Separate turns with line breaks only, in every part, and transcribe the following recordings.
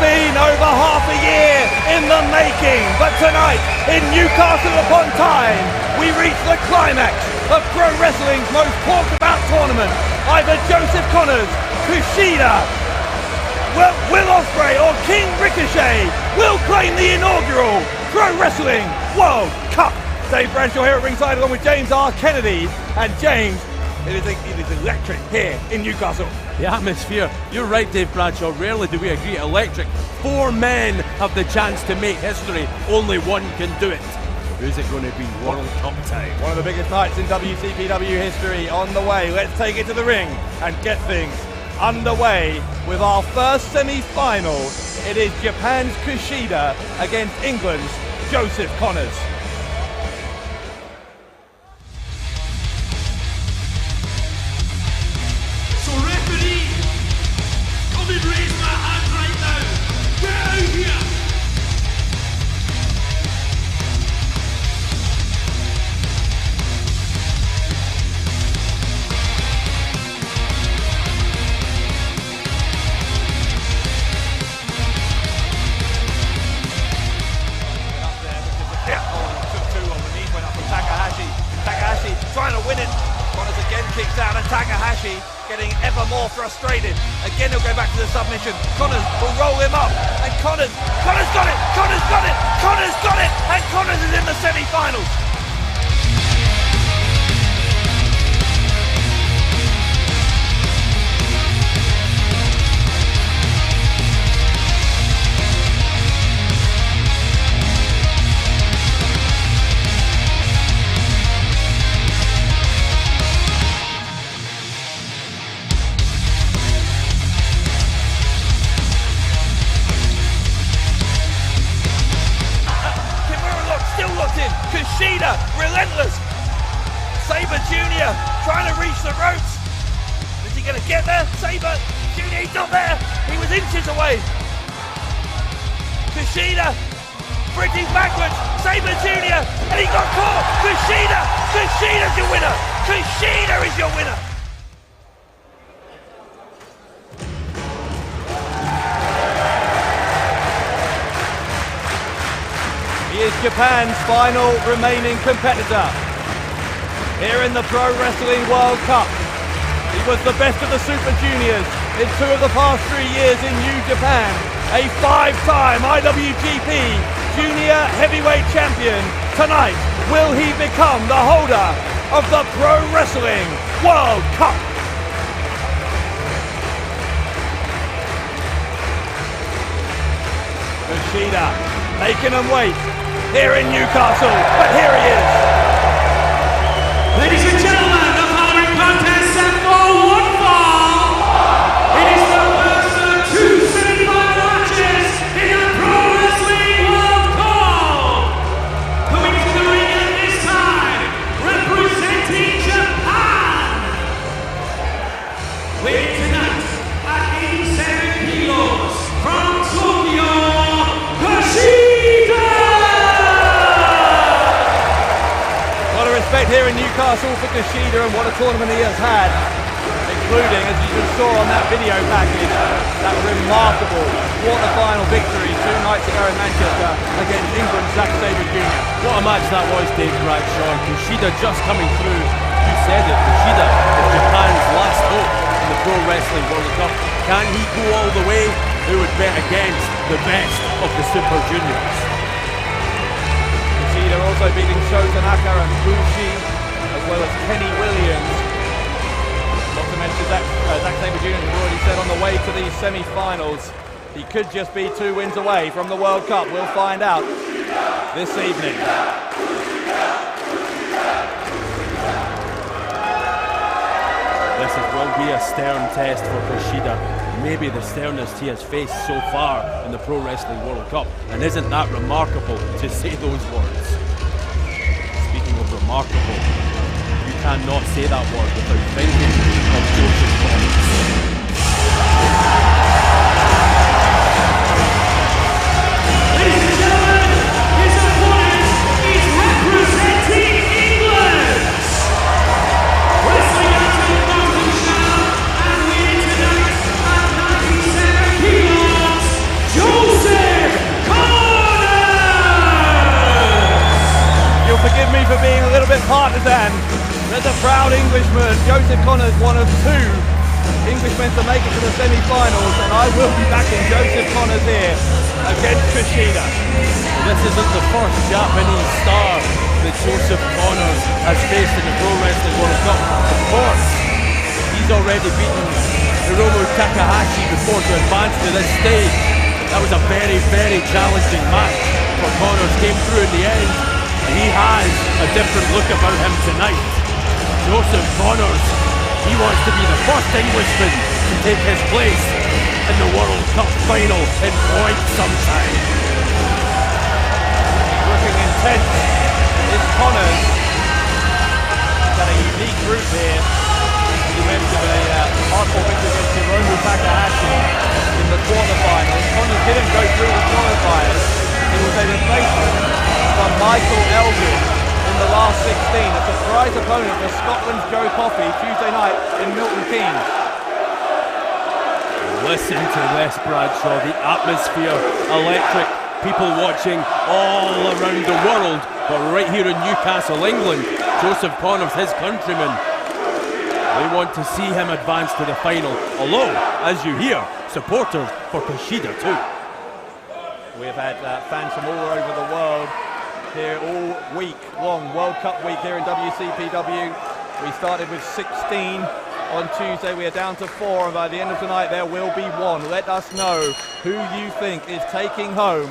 been over half a year in the making, but tonight in Newcastle upon Tyne, we reach the climax of pro wrestling's most talked about tournament. Either Joseph Connors, Kushida, Will Ospreay or King Ricochet will claim the inaugural Pro Wrestling World Cup. Dave Bradshaw here at ringside along with James R. Kennedy. And James, it is electric here in Newcastle.
The atmosphere, you're right Dave Bradshaw, rarely do we agree, electric. 4 men have the chance to make history, only one can do it. Who's it going to be? World Cup time.
One of the biggest nights in WCPW history on the way. Let's take it to the ring and get things underway with our first semi-final. It is Japan's Kushida against England's Joseph Connors.
So referee, come and raise my hand right now. Get out here.
Trying to win it. Connors again kicks out and Takahashi getting ever more frustrated. Again he'll go back to the submission. Connors will roll him up and Connors got it! Connors got it! Connors got it! And Connors is in the semi-finals. Kushida, relentless. Sabre Jr. trying to reach the ropes. Is he going to get there? Sabre Jr. he's not there. He was inches away. Kushida bridging backwards. Sabre Jr. and he got caught. Kushida's your winner. Kushida is your winner. He is Japan's final remaining competitor here in the Pro Wrestling World Cup. He was the best of the Super Juniors in 2 of the past 3 years in New Japan. A 5-time IWGP Junior Heavyweight Champion. Tonight, will he become the holder of the Pro Wrestling World Cup? Kushida making him wait here in Newcastle, but here he is.
Ladies and gentlemen, the following contest set for one fall. It is the first of 2 semi-final matches in the Pro Wrestling World Cup. Coming to the ring at this time, representing Japan. Weighing tonight at 87 kilos from Tokyo, Kushida.
Respect here in Newcastle for Kushida and what a tournament he has had, including, as you just saw on that video package, that remarkable quarter-final victory 2 nights ago in Manchester against England's Zack Sabre Jr.
What a match that was, Dave Bradshaw. Kushida just coming through. You said it, Kushida is Japan's last hope in the Pro Wrestling World Cup. Can he go all the way? Who would bet against the best of the Super Juniors?
They're also beating Shozanaka and Bushi, as well as Kenny Williams. Not to mention Zack Sabre Jr., we've already said, on the way to these semi-finals. He could just be 2 wins away from the World Cup. We'll find out this evening.
This will be a stern test for Kushida. Maybe the sternest he has faced so far in the Pro Wrestling World Cup. And isn't that remarkable to say those words? Speaking of remarkable, you cannot say that word without thinking of Joseph Connors.
Ladies and gentlemen, his opponent is representing England. Wrestling out of the competition and winning tonight at 97 kilos,
partisan. There's a proud Englishman. Joseph Connors, one of two Englishmen to make it to the semi-finals, and I will be backing Joseph Connors here against Kushida.
This isn't the first Japanese star that Joseph Connors has faced in the Pro Wrestling World Cup. Of course, he's already beaten Hiromu Takahashi before to advance to this stage. That was a very, very challenging match for Connors. Came through in the end, and he has a different look about him tonight. Joseph Connors, he wants to be the first Englishman to take his place in the World Cup final in point sometime.
Looking intense is Connors. He's got a unique route here. He went to a hardcore victory against Hiromu Takahashi in the quarterfinals. Connors didn't go through the qualifiers. It was a replacement for Michael Elgin in the last 16, a surprise opponent for Scotland's Joe Coffey Tuesday night in Milton Keynes.
Listen to this, Bradshaw. The atmosphere, electric. People watching all around the world, but right here in Newcastle, England, Joseph Connors, his countrymen, they want to see him advance to the final. Although, as you hear, supporters for Kushida too.
We've had fans from all over the world here all week long. World Cup week here in WCPW. We started with 16 on Tuesday. We are down to 4, and by the end of tonight there will be 1. Let us know who you think is taking home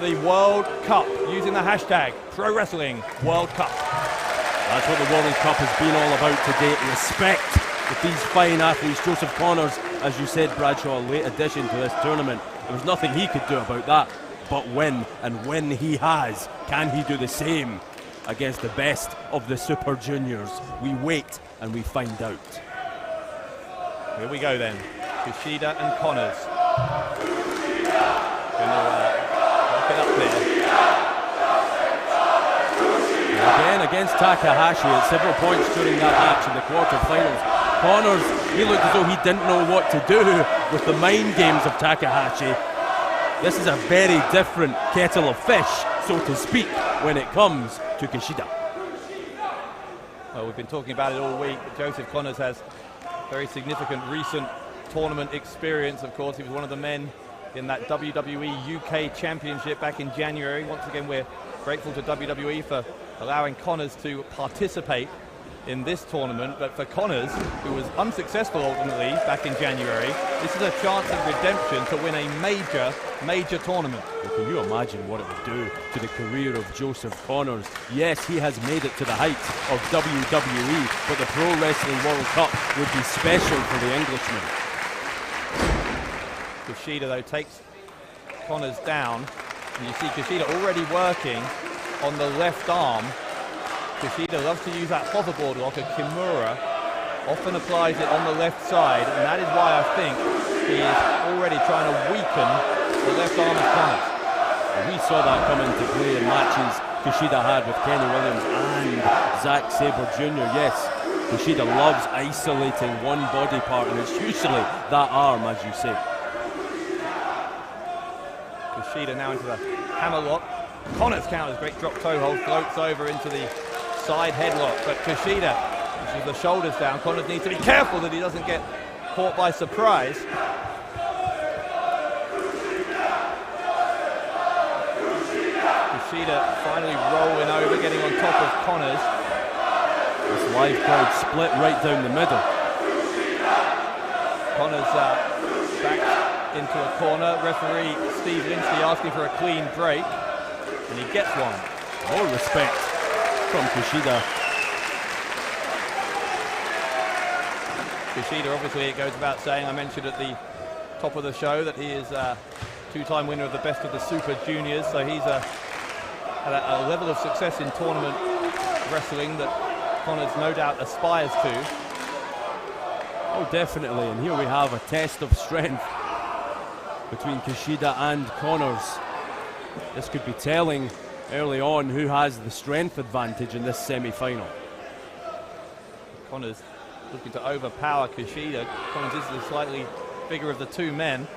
the World Cup using the hashtag Pro Wrestling World Cup.
That's what the World Cup has been all about today. Respect with these fine athletes. Joseph Connors, as you said, Bradshaw, a late addition to this tournament. There was nothing he could do about that but win, and when he has, can he do the same against the best of the Super Juniors? We wait and we find out.
Here we go then, Kushida and Connors. Going to lock it up there.
Again against Takahashi at several points during that match in the quarterfinals. Connors, he looked as though he didn't know what to do with the mind games of Takahashi. This is a very different kettle of fish, so to speak, when it comes to Kushida.
Well, we've been talking about it all week. Joseph Connors has very significant recent tournament experience. Of course, he was one of the men in that WWE UK Championship back in January. Once again, we're grateful to WWE for allowing Connors to participate in this tournament. But for Connors, who was unsuccessful ultimately back in January, this is a chance of redemption to win a major tournament.
Well, can you imagine what it would do to the career of Joseph Connors? Yes, he has made it to the heights of WWE, but the Pro Wrestling World Cup would be special for the Englishman.
Kushida, though, takes Connors down, and you see Kushida already working on the left arm. Kushida loves to use that hoverboard lock, a Kimura, often applies it on the left side, and that is why I think he is already trying to weaken the left arm of Connors.
We saw that come into play in matches Kushida had with Kenny Williams and Zack Sabre Jr. Yes, Kushida loves isolating one body part, and it's usually that arm, as you say.
Kushida now into the hammerlock. Connors counters, great drop toe hold, floats over into the side headlock, but Kushida pushes the shoulders down. Connors needs to be careful that he doesn't get caught by surprise. Kushida finally rolling over, getting on top of Connors.
This live crowd split right down the middle.
Connors back into a corner. Referee Steve Lynchey asking for a clean break, and he gets one.
More respect from Kushida.
Kushida, obviously, it goes without saying, I mentioned at the top of the show that he is a two-time winner of the Best of the Super Juniors, so he's had a level of success in tournament wrestling that Connors no doubt aspires to.
Oh, definitely, and here we have a test of strength between Kushida and Connors. This could be telling early on who has the strength advantage in this semi-final.
Connors looking to overpower Kushida. Connors is the slightly bigger of the two men.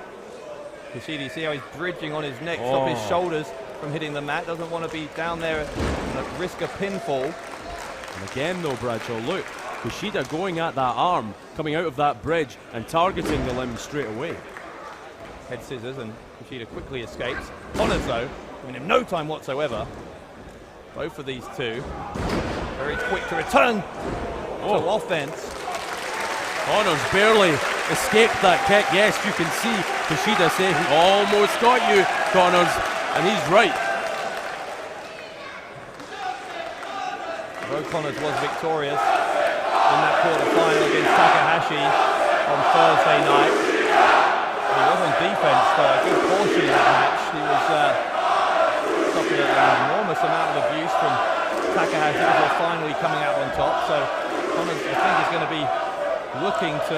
Kushida, you see how he's bridging on his neck, stop his shoulders from hitting the mat. Doesn't want to be down there at risk of pinfall.
And again though, Bradshaw, look, Kushida going at that arm, coming out of that bridge and targeting the limb straight away.
Head scissors, and Kushida quickly escapes. Connors though, giving him no time whatsoever. Both of these two very quick to return to offense.
Connors barely escaped that kick. Yes, you can see Kushida say he almost got you, Connors, and he's right.
Although Connors was victorious in that quarter-final against Takahashi on Thursday night, he was on defense for a good portion of that match. He was stopping an enormous amount of abuse from Takahashi before finally coming out on top. So Connors, I think, is going to be looking to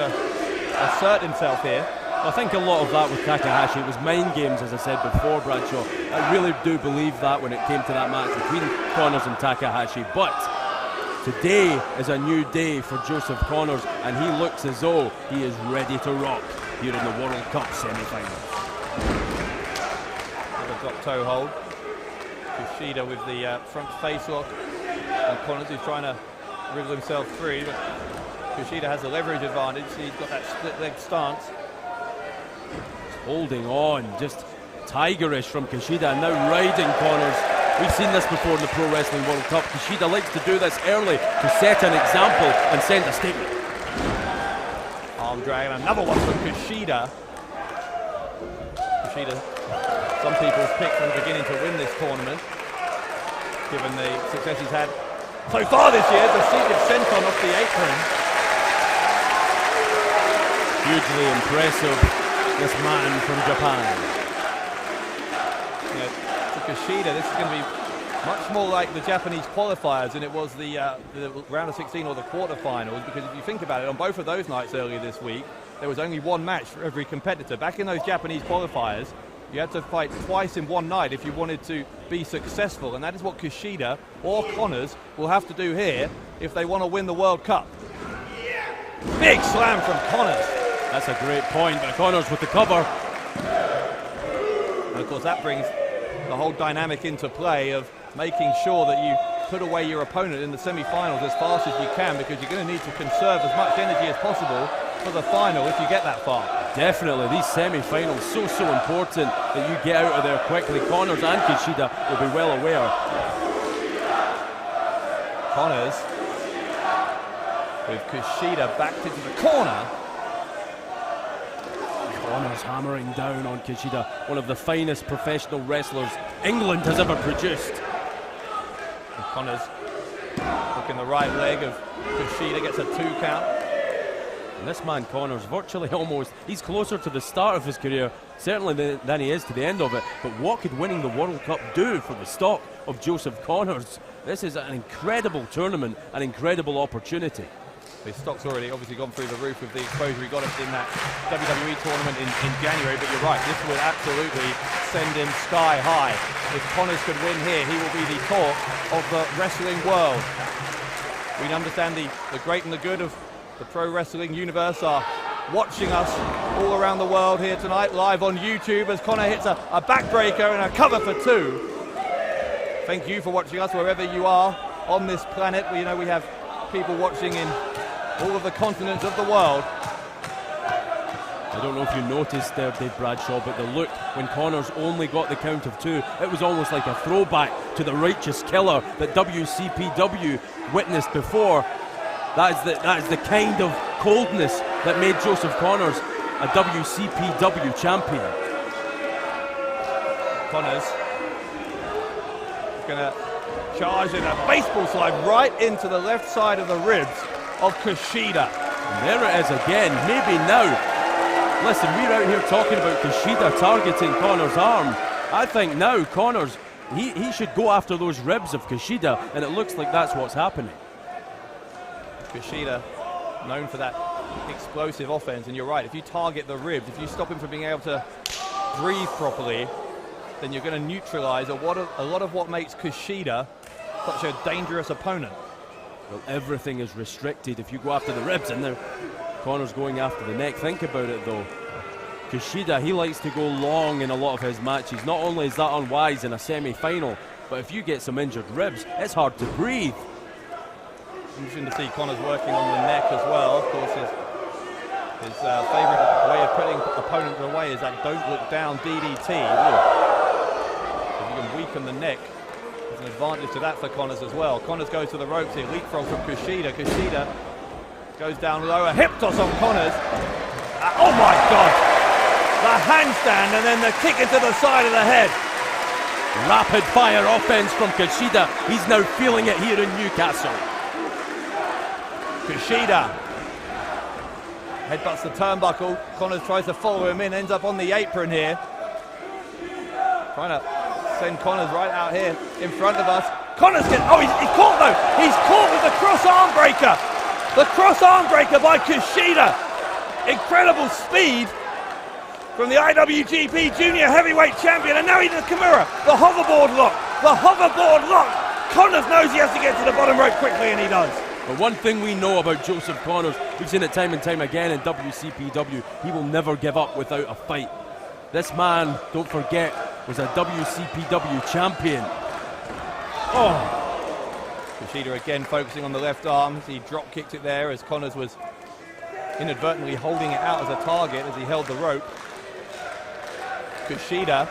assert himself here.
I think a lot of that with Takahashi, it was mind games, as I said before, Bradshaw. I really do believe that when it came to that match between Connors and Takahashi. But today is a new day for Joseph Connors, and he looks as though he is ready to rock here in the World Cup semi-finals.
Another drop toe hold. Kushida with the front face lock, and Connors is trying to wriggle himself free, but Kushida has the leverage advantage. He's got that split leg stance.
Holding on, just tigerish from Kushida, and now riding Connors. We've seen this before in the Pro Wrestling World Cup. Kushida likes to do this early to set an example and send a statement.
Arm drag, and another one from Kushida. Kushida, some people's pick from the beginning to win this tournament, given the success he's had so far this year. The seated senton off the apron.
Hugely impressive, this man from Japan.
For Kushida, this is going to be much more like the Japanese qualifiers than it was the round of 16 or the quarterfinals, because if you think about it, on both of those nights earlier this week, there was only one match for every competitor. Back in those Japanese qualifiers, you had to fight twice in one night if you wanted to be successful, and that is what Kushida or Connors will have to do here if they want to win the World Cup. Big slam from Connors.
That's a great point, but Connors with the cover.
And of course that brings the whole dynamic into play of making sure that you put away your opponent in the semi-finals as fast as you can, because you're going to need to conserve as much energy as possible for the final if you get that far.
Definitely, these semi-finals so important that you get out of there quickly. Connors and Kushida will be well aware.
Connors with Kushida backed into the corner.
Connors hammering down on Kushida, one of the finest professional wrestlers England has ever produced.
And Connors hooking the right leg of Kushida, gets a 2 count.
And this man Connors, virtually almost, he's closer to the start of his career, certainly than he is to the end of it. But what could winning the World Cup do for the stock of Joseph Connors? This is an incredible tournament, an incredible opportunity.
His stock's already obviously gone through the roof with the exposure he got in that WWE tournament in January, but you're right, this will absolutely send him sky high. If Connors could win here, he will be the talk of the wrestling world. We understand the great and the good of the pro wrestling universe are watching us all around the world here tonight, live on YouTube, as Connor hits a backbreaker and a cover for 2. Thank you for watching us wherever you are on this planet. We know we have people watching in all of the continents of the world.
I don't know if you noticed there, Dave Bradshaw, but the look when Connors only got the count of 2, it was almost like a throwback to the Righteous Killer that WCPW witnessed before. That is the kind of coldness that made Joseph Connors a WCPW champion.
Connors is going to charge in a baseball slide right into the left side of the ribs of Kushida.
And there it is again, maybe now. Listen, we're out here talking about Kushida targeting Connors' arm. I think now Connors, he should go after those ribs of Kushida, and it looks like that's what's happening.
Kushida, known for that explosive offense, and you're right, if you target the ribs, if you stop him from being able to breathe properly, then you're going to neutralize a lot of what makes Kushida such a dangerous opponent.
Well, everything is restricted if you go after the ribs, and now Connors going after the neck. Think about it though. Kushida, he likes to go long in a lot of his matches. Not only is that unwise in a semi-final, but if you get some injured ribs, it's hard to breathe.
Interesting to see Connors working on the neck as well. Of course, his favourite way of putting opponent away is that don't look down DDT. If you can weaken the neck, there's an advantage to that for Connors as well. Connors goes to the ropes here, leapfrog from Kushida. Kushida goes down lower, hip toss on Connors. Oh my God! The handstand and then the kick into the side of the head.
Rapid fire offense from Kushida. He's now feeling it here in Newcastle.
Kushida headbutts the turnbuckle. Connors tries to follow him in, ends up on the apron here. Trying to send Connors right out here in front of us. Connors gets, he's caught though. He's caught with the cross arm breaker. The cross arm breaker by Kushida. Incredible speed from the IWGP Junior Heavyweight Champion, and now he does Kimura. The hoverboard lock. The hoverboard lock. Connors knows he has to get to the bottom rope quickly, and he does.
But one thing we know about Joseph Connors, we've seen it time and time again in WCPW, he will never give up without a fight. This man, don't forget, was a WCPW champion.
Kushida again focusing on the left arm. He drop kicked it there as Connors was inadvertently holding it out as a target as he held the rope. Kushida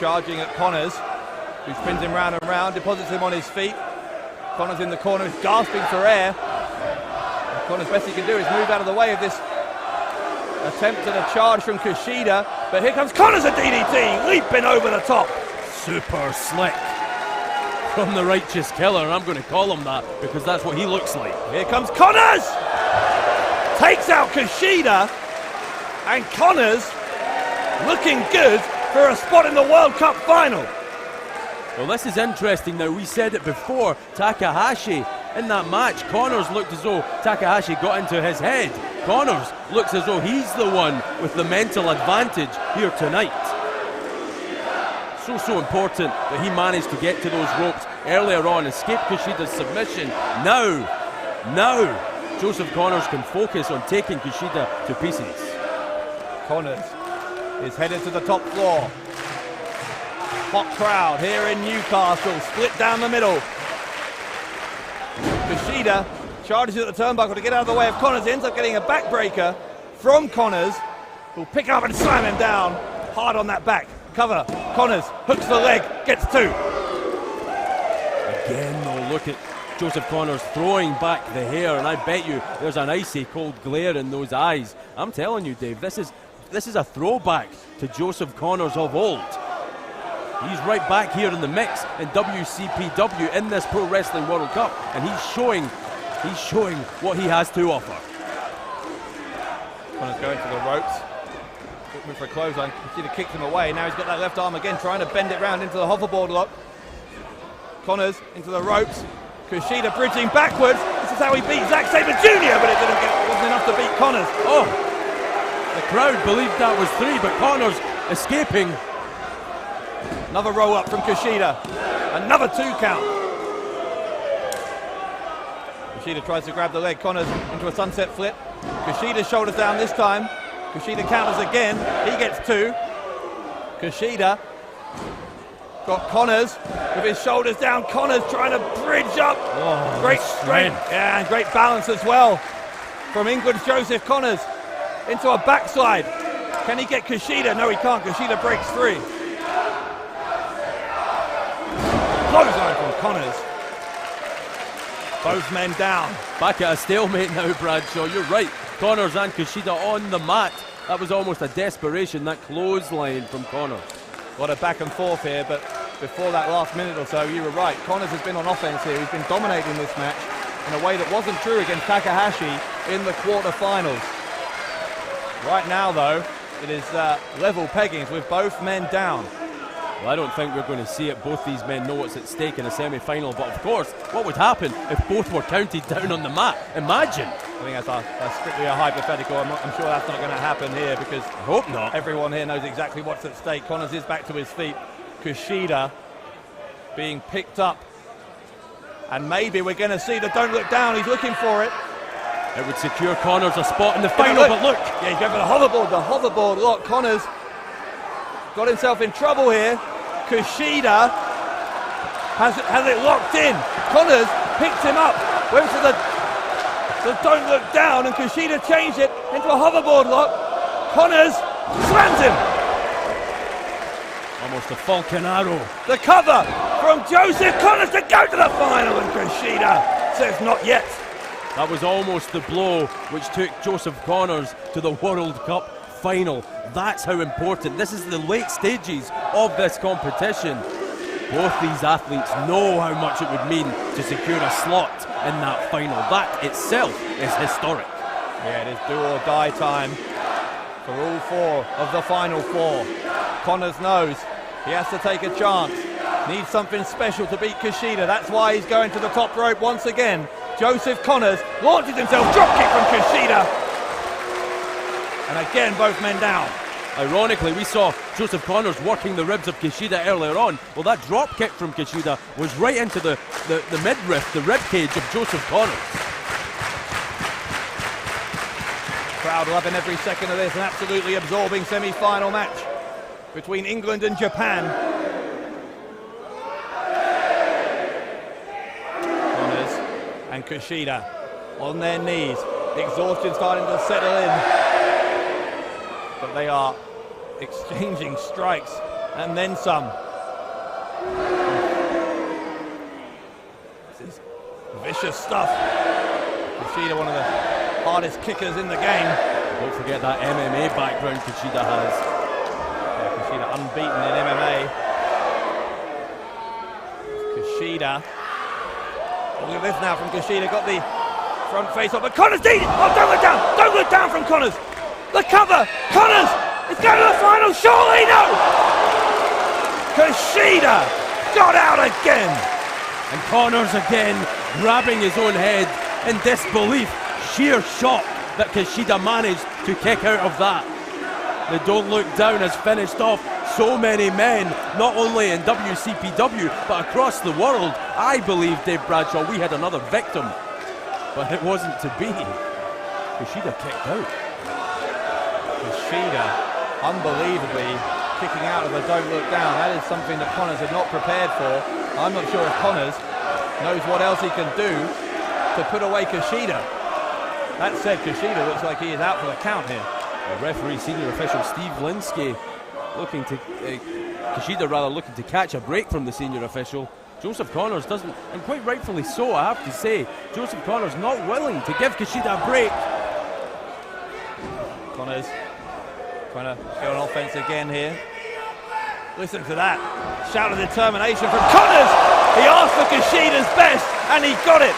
charging at Connors, who spins him round and round, deposits him on his feet. Connors in the corner is gasping for air. And Connors' best he can do is move out of the way of this attempt at a charge from Kushida. But here comes Connors at DDT, leaping over the top.
Super slick from the Righteous Killer. I'm going to call him that because that's what he looks like.
Here comes Connors! Takes out Kushida, and Connors looking good for a spot in the World Cup final.
Well, this is interesting now. We said it before, Takahashi in that match, Connors looked as though Takahashi got into his head. Connors looks as though he's the one with the mental advantage here tonight. So important that he managed to get to those ropes earlier on, escape Kushida's submission. Now, Joseph Connors can focus on taking Kushida to pieces.
Connors is headed to the top floor. Hot crowd here in Newcastle, split down the middle. Kushida charges at the turnbuckle to get out of the way of Connors. He ends up getting a backbreaker from Connors, who'll pick up and slam him down hard on that back. Cover. Connors hooks the leg, gets two.
Again, though, look at Joseph Connors throwing back the hair, and I bet you there's an icy cold glare in those eyes. I'm telling you, Dave, this is a throwback to Joseph Connors of old. He's right back here in the mix in WCPW in this Pro Wrestling World Cup, and he's showing what he has to offer.
Connors going to the ropes, looking for a clothesline. Kushida kicks him away. Now he's got that left arm again, trying to bend it round into the hoverboard lock. Connors into the ropes. Kushida bridging backwards. This is how he beat Zack Sabre Jr., but it wasn't enough to beat Connors.
Oh, the crowd believed that was three, but Connors escaping.
Another roll up from Kushida. Another 2 count. Kushida tries to grab the leg. Connors into a sunset flip. Kushida's shoulders down this time. Kushida counters again. He gets 2. Kushida got Connors with his shoulders down. Connors trying to bridge up.
Oh,
great strength. Yeah, and great balance as well from England's Joseph Connors into a backslide. Can he get Kushida? No, he can't. Kushida breaks free. Clothesline from Connors. Both men down.
Back at a stalemate now, Bradshaw. You're right. Connors and Kushida on the mat. That was almost a desperation, that clothesline from Connors.
Got a back and forth here, but before that last minute or so, you were right. Connors has been on offense here. He's been dominating this match in a way that wasn't true against Takahashi in the quarterfinals. Right now, though, it is level peggings with both men down.
Well, I don't think we're going to see it. Both these men know what's at stake in a semi-final, but of course, what would happen if both were counted down on the mat? Imagine.
I think that's strictly a hypothetical. I'm sure that's not going to happen here because
I hope not.
Everyone here knows exactly what's at stake. Connors is back to his feet. Kushida being picked up. And maybe we're going to see the don't look down. He's looking for it.
It would secure Connors a spot in the final, but look.
Yeah, he's going for the hoverboard lock. Connors got himself in trouble here. Kushida has it locked in. Connors picked him up, went for the So don't look down, and Kushida changed it into a hoverboard lock. Connors slams him.
Almost a falcon arrow.
The cover from Joseph Connors to go to the final, and Kushida says not yet.
That was almost the blow which took Joseph Connors to the World Cup final. That's how important. This is the late stages of this competition. Both these athletes know how much it would mean to secure a slot in that final. That itself is historic.
Yeah, it is do or die time for all four of the final four. Connors knows he has to take a chance. Needs something special to beat Kushida. That's why he's going to the top rope once again. Joseph Connors launches himself, dropkick from Kushida. And again, both men down.
Ironically, we saw Joseph Connors working the ribs of Kushida earlier on. Well, that drop kick from Kushida was right into the midriff, the rib cage of Joseph Connors.
Crowd loving every second of this, an absolutely absorbing semi-final match between England and Japan. Connors and Kushida on their knees, exhaustion starting to settle in. But they are exchanging strikes and then some. This is vicious stuff. Kushida, one of the hardest kickers in the game.
Don't forget that MMA background Kushida has.
Yeah, Kushida unbeaten in MMA. Kushida. Look at this now from Kushida. Got the front face off, but Connors did. Oh, don't look down! Don't look down from Connors. The cover! Connors is going to the final, surely no! Kushida got out again!
And Connors again grabbing his own head in disbelief, sheer shock that Kushida managed to kick out of that. The Don't Look Down has finished off so many men, not only in WCPW, but across the world. I believe, Dave Bradshaw, we had another victim, but it wasn't to be. Kushida kicked out.
Kushida, unbelievably kicking out of the Don't Look Down. That is something that Connors had not prepared for. I'm not sure if Connors knows what else he can do to put away Kushida. That said, Kushida looks like he is out for the count here.
Referee senior official Steve Linsky looking to Kushida looking to catch a break from the senior official. Joseph Connors doesn't, and quite rightfully so, I have to say. Joseph Connors not willing to give Kushida a break.
Connors trying to go on offense again here. Listen to that shout of determination from Connors. He asked for Kushida's best and he got it.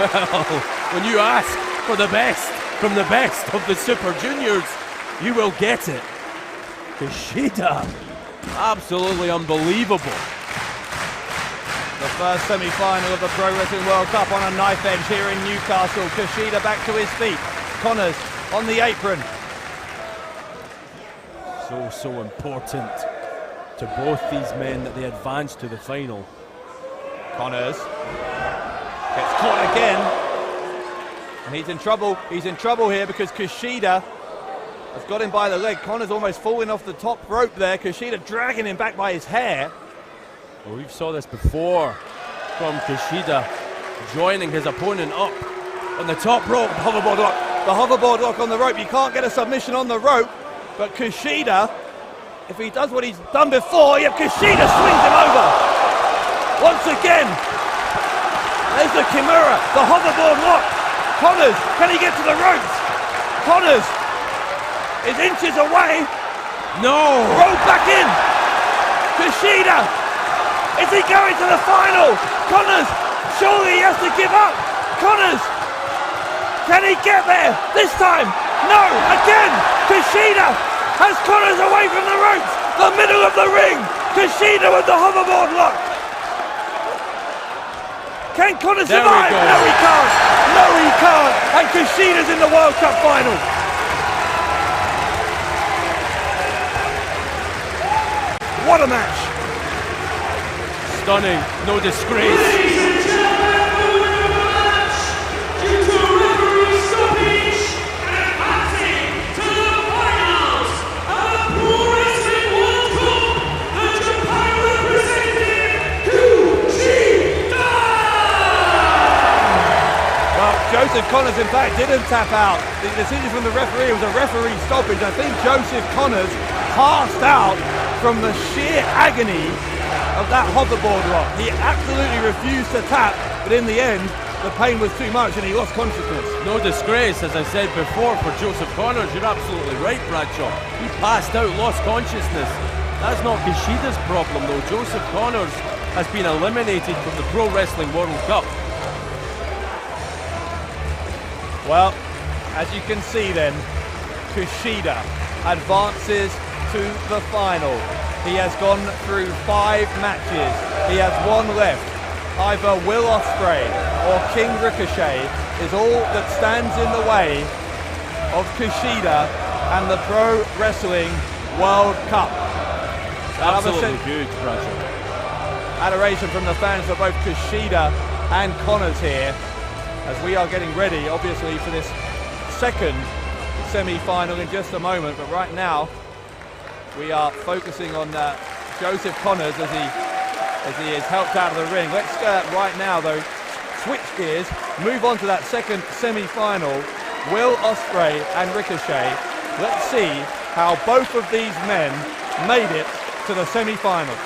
Well, when you ask for the best from the best of the Super Juniors, you will get it. Kushida, absolutely unbelievable.
The first semi-final of the Pro Wrestling World Cup on a knife edge here in Newcastle. Kushida back to his feet. Connors on the apron.
So important to both these men that they advance to the final.
Connors gets caught again. And he's in trouble. He's in trouble here because Kushida has got him by the leg. Connors almost falling off the top rope there. Kushida dragging him back by his hair.
Well, we've saw this before from Kushida joining his opponent up on the top rope.
Hoverboard lock. The hoverboard lock on the rope. You can't get a submission on the rope. But Kushida, if he does what he's done before, Kushida swings him over. Once again, there's the Kimura, the hoverboard lock. Connors, can he get to the ropes? Connors is inches away.
No!
Rolled back in. Kushida, is he going to the final? Connors, surely he has to give up. Connors, can he get there this time? No, again, Kushida has Connors away from the ropes, the middle of the ring. Kushida with the hoverboard lock. Can Connors survive? No, he can't. No, he can't. And Kushida's in the World Cup final. What a match.
Stunning, no disgrace.
Ladies and gentlemen, the winner of the match, due to referee stoppage and advancing to the finals of the Pro Wrestling World Cup, the Japan representative, Kushida!
Well, Joseph Connors, in fact, didn't tap out. The decision from the referee was a referee stoppage. I think Joseph Connors passed out from the sheer agony of that hoverboard lock. He absolutely refused to tap, but in the end, the pain was too much and he lost consciousness.
No disgrace, as I said before, for Joseph Connors. You're absolutely right, Bradshaw. He passed out, lost consciousness. That's not Kushida's problem, though. Joseph Connors has been eliminated from the Pro Wrestling World Cup.
Well, as you can see then, Kushida advances to the final. He has gone through 5 matches. He has one left. Either Will Ospreay or King Ricochet is all that stands in the way of Kushida and the Pro Wrestling World Cup.
Absolutely huge, Bradshaw.
Adoration from the fans for both Kushida and Connors here, as we are getting ready, obviously, for this second semi-final in just a moment. But right now, we are focusing on Joseph Connors as he is helped out of the ring. Let's right now, though, switch gears, move on to that second semi-final. Will Ospreay and Ricochet. Let's see how both of these men made it to the semi-finals.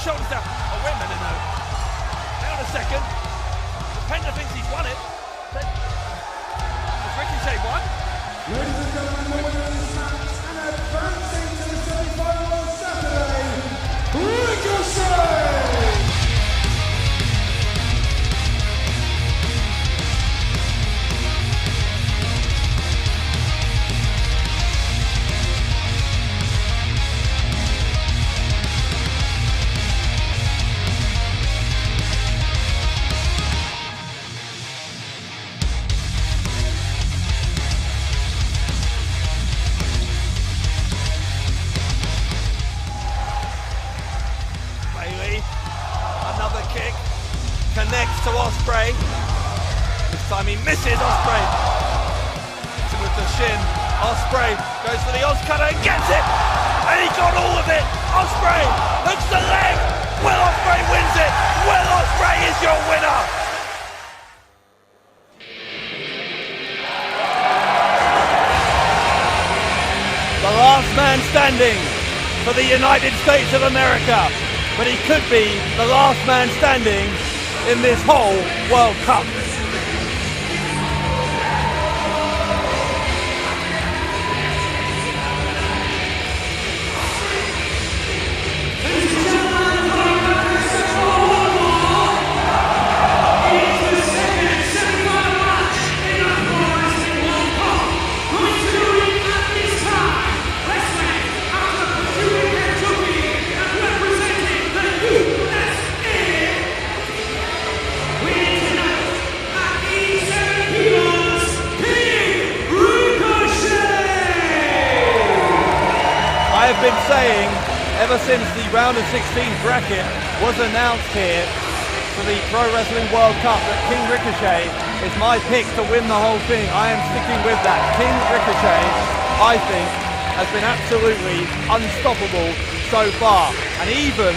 Shoulders down. Oh, wait a minute, no. Hang on a second. Penta thinks he's won it. Has Ricochet won?
Ladies and gentlemen, the winner of this match and advancing to the semi-final on Saturday, Ricochet!
Connects to Ospreay. This time he misses Ospreay. Hits him with the shin. Ospreay goes for the Oscutter and gets it. And he got all of it. Ospreay hooks the leg. Will Ospreay wins it. Will Ospreay is your winner. The last man standing for the United States of America. But he could be the last man standing in this whole World Cup. I have been saying ever since the round of 16 bracket was announced here for the Pro Wrestling World Cup that King Ricochet is my pick to win the whole thing. I am sticking with that. King Ricochet, I think, has been absolutely unstoppable so far. And even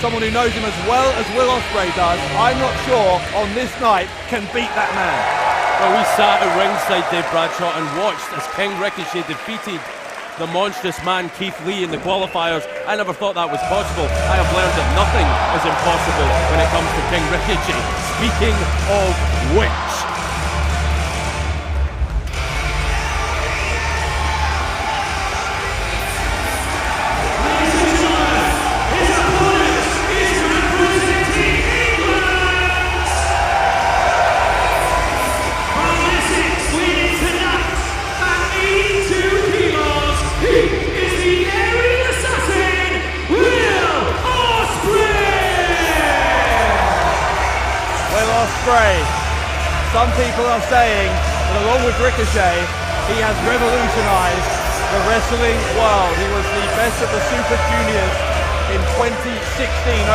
someone who knows him as well as Will Ospreay does, I'm not sure on this night can beat that man.
Well, we sat at ringside, Dave Bradshaw, and watched as King Ricochet defeated the monstrous man Keith Lee in the qualifiers. I never thought that was possible. I have learned that nothing is impossible when it comes to King Ricochet. Speaking of which,
Ospreay. Some people are saying But along with Ricochet, he has revolutionized the wrestling world. He was the best of the Super Juniors in 2016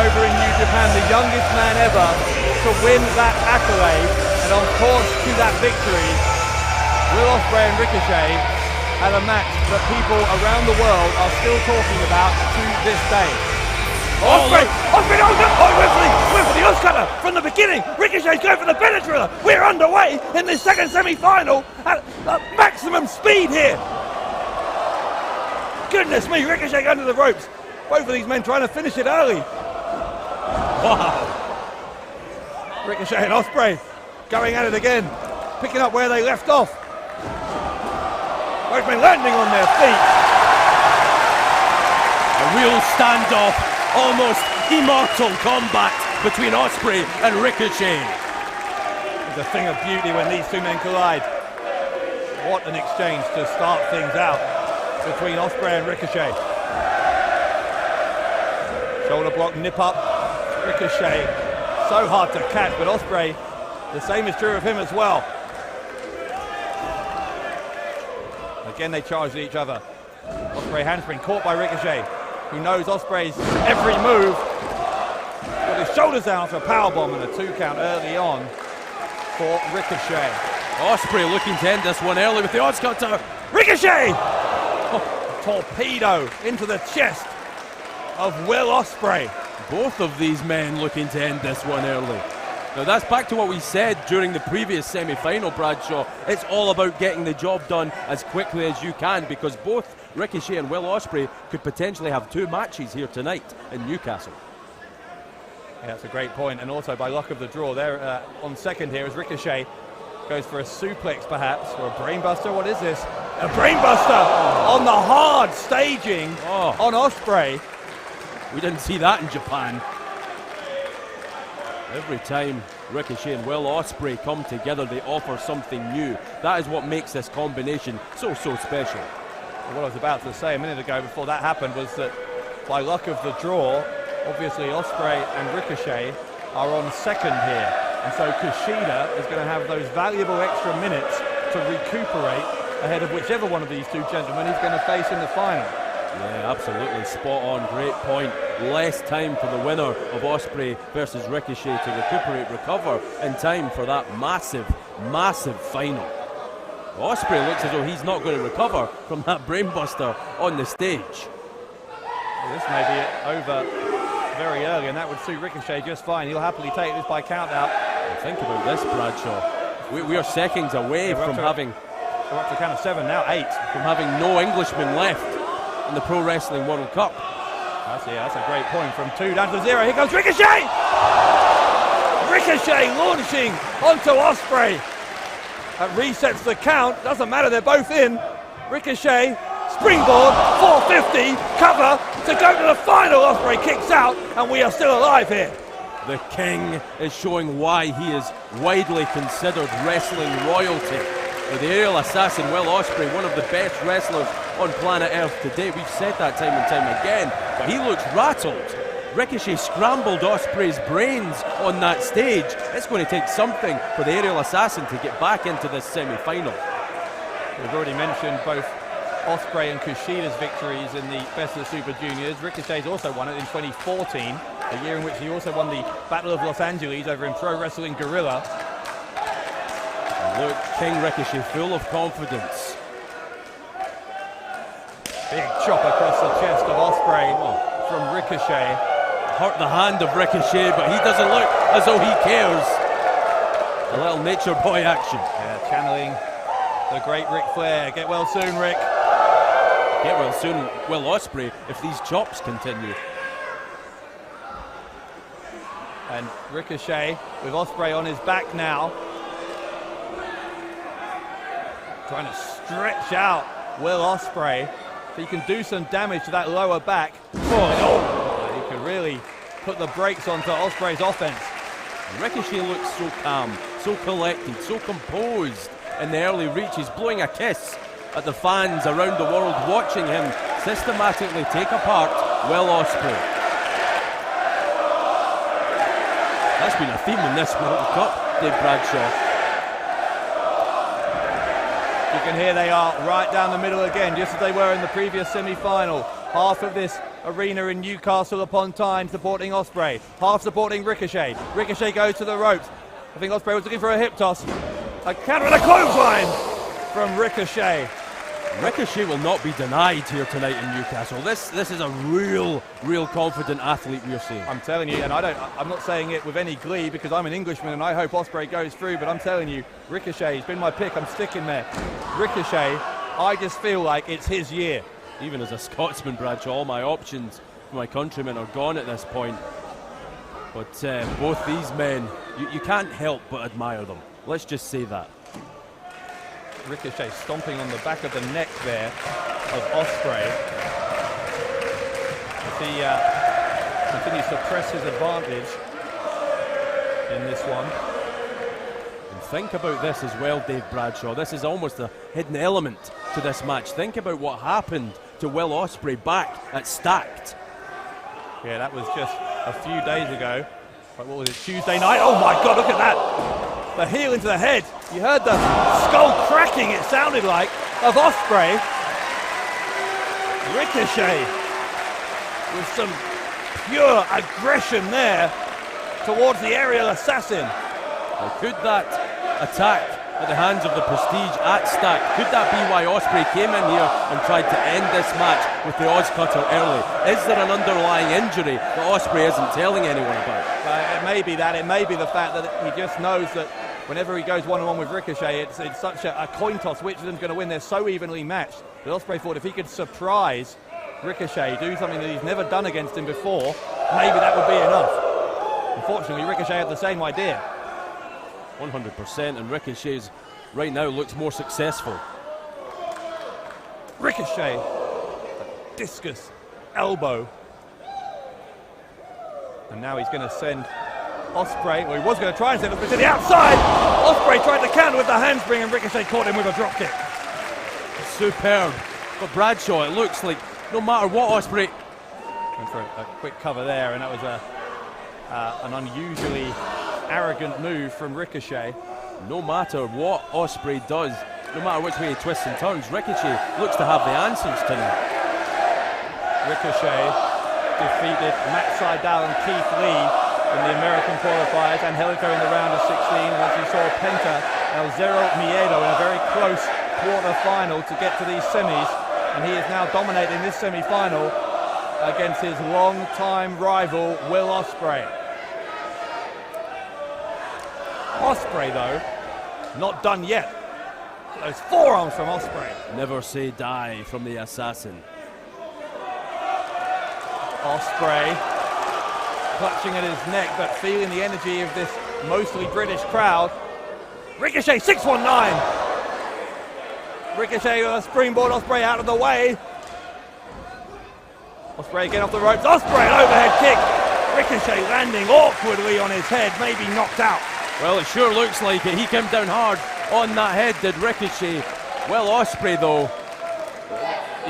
over in New Japan, the youngest man ever to win that accolade. And on course to that victory, Will Ospreay and Ricochet had a match that people around the world are still talking about to this day. Ospreay! Ospreay! Oh, went for the Oscutter from the beginning. Ricochet's going for the Penetrator. We're underway in this second semi-final at maximum speed here. Goodness me, Ricochet going to the ropes. Both of these men trying to finish it early. Wow. Ricochet and Ospreay going at it again, picking up where they left off. Both men landing on their feet.
A real standoff, almost immortal combat between Ospreay and Ricochet.
It's a thing of beauty when these two men collide. What an exchange to start things out between Ospreay and Ricochet. Shoulder block, nip up. Ricochet, so hard to catch, but Ospreay, the same is true of him as well. Again, they charge at each other. Ospreay handspring caught by Ricochet, who knows Ospreay's every move. Got his shoulders down for a powerbomb and a 2 count early on for Ricochet.
Ospreay looking to end this one early with the odds cutter.
Ricochet! Oh, torpedo into the chest of Will Ospreay.
Both of these men looking to end this one early. Now that's back to what we said during the previous semi-final, Bradshaw. It's all about getting the job done as quickly as you can, because both Ricochet and Will Ospreay could potentially have 2 matches here tonight in Newcastle.
Yeah, that's a great point, and also by luck of the draw there on second here as Ricochet goes for a suplex perhaps, or a brainbuster. What is this? A brainbuster on the hard staging on Ospreay.
We didn't see that in Japan. Every time Ricochet and Will Ospreay come together, they offer something new. That is what makes this combination so special.
What I was about to say a minute ago before that happened was that by luck of the draw, obviously Ospreay and Ricochet are on second here. And so Kushida is going to have those valuable extra minutes to recuperate ahead of whichever one of these two gentlemen he's going to face in the final.
Yeah, absolutely spot on, great point. Less time for the winner of Ospreay versus Ricochet to recuperate, recover in time for that massive final. Ospreay looks as though he's not going to recover from that brainbuster on the stage.
Well, this may be over very early, and that would suit Ricochet just fine. He'll happily take this by count out.
And think about this, Bradshaw. We are seconds away from having...
We're up to count of 7 now, 8.
From having no Englishmen left in the Pro Wrestling World Cup.
That's a great point. From 2 down to 0. Here comes Ricochet! Ricochet launching onto Ospreay. That resets the count. Doesn't matter, they're both in. Ricochet, springboard, 450, cover to go to the final. Ospreay kicks out, and we are still alive here.
The King is showing why he is widely considered wrestling royalty. The aerial assassin Will Ospreay, one of the best wrestlers on planet Earth today. We've said that time and time again, but he looks rattled. Ricochet scrambled Ospreay's brains on that stage. It's going to take something for the aerial assassin to get back into this semi-final.
We've already mentioned both Ospreay and Kushida's victories in the Best of the Super Juniors. Ricochet's also won it in 2014, a year in which he also won the Battle of Los Angeles over in Pro Wrestling Guerrilla.
Look, King Ricochet full of confidence.
Big chop across the chest of Ospreay from Ricochet.
Hurt the hand of Ricochet, but he doesn't look as though he cares. A little nature boy action.
Yeah, channeling the great Ric Flair. Get well soon, Rick.
Get well soon, Will Ospreay, if these chops continue.
And Ricochet with Ospreay on his back now. Trying to stretch out Will Ospreay so he can do some damage to that lower back. He can really put the brakes onto Ospreay's offense.
Ricochet looks so calm, so collected, so composed in the early reaches, blowing a kiss at the fans around the world watching him systematically take apart Will Ospreay. That's been a theme in this World Cup, Dave Bradshaw.
You can hear they are right down the middle again, just as they were in the previous semi-final. Half of this arena in Newcastle upon Tyne supporting Ospreay, half supporting Ricochet. Ricochet goes to the ropes. I think Ospreay was looking for a hip toss. A counter and a clothesline from Ricochet.
Ricochet will not be denied here tonight in Newcastle. This is a real confident athlete we're seeing.
I'm telling you, and I'm not saying it with any glee because I'm an Englishman and I hope Ospreay goes through, but I'm telling you, Ricochet's been my pick. I'm sticking there. Ricochet, I just feel like it's his year.
Even as a Scotsman, Bradshaw, all my options for my countrymen are gone at this point. But both these men, you can't help but admire them. Let's just say that.
Ricochet stomping on the back of the neck there of Ospreay as he continues to press his advantage in this one.
And think about this as well, Dave Bradshaw. This is almost a hidden element to this match. Think about what happened to Will Ospreay back at Stacked.
Yeah, that was just a few days ago. What was it, Tuesday night? Oh my God, look at that! The heel into the head. You heard the skull cracking, it sounded like, of Ospreay. Ricochet with some pure aggression there towards the aerial assassin.
Now, could that attack at the hands of the Prestige at Stack, could that be why Ospreay came in here and tried to end this match with the Oz Cutter early? Is there an underlying injury that Ospreay isn't telling anyone about?
It may be that. It may be the fact that he just knows that whenever he goes one-on-one with Ricochet, it's such a coin toss which of them's going to win. They're so evenly matched. But Ospreay thought if he could surprise Ricochet, do something that he's never done against him before, maybe that would be enough. Unfortunately, Ricochet had the same idea.
100%, and Ricochet's right now looks more successful.
Ricochet, discus elbow. And now he's going to send Ospreay, well, he was going to try and send Ospreay to the outside. Ospreay tried to counter with the handspring and Ricochet caught him with a dropkick.
Superb. But Bradshaw, it looks like no matter what Ospreay...
Went for a quick cover there, and that was an unusually arrogant move from Ricochet.
No matter what Ospreay does, no matter which way he twists and turns, Ricochet looks to have the answers tonight.
Ricochet defeated Matt Sydal and Keith Lee in the American qualifiers, and Angelico in the round of 16, and as you saw, Penta El Zero Miedo in a very close quarter-final to get to these semis, and he is now dominating this semi-final against his long-time rival, Will Ospreay. Ospreay, though, not done yet. Those forearms from Ospreay.
Never say die from the assassin.
Ospreay clutching at his neck, but feeling the energy of this mostly British crowd. Ricochet, 619. Ricochet with a springboard, Ospreay out of the way. Ospreay again off the ropes. Ospreay, an overhead kick. Ricochet landing awkwardly on his head, maybe knocked out.
Well, it sure looks like it. He came down hard on that head, did Ricochet. Well, Ospreay, though,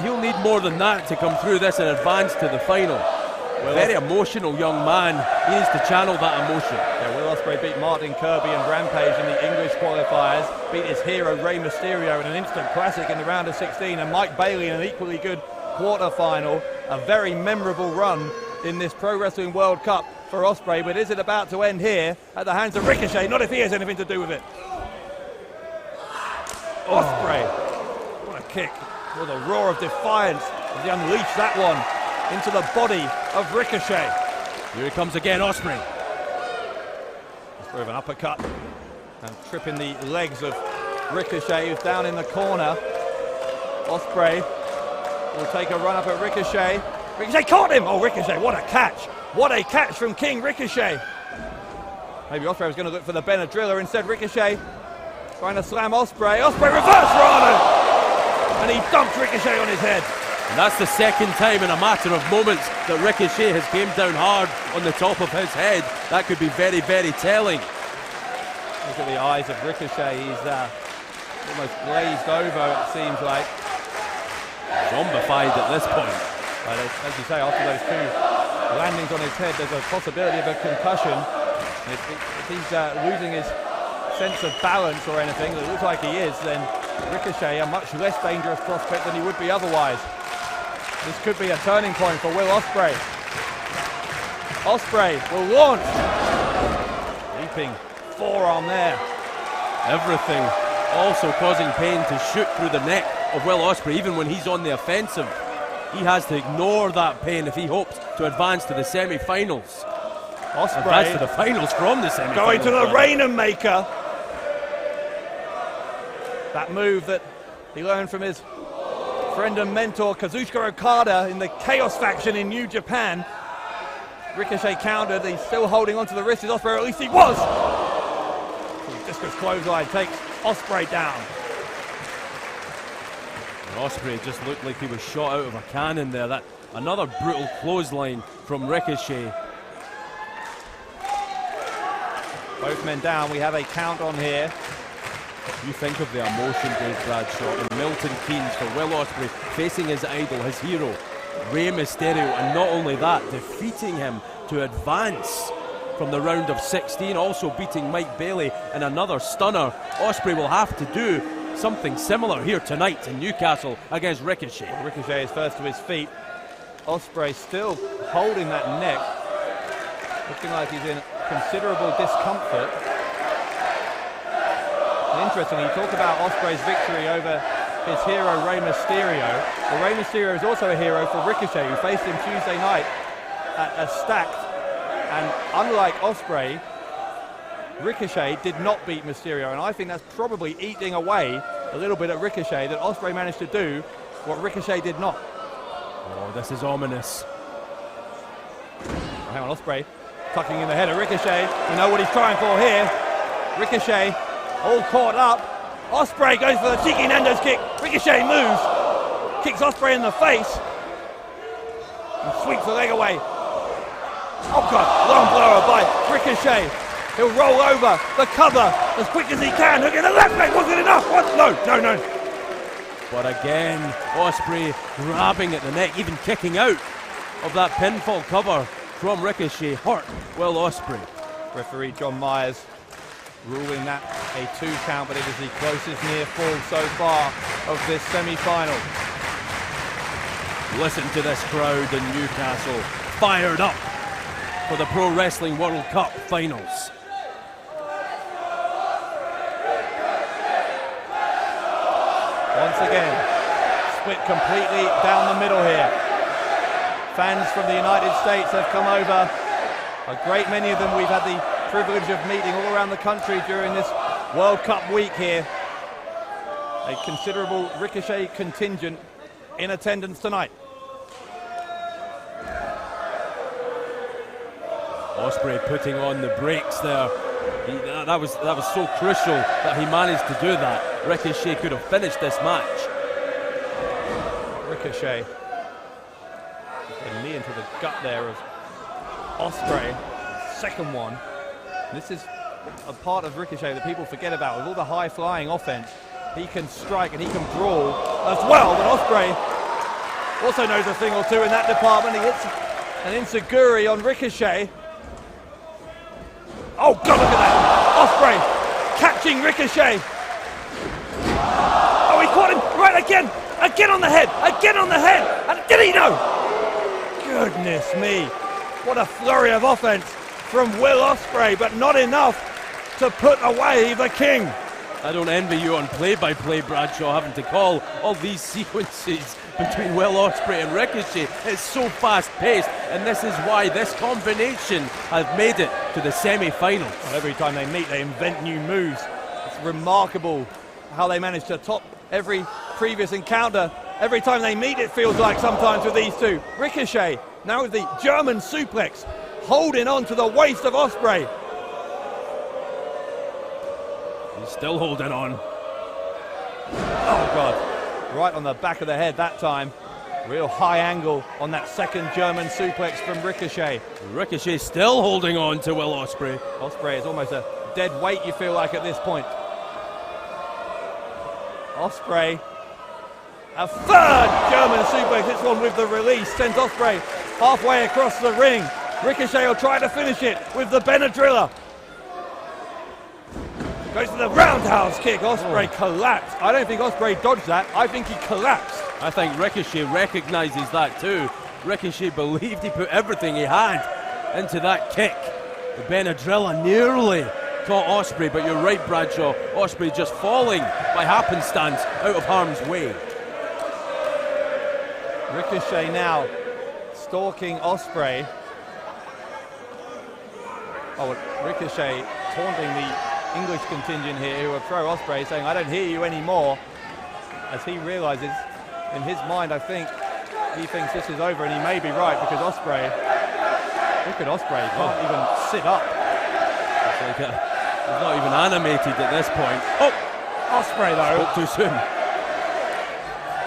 he'll need more than that to come through this and advance to the final. Well, very emotional young man. He needs to channel that emotion.
Yeah, Will Ospreay beat Martin Kirby and Rampage in the English qualifiers, beat his hero Rey Mysterio in an instant classic in the round of 16, and Mike Bailey in an equally good quarter-final. A very memorable run in this Pro Wrestling World Cup for Ospreay, but is it about to end here at the hands of Ricochet? Not if he has anything to do with it. Ospreay, what a kick, with a roar of defiance as he unleashed that one into the body of Ricochet.
Here he comes again, Ospreay.
Ospreay with an uppercut and tripping the legs of Ricochet, who's down in the corner. Ospreay will take a run up at Ricochet. Ricochet caught him! Oh, Ricochet, what a catch! What a catch from King Ricochet. Maybe Ospreay was going to look for the Benadryller. Instead, Ricochet trying to slam Ospreay. Ospreay reverse Rana! And he dumped Ricochet on his head.
And that's the second time in a matter of moments that Ricochet has came down hard on the top of his head. That could be very, very telling.
Look at the eyes of Ricochet. He's almost glazed over, it seems like.
Zombified at this point.
But as you say, after those two landings on his head, there's a possibility of a concussion. If he's losing his sense of balance or anything, it looks like he is, then Ricochet, a much less dangerous prospect than he would be otherwise. This could be a turning point for Will Ospreay. Ospreay will launch. Leaping forearm there.
Everything also causing pain to shoot through the neck of Will Ospreay, even when he's on the offensive. He has to ignore that pain if he hopes to advance to the semi-finals.
Ospreay
advance to the finals from the semi-finals.
going to the Rainmaker. That move that he learned from his friend and mentor Kazuchika Okada in the Chaos faction in New Japan. Ricochet countered. He's still holding on to the wrist. Is Ospreay, or at least he was. Discus clothesline takes Ospreay down.
And Ospreay just looked like he was shot out of a cannon there. That another brutal clothesline from Ricochet.
Both men down. We have a count on here.
You think of the emotion, Dave Bradshaw, and Milton Keynes for Will Ospreay facing his idol, his hero, Rey Mysterio, and not only that, defeating him to advance from the round of 16, also beating Mike Bailey in another stunner. Ospreay will have to do something similar here tonight in Newcastle against Ricochet.
Ricochet is first to his feet. Ospreay still holding that neck, looking like he's in considerable discomfort. Interestingly, you talk about Ospreay's victory over his hero Rey Mysterio. Well, Rey Mysterio is also a hero for Ricochet, who faced him Tuesday night at a Stacked. And unlike Ospreay, Ricochet did not beat Mysterio, and I think that's probably eating away a little bit at Ricochet, that Ospreay managed to do what Ricochet did not.
Oh, this is ominous.
Hang on, Ospreay tucking in the head of Ricochet. You know what he's trying for here. Ricochet all caught up. Ospreay goes for the cheeky Nando's kick. Ricochet moves, kicks Ospreay in the face, and sweeps the leg away. Oh God, long blower by Ricochet. He'll roll over the cover as quick as he can. Look at the left leg, wasn't enough. What? No.
But again, Ospreay grabbing at the neck, even kicking out of that pinfall cover from Ricochet hurt Will Ospreay.
Referee John Myers ruling that a 2 count, but it is the closest near fall so far of this semi-final.
Listen to this crowd in Newcastle, fired up for the Pro Wrestling World Cup finals.
Once again, split completely down the middle here. Fans from the United States have come over. A great many of them we've had the privilege of meeting all around the country during this World Cup week here. A considerable Ricochet contingent in attendance tonight.
Ospreay putting on the brakes there. That was so crucial that he managed to do that. Ricochet could have finished this match.
Ricochet, a knee into the gut there of Ospreay. Second one. This is a part of Ricochet that people forget about. With all the high-flying offense, he can strike and he can brawl as well. But Ospreay also knows a thing or two in that department. He hits an enziguri on Ricochet. Oh God, look at that! Ospreay catching Ricochet. Oh, he caught him right again on the head, and did he know? Goodness me, what a flurry of offense from Will Ospreay, but not enough to put away the king.
I don't envy you on play-by-play, Bradshaw, having to call all these sequences between Will Ospreay and Ricochet. It's so fast-paced, and this is why this combination has made it to the semi-finals.
Well, every time they meet, they invent new moves. It's remarkable how they manage to top every previous encounter. Every time they meet, it feels like sometimes with these two. Ricochet, now with the German suplex, holding on to the waist of Ospreay.
He's still holding on.
Oh God, right on the back of the head that time. Real high angle on that second German suplex from Ricochet.
Ricochet still holding on to Will Ospreay.
Ospreay is almost a dead weight, you feel like, at this point. Ospreay, a third German suplex, this one with the release, sends Ospreay halfway across the ring. Ricochet will try to finish it with the Benadryller. Goes to the roundhouse kick. Ospreay collapsed. I don't think Ospreay dodged that. I think he collapsed.
I think Ricochet recognises that too. Ricochet believed he put everything he had into that kick. The Benadrylla nearly caught Ospreay, but you're right, Bradshaw. Ospreay just falling by happenstance out of harm's way.
Ricochet now stalking Ospreay. Oh, Ricochet taunting the English contingent here who are pro Ospreay, saying, I don't hear you anymore, as he realizes in his mind, I think, he thinks this is over, and he may be right, because Ospreay, look at Ospreay, can't even sit up.
It's like he's not even animated at this point. Oh!
Ospreay though.
Spoke too soon.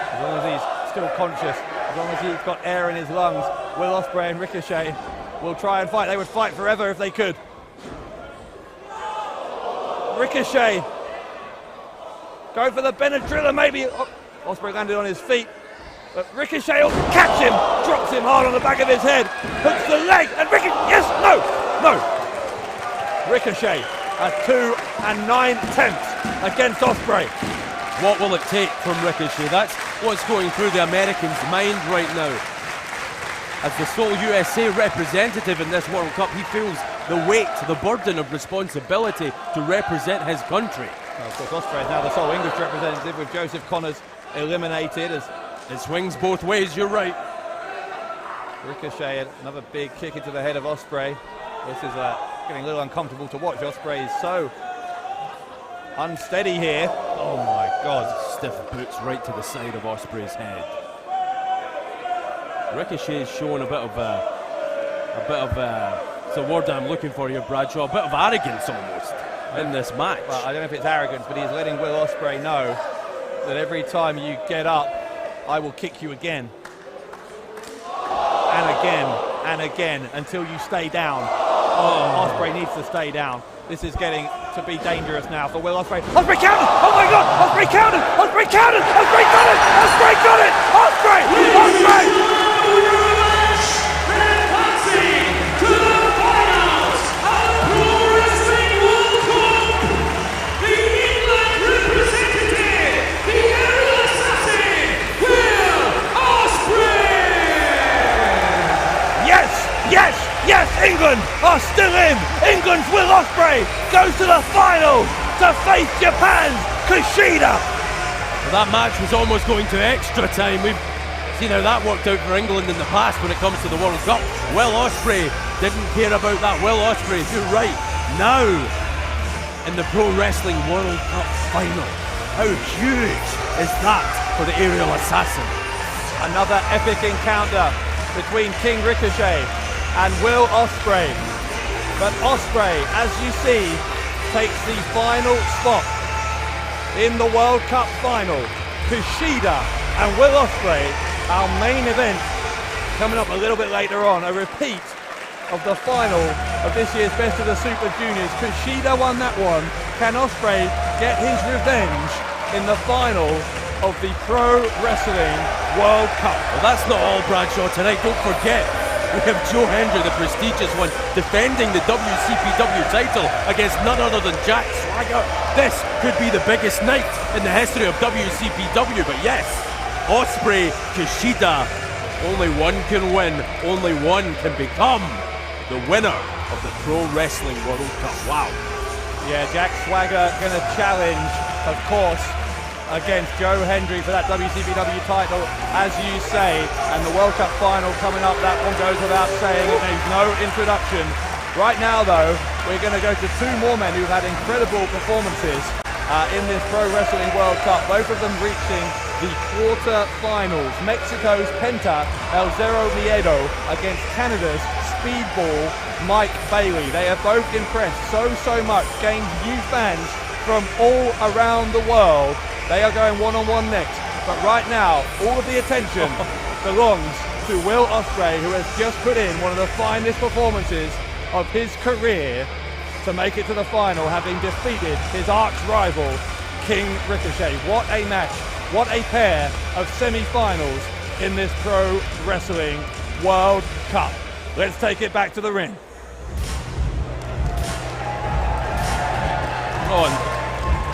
As long as he's still conscious, as long as he's got air in his lungs, Will Ospreay and Ricochet will try and fight. They would fight forever if they could. Ricochet. Go for the Benadrylla maybe. Oh, Ospreay landed on his feet. But Ricochet will catch him, drops him hard on the back of his head, hooks the leg, and Ricochet, yes, no. Ricochet at 2 9/10 against Ospreay.
What will it take from Ricochet? That's what's going through the American's mind right now. As the sole USA representative in this World Cup, he feels the weight, the burden of responsibility to represent his country.
Well, of course, Ospreay is now the sole English representative, with Joseph Connors eliminated. As
it swings both ways, you're right.
Ricochet, another big kick into the head of Ospreay. This is getting a little uncomfortable to watch. Ospreay is so unsteady here. Oh my God.
Stiff boots right to the side of Ospreay's head. Ricochet is showing a bit of it's the word I'm looking for here, Bradshaw, a bit of arrogance almost in this match.
Well, I don't know if it's arrogance, but he's letting Will Ospreay know that every time you get up, I will kick you again. And again, and again, until you stay down. Oh, Ospreay needs to stay down. This is getting to be dangerous now for Will Ospreay. Ospreay counted! Oh my God! Ospreay counted! Ospreay counted! Ospreay got it! Ospreay got it! Ospreay! Ospreay! Yes, England are still in. England's Will Ospreay goes to the final to face Japan's Kushida.
Well, that match was almost going to extra time. We've seen how that worked out for England in the past when it comes to the World Cup. Will Ospreay didn't care about that. Will Ospreay, you're right, now in the Pro Wrestling World Cup final. How huge is that for the aerial assassin?
Another epic encounter between King Ricochet and Will Ospreay. But Ospreay, as you see, takes the final spot in the World Cup final. Kushida and Will Ospreay, our main event, coming up a little bit later on. A repeat of the final of this year's Best of the Super Juniors. Kushida won that one. Can Ospreay get his revenge in the final of the Pro Wrestling World Cup?
Well, that's not all, Bradshaw. Tonight, don't forget, we have Joe Hendry, the prestigious one, defending the WCPW title against none other than Jack Swagger. This could be the biggest night in the history of WCPW, but yes, Ospreay, Kushida, only one can win, only one can become the winner of the Pro Wrestling World Cup. Wow.
Yeah, Jack Swagger going to challenge, of course, against Joe Hendry for that WCPW title, as you say, and the World Cup final coming up. That one goes without saying. It needs no introduction. Right now, though, we're going to go to two more men who've had incredible performances in this Pro Wrestling World Cup, both of them reaching the quarter-finals. Mexico's Penta, El Zero Miedo, against Canada's Speedball, Mike Bailey. They have both impressed so much, gained new fans from all around the world. They are going one-on-one next. But right now, all of the attention belongs to Will Ospreay, who has just put in one of the finest performances of his career to make it to the final, having defeated his arch-rival, King Ricochet. What a match. What a pair of semi-finals in this Pro Wrestling World Cup. Let's take it back to the ring.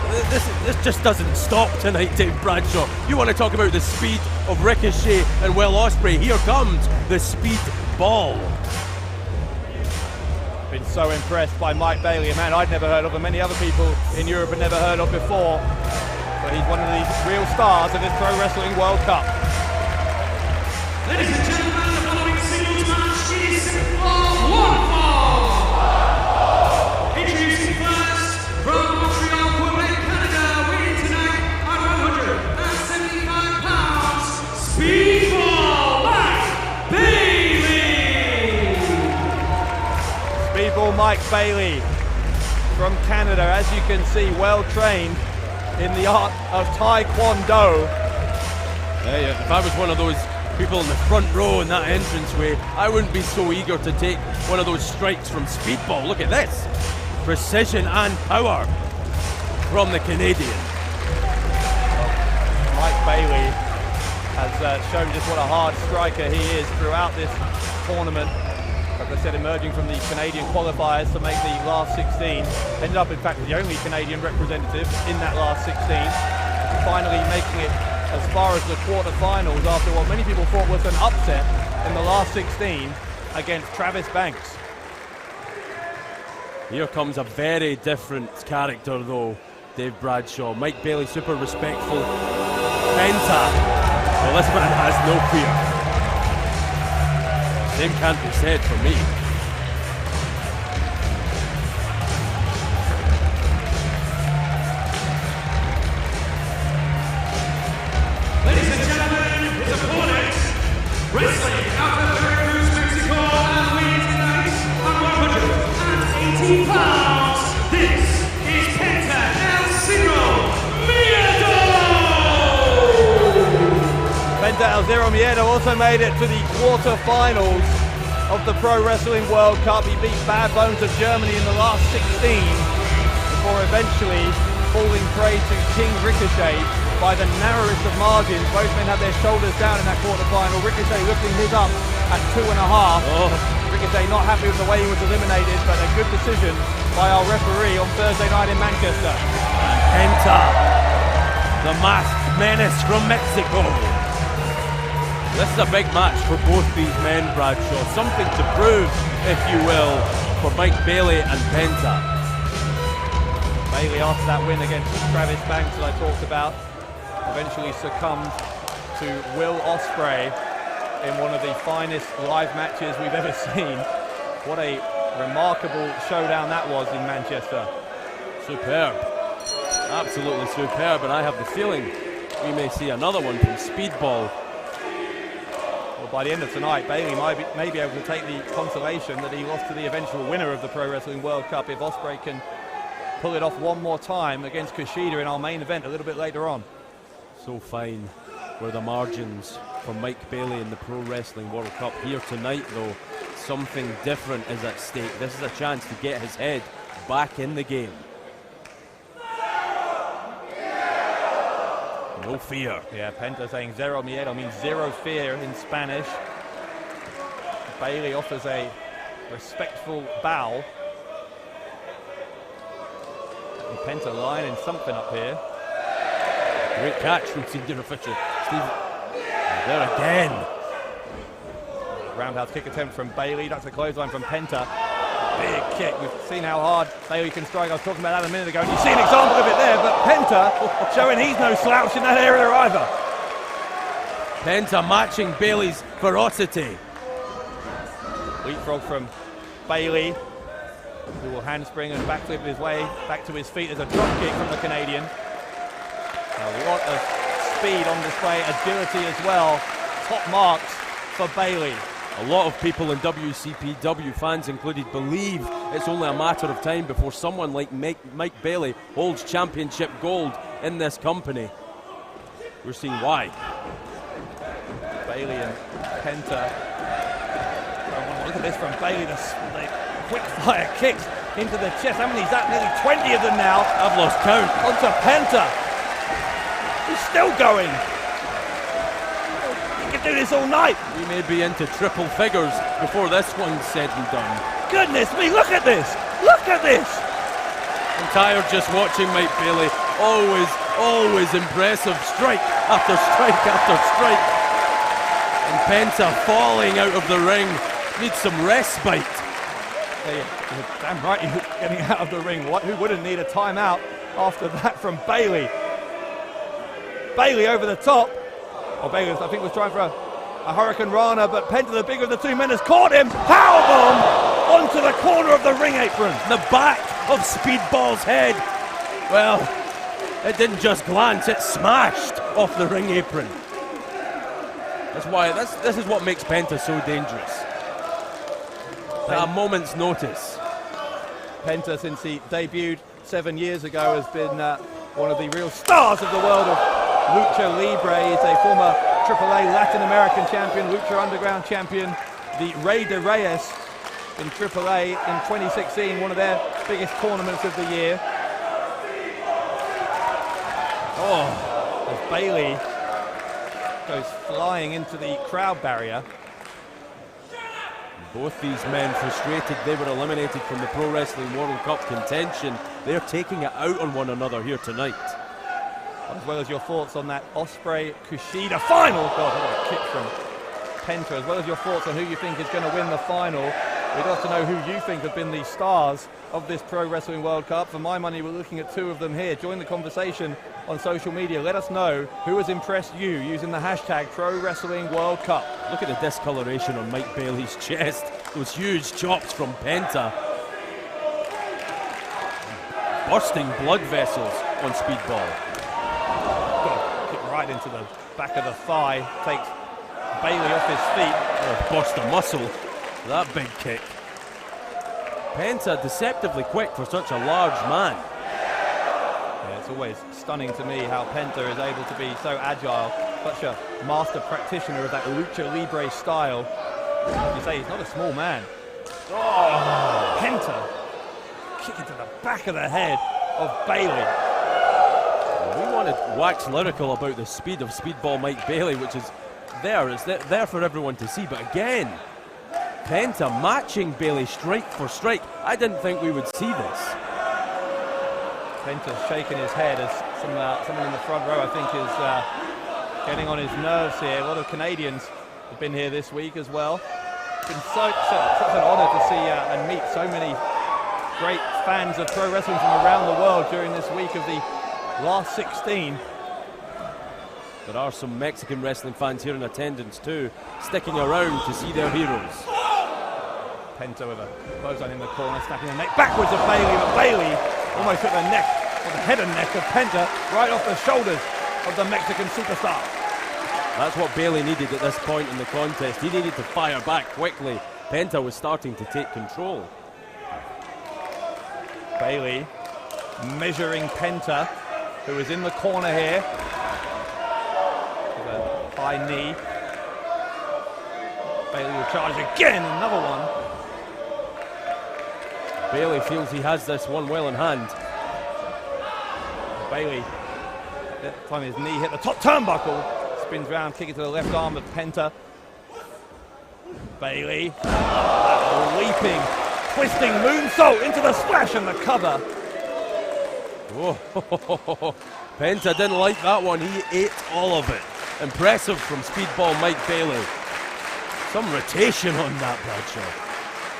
This just doesn't stop tonight, Dave Bradshaw. You want to talk about the speed of Ricochet and Will Ospreay? Here comes the speed ball.
Been so impressed by Mike Bailey, a man I'd never heard of and many other people in Europe had never heard of before. But he's one of the real stars of this Pro Wrestling World Cup.
Ladies and gentlemen, the following singles match is one fall. Introducing first, from Montreal, Quebec, Canada, weighing tonight at 175 pounds, Speedball Mike Bailey.
Speedball Mike Bailey from Canada, as you can see, well trained in the art of Taekwondo.
Yeah, if I was one of those people in the front row in that entranceway, I wouldn't be so eager to take one of those strikes from Speedball. Look at this. Precision and power from the Canadian.
Mike Bailey has shown just what a hard striker he is throughout this tournament. As I said, emerging from the Canadian qualifiers to make the last 16. Ended up, in fact, the only Canadian representative in that last 16. Finally making it as far as the quarterfinals after what many people thought was an upset in the last 16 against Travis Banks.
Here comes a very different character though, Dave Bradshaw. Mike Bailey, super respectful. Penta. Well, this man has no fear. Same can't be said for me.
Ladies and gentlemen, his opponent, wrestling out of Veracruz, Mexico, and weighing tonight at 180 pounds, this is Penta El Zero Miedo!
Penta El Zero Miedo also made it to the quarterfinals of the Pro Wrestling World Cup. He beat Bad Bones of Germany in the last 16 before eventually falling prey to King Ricochet by the narrowest of margins. Both men had their shoulders down in that quarterfinal. Ricochet lifting his up at 2.5. Ricochet not happy with the way he was eliminated, but a good decision by our referee on Thursday night in Manchester.
Penta, the masked menace from Mexico. This is a big match for both these men, Bradshaw. Something to prove, if you will, for Mike Bailey and Penta.
Bailey, after that win against Travis Banks that I talked about, eventually succumbed to Will Ospreay in one of the finest live matches we've ever seen. What a remarkable showdown that was in Manchester.
Superb. Absolutely superb, and I have the feeling we may see another one from Speedball.
Well, by the end of tonight, Bailey may be able to take the consolation that he lost to the eventual winner of the Pro Wrestling World Cup if Ospreay can pull it off one more time against Kushida in our main event a little bit later on.
So fine were the margins for Mike Bailey in the Pro Wrestling World Cup. Here tonight, though, something different is at stake. This is a chance to get his head back in the game. No fear.
Yeah, Penta saying zero miedo means zero fear in Spanish. Bailey offers a respectful bow. And Penta lining something up here.
Great catch from senior official Steve. There again.
Roundhouse kick attempt from Bailey. That's a clothesline from Penta. Big kick. We've seen how hard Bailey can strike. I was talking about that a minute ago, and you see an example of it there, but Penta showing he's no slouch in that area either.
Penta matching Bailey's ferocity.
Leapfrog from Bailey, who will handspring and backflip his way back to his feet. There's a drop kick from the Canadian. A lot of speed on display, agility as well. Top marks for Bailey.
A lot of people in WCPW, fans included, believe it's only a matter of time before someone like Mike Bailey holds championship gold in this company. We're seeing why.
Bailey and Penta. Oh, look at this from Bailey, the quick fire kicks into the chest. How many is that? Nearly 20 of them now.
I've lost count.
Onto Penta. He's still going. He can do this all night.
We may be into triple figures before this one's said and done.
Goodness me, look at this. Look at this.
I'm tired just watching Mike Bailey Always impressive. Strike after strike after strike. And Penta falling out of the ring. Needs some respite.
You're damn right he's getting out of the ring. Who wouldn't need a timeout after that from Bailey? Bailey over the top. Oh, Bailey, I think, was trying for a Hurricane Rana, but Penta, the bigger of the two men, has caught him. Powerbomb onto the corner of the ring apron.
The back of Speedball's head. Well, it didn't just glance, it smashed off the ring apron. That's why, this is what makes Penta so dangerous. At a moment's notice.
Penta, since he debuted 7 years ago, has been one of the real stars of the world of Lucha Libre. He's a former AAA Latin American champion, Lucha Underground champion, the Rey de Reyes in AAA in 2016, one of their biggest tournaments of the year. Oh, as Bailey goes flying into the crowd barrier.
Both these men frustrated they were eliminated from the Pro Wrestling World Cup contention. They're taking it out on one another here tonight.
As well as your thoughts on that Ospreay Kushida final. God, what a kick from Penta. As well as your thoughts on who you think is going to win the final. We'd love to know who you think have been the stars of this Pro Wrestling World Cup. For my money, we're looking at two of them here. Join the conversation on social media. Let us know who has impressed you using the hashtag Pro Wrestling World Cup.
Look at the discoloration on Mike Bailey's chest. Those huge chops from Penta. Bursting blood vessels on Speedball.
God, kick right into the back of the thigh. Takes Bailey off his feet.
Oh, burst a muscle. That big kick. Penta deceptively quick for such a large man.
Yeah, it's always stunning to me how Penta is able to be so agile, such a master practitioner of that Lucha Libre style. Like you say, he's not a small man. Oh, Penta kicking to the back of the head of Bailey.
We want to wax lyrical about the speed of Speedball Mike Bailey, which is there. It's there for everyone to see. But again, Penta matching Bailey strike for strike. I didn't think we would see this.
Penta's shaking his head as someone in the front row, I think, is getting on his nerves here. A lot of Canadians have been here this week as well. It's been such an honour to see and meet so many great fans of pro wrestling from around the world during this week of the last 16.
There are some Mexican wrestling fans here in attendance too, sticking around to see their heroes.
Penta with a clothesline in the corner, snapping the neck backwards of Bailey, but Bailey almost hit the neck, or the head and neck of Penta, right off the shoulders of the Mexican superstar.
That's what Bailey needed at this point in the contest. He needed to fire back quickly. Penta was starting to take control.
Bailey measuring Penta, who is in the corner here. With a high knee. Bailey will charge again, another one.
Bailey feels he has this one well in hand.
Bailey, that time his knee hit the top turnbuckle. Spins round, kicking to the left arm of Penta. Bailey, leaping, twisting moonsault into the splash and the cover.
Whoa. Penta didn't like that one. He ate all of it. Impressive from Speedball Mike Bailey. Some rotation on that, Bradshaw.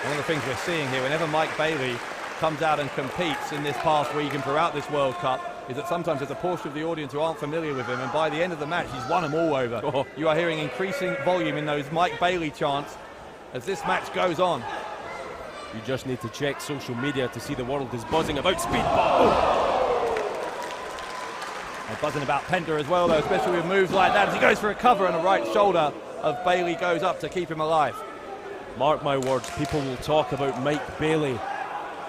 One of the things we're seeing here, whenever Mike Bailey comes out and competes in this past week and throughout this World Cup, is that sometimes there's a portion of the audience who aren't familiar with him, and by the end of the match, he's won them all over.
Oh.
You are hearing increasing volume in those Mike Bailey chants as this match goes on.
You just need to check social media to see the world is buzzing about Speedball.
They're buzzing about Penta as well, though, especially with moves like that. As he goes for a cover, and the right shoulder of Bailey goes up to keep him alive.
Mark my words, people will talk about Mike Bailey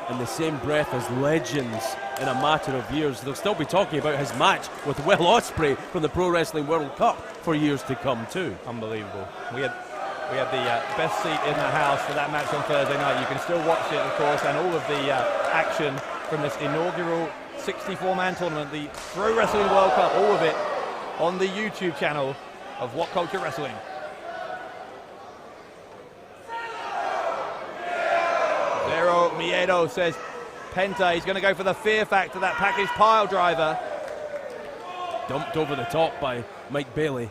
in the same breath as legends in a matter of years. They'll still be talking about his match with Will Ospreay from the Pro Wrestling World Cup for years to come too.
Unbelievable. We had the best seat in the house for that match on Thursday night. You can still watch it, of course, and all of the action from this inaugural 64-man tournament, the Pro Wrestling World Cup, all of it on the YouTube channel of What Culture Wrestling. Zero Miedo says Penta, he's going to go for the fear factor, that package pile driver.
dumped over the top by Mike Bailey.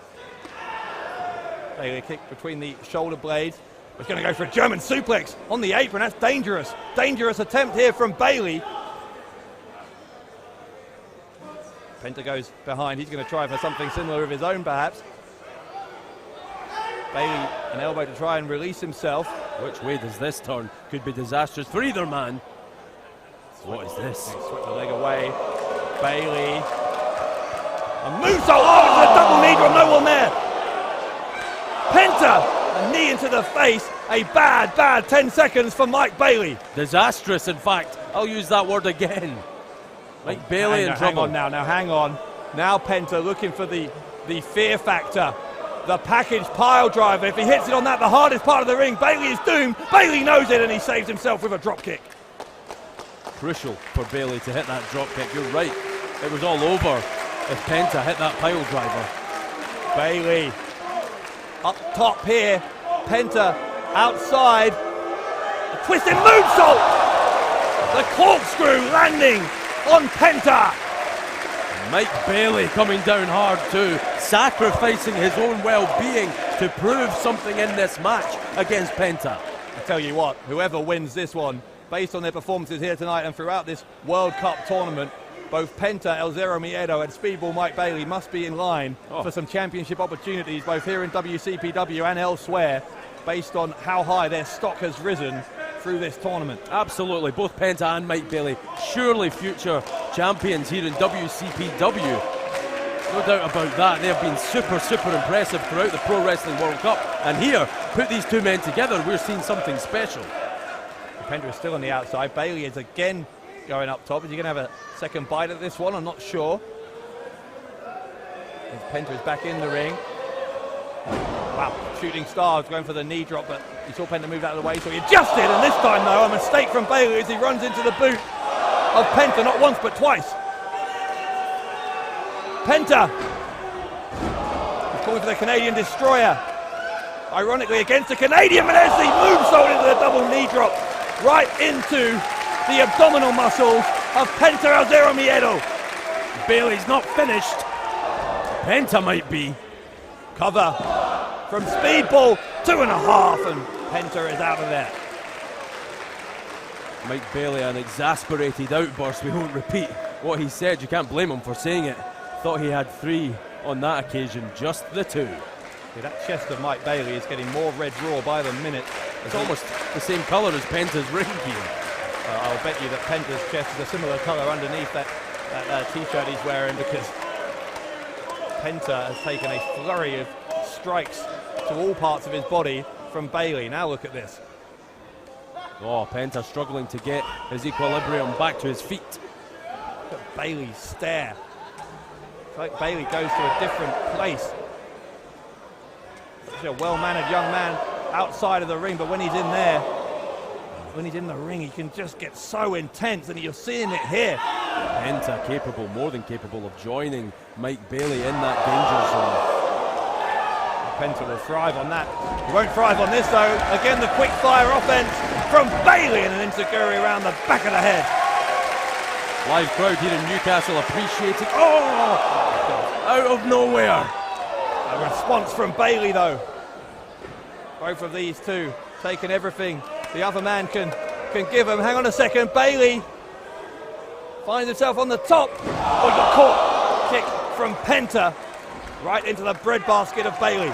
Bailey kick between the shoulder blades. He's going to go for a German suplex on the apron. That's dangerous. Dangerous attempt here from Bailey. Penta goes behind. He's going to try for something similar of his own, perhaps. Bailey, an elbow to try and release himself.
Which way does this turn? Could be disastrous for either man. What is this?
Swept the leg away. Bailey. A moonsault. Oh, it's a double knee drop. No one there. Penta. A knee into the face. A bad 10 seconds for Mike Bailey.
Disastrous, in fact. I'll use that word again. Mike Bailey in trouble.
Hang on. Now Penta looking for the fear factor. The package pile driver. If he hits it on that, the hardest part of the ring, Bailey is doomed. Bailey knows it, and he saves himself with a drop kick.
Crucial for Bailey to hit that drop kick. You're right. It was all over if Penta hit that pile driver.
Bailey up top here. Penta outside. A twisted moonsault. The corkscrew landing on Penta.
Mike Bailey coming down hard too, sacrificing his own well-being to prove something in this match against Penta.
I tell you what, whoever wins this one, based on their performances here tonight and throughout this World Cup tournament, both Penta, El Zero Miedo and Speedball Mike Bailey must be in line for some championship opportunities both here in WCPW and elsewhere, based on how high their stock has risen through this tournament.
Absolutely, both Penta and Mike Bailey, surely future champions here in WCPW. No doubt about that. They have been super impressive throughout the Pro Wrestling World Cup. And here, put these two men together, we're seeing something special.
Penta is still on the outside. Bailey is again going up top. Is he going to have a second bite at this one? I'm not sure. As Penta is back in the ring. Wow, shooting stars going for the knee drop, but he saw Penta move out of the way, so he adjusted, and this time though, a mistake from Bailey as he runs into the boot of Penta, not once but twice. Penta is calling for the Canadian Destroyer. Ironically against the Canadian, but there's the moonsault into the double knee drop, right into the abdominal muscles of Penta El Zero Miedo.
Bailey's not finished. Penta might be.
Cover from Speedball, 2.5, and Penta is out of there.
Mike Bailey, an exasperated outburst. We won't repeat what he said. You can't blame him for saying it. Thought he had 3 on that occasion, just the 2.
Yeah, that chest of Mike Bailey is getting more red raw by the minute.
It's almost the same colour as Penta's ring gear.
I'll bet you that Penta's chest is a similar colour underneath that t-shirt he's wearing, because Penta has taken a flurry of strikes to all parts of his body from Bailey. Now look at this.
Oh, Penta struggling to get his equilibrium back to his feet.
Look at Bailey's stare. It's like Bailey goes to a different place. He's a well-mannered young man outside of the ring, but when he's in there, when he's in the ring, he can just get so intense, and you're seeing it here.
Penta capable, more than capable, of joining Mike Bailey in that danger zone.
Penta will thrive on that. He won't thrive on this though. Again, the quick fire offense from Bailey, and an enziguri around the back of the head.
Live crowd here in Newcastle appreciating. Oh! Out of nowhere.
A response from Bailey though. Both of these two taking everything the other man can give him. Hang on a second. Bailey finds himself on the top. Oh, he got caught. Kick from Penta right into the breadbasket of Bailey.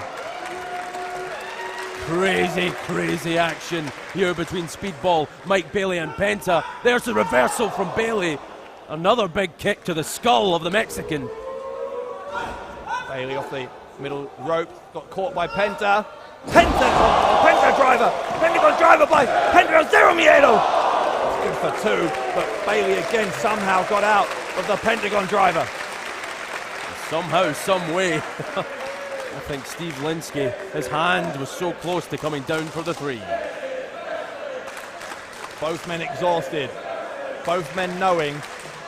Crazy action here between Speedball, Mike Bailey and Penta. There's the reversal from Bailey. Another big kick to the skull of the Mexican.
Bailey off the middle rope, got caught by Penta. Penta driver. Pentagon driver by Penta El Zero Miedo. It's good for 2, but Bailey again somehow got out of the Pentagon driver.
Somehow, some way. I think Steve Linsky, his hand was so close to coming down for the 3.
Both men exhausted. Both men knowing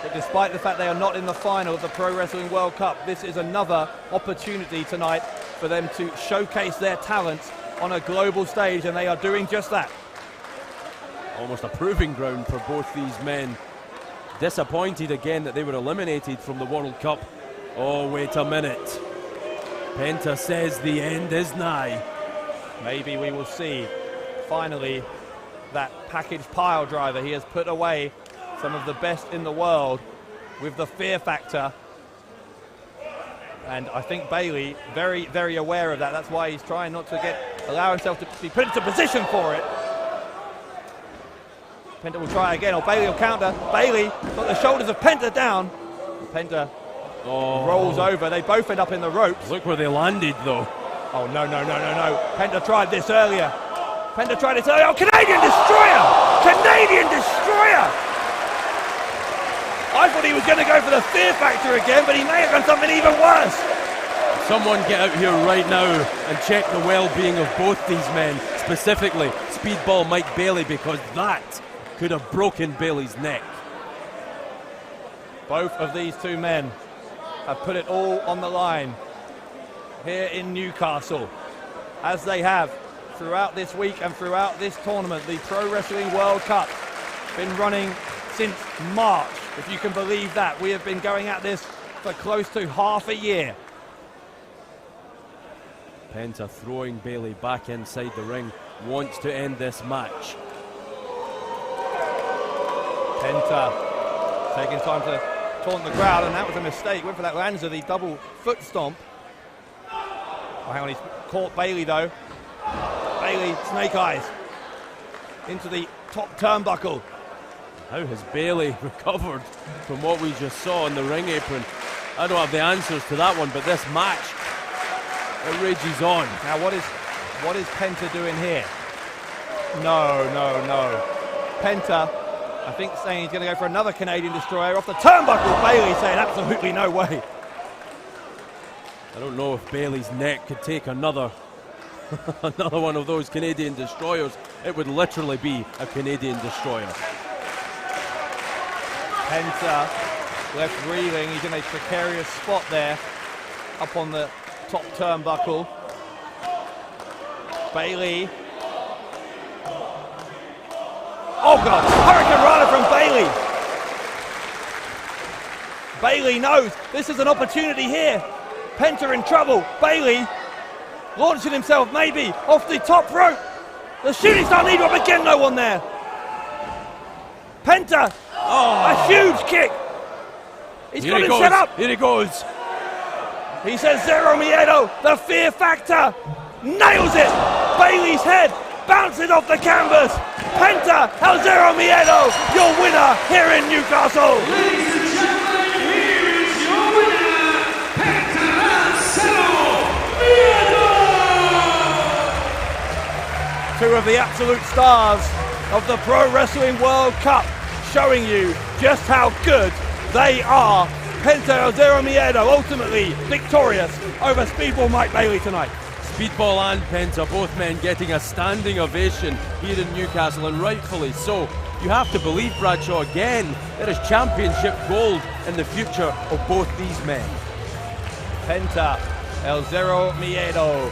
that despite the fact they are not in the final of the Pro Wrestling World Cup, this is another opportunity tonight for them to showcase their talents on a global stage, and they are doing just that.
Almost a proving ground for both these men. Disappointed again that they were eliminated from the World Cup Oh, wait a minute. Penta says the end is nigh.
Maybe we will see, finally, that package pile driver. He has put away some of the best in the world with the fear factor. And I think Bailey, very, very aware of that. That's why he's trying not to allow himself to be put into position for it. Penta will try again, or Bailey will counter. Bailey got the shoulders of Penta down. Penta rolls over. They both end up in the ropes.
Look where they landed, though.
Oh, no. Penta tried this earlier. Oh, Canadian Destroyer! Canadian Destroyer! I thought he was going to go for the fear factor again, but he may have done something even worse.
Someone get out here right now and check the well-being of both these men, specifically Speedball Mike Bailey, because that could have broken Bailey's neck.
Both of these two men have put it all on the line here in Newcastle, as they have throughout this week and throughout this tournament. The Pro Wrestling World Cup been running since March, if you can believe that. We have been going at this for close to half a year.
Penta throwing Bailey back inside the ring, wants to end this match.
Penta taking time to taunt the crowd, and that was a mistake. Went for that Lanza, the double foot stomp. Oh, hang on, he's caught Bailey though. Bailey, snake eyes into the top turnbuckle.
How has Bailey recovered from what we just saw on the ring apron? I don't have the answers to that one, but this match, it rages on.
Now what is Penta doing here? No. Penta, I think, saying he's going to go for another Canadian Destroyer off the turnbuckle. Bailey saying absolutely no way.
I don't know if Bailey's neck could take another one of those Canadian Destroyers. It would literally be a Canadian Destroyer.
Penta left reeling. He's in a precarious spot there up on the top turnbuckle. Bailey. Oh God, Hurricane Rana from Bailey. Bailey knows this is an opportunity here. Penta in trouble. Bailey launching himself maybe off the top rope. The shooting star knee drop again, no one there. Penta, a huge kick. He's got it set up.
Here he goes.
He says Zero Miedo, the fear factor. Nails it. Bailey's head bounces off the canvas. Penta, El Zero Miedo, your winner here in Newcastle.
Ladies and gentlemen, here is your winner, Penta El Zero Miedo!
Two of the absolute stars of the Pro Wrestling World Cup, showing you just how good they are. Penta El Zero Miedo ultimately victorious over Speedball Mike Bailey tonight.
Speedball and Penta, both men getting a standing ovation here in Newcastle, and rightfully so. You have to believe, Bradshaw, again, there is championship gold in the future of both these men.
Penta El Zero Miedo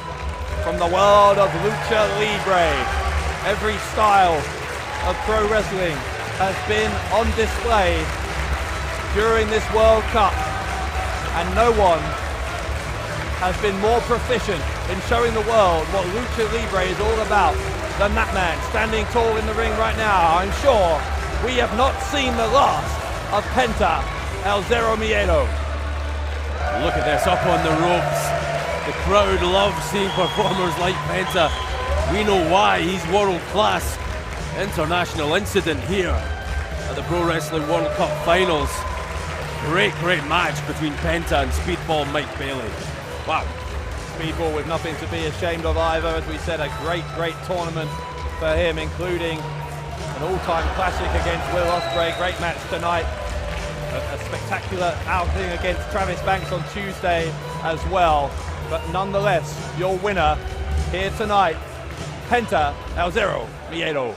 from the world of Lucha Libre. Every style of pro wrestling has been on display during this World Cup, and no one has been more proficient in showing the world what Lucha Libre is all about than that man standing tall in the ring right now. I'm sure we have not seen the last of Penta El Zero Miedo.
Look at this, up on the ropes. The crowd loves seeing performers like Penta. We know why. He's world class. International incident here at the Pro Wrestling World Cup Finals. Great match between Penta and Speedball Mike Bailey. Wow.
Speedball with nothing to be ashamed of either. As we said, a great tournament for him, including an all-time classic against Will Ospreay. Great match tonight. A spectacular outing against Travis Banks on Tuesday as well. But nonetheless, your winner here tonight, Penta El Zero Miedo.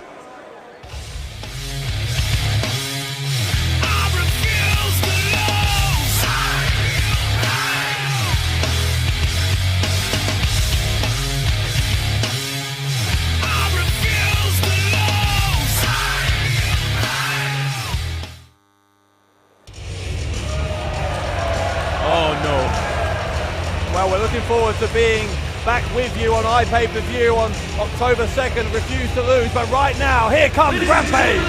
Oh no.
forward to being back with you on iPay-per-view on October 2nd. Refuse to lose, but right now, here comes Rampage.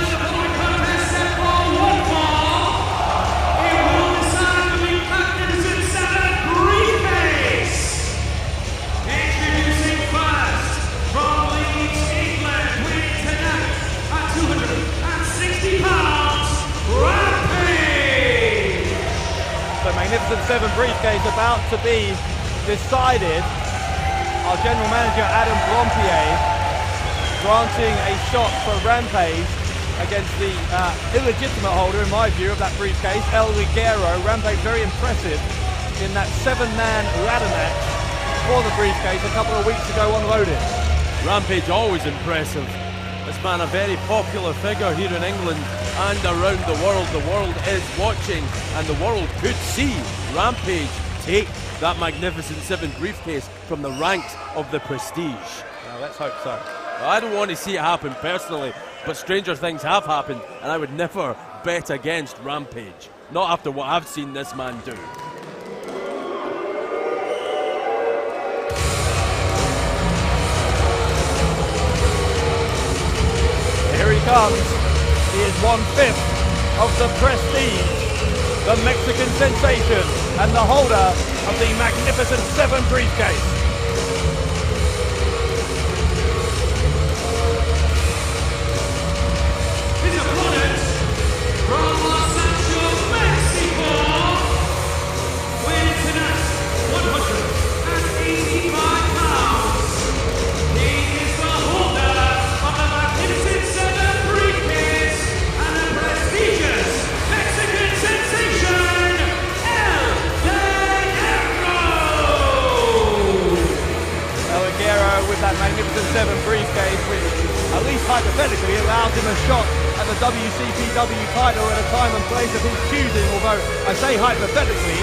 The Magnificent Seven briefcase about to be decided. Our general manager Adam Blompier granting a shot for Rampage against the illegitimate holder, in my view, of that briefcase, El Ligero. Rampage very impressive in that 7-man ladder match for the briefcase a couple of weeks ago on Loaded.
Rampage always impressive. This man a very popular figure here in England and around the world. The world is watching and the world could see Rampage take that Magnificent Seven briefcase from the ranks of the Prestige.
Well, let's hope so.
I don't want to see it happen personally, but stranger things have happened and I would never bet against Rampage. Not after what I've seen this man do.
Here he comes. He is 1/5 of the Prestige, the Mexican sensation, and the holder of the Magnificent Seven briefcase.
His opponent from Los Angeles, Mexico, weighing tonight 185 pounds. He is the holder of the Magnificent Seven briefcase and the prestigious Mexican sensation, El
Ligero with that Magnificent Seven briefcase, which at least hypothetically allows him a shot at the WCPW title at a time and place of his choosing, although I say hypothetically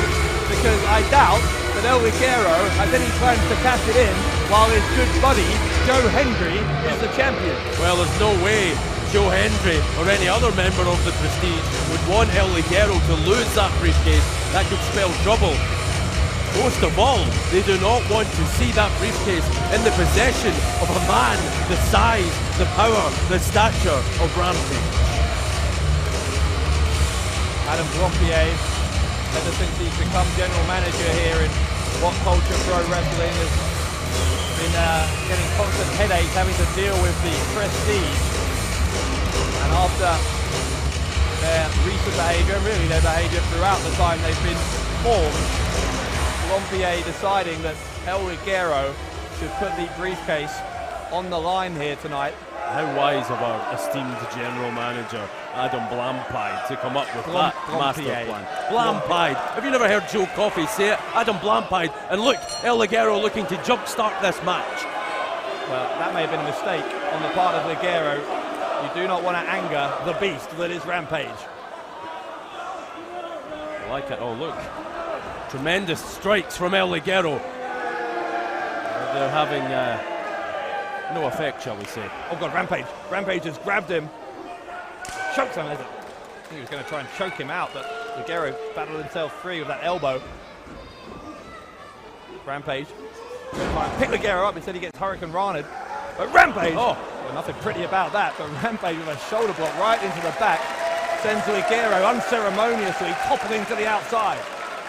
because I doubt that El Ligero has any plans to cash it in while his good buddy Joe Hendry is the champion.
Well, there's no way Joe Hendry or any other member of the Prestige would want El Ligero to lose that briefcase. That could spell trouble. Most of all, they do not want to see that briefcase in the possession of a man the size, the power, the stature of Rampage.
Adam Blompier, ever since he's become general manager here in What Culture Pro Wrestling, has been getting constant headaches having to deal with the Prestige. And after their recent behaviour, really their behaviour throughout the time they've been formed, Blompier deciding that El Ligero should put the briefcase on the line here tonight.
How wise of our esteemed general manager Adam Blampide to come up with that master plan. Blampide. Have you never heard Joe Coffey say it? Adam Blampide. And look, El Ligero looking to jumpstart this match.
Well, that may have been a mistake on the part of Ligero. You do not want to anger the beast that is Rampage.
I like it. Oh, look. Tremendous strikes from El Ligero. They're having no effect, shall we say.
Oh God, Rampage. Rampage has grabbed him. Chokes him, is it? I think he was going to try and choke him out, but Ligero battled himself free with that elbow. Rampage. Try and pick Ligero up, instead he gets Hurricane Rana'd. But Rampage! Oh, well, nothing pretty about that, but Rampage with a shoulder block right into the back sends Ligero unceremoniously toppling to the outside.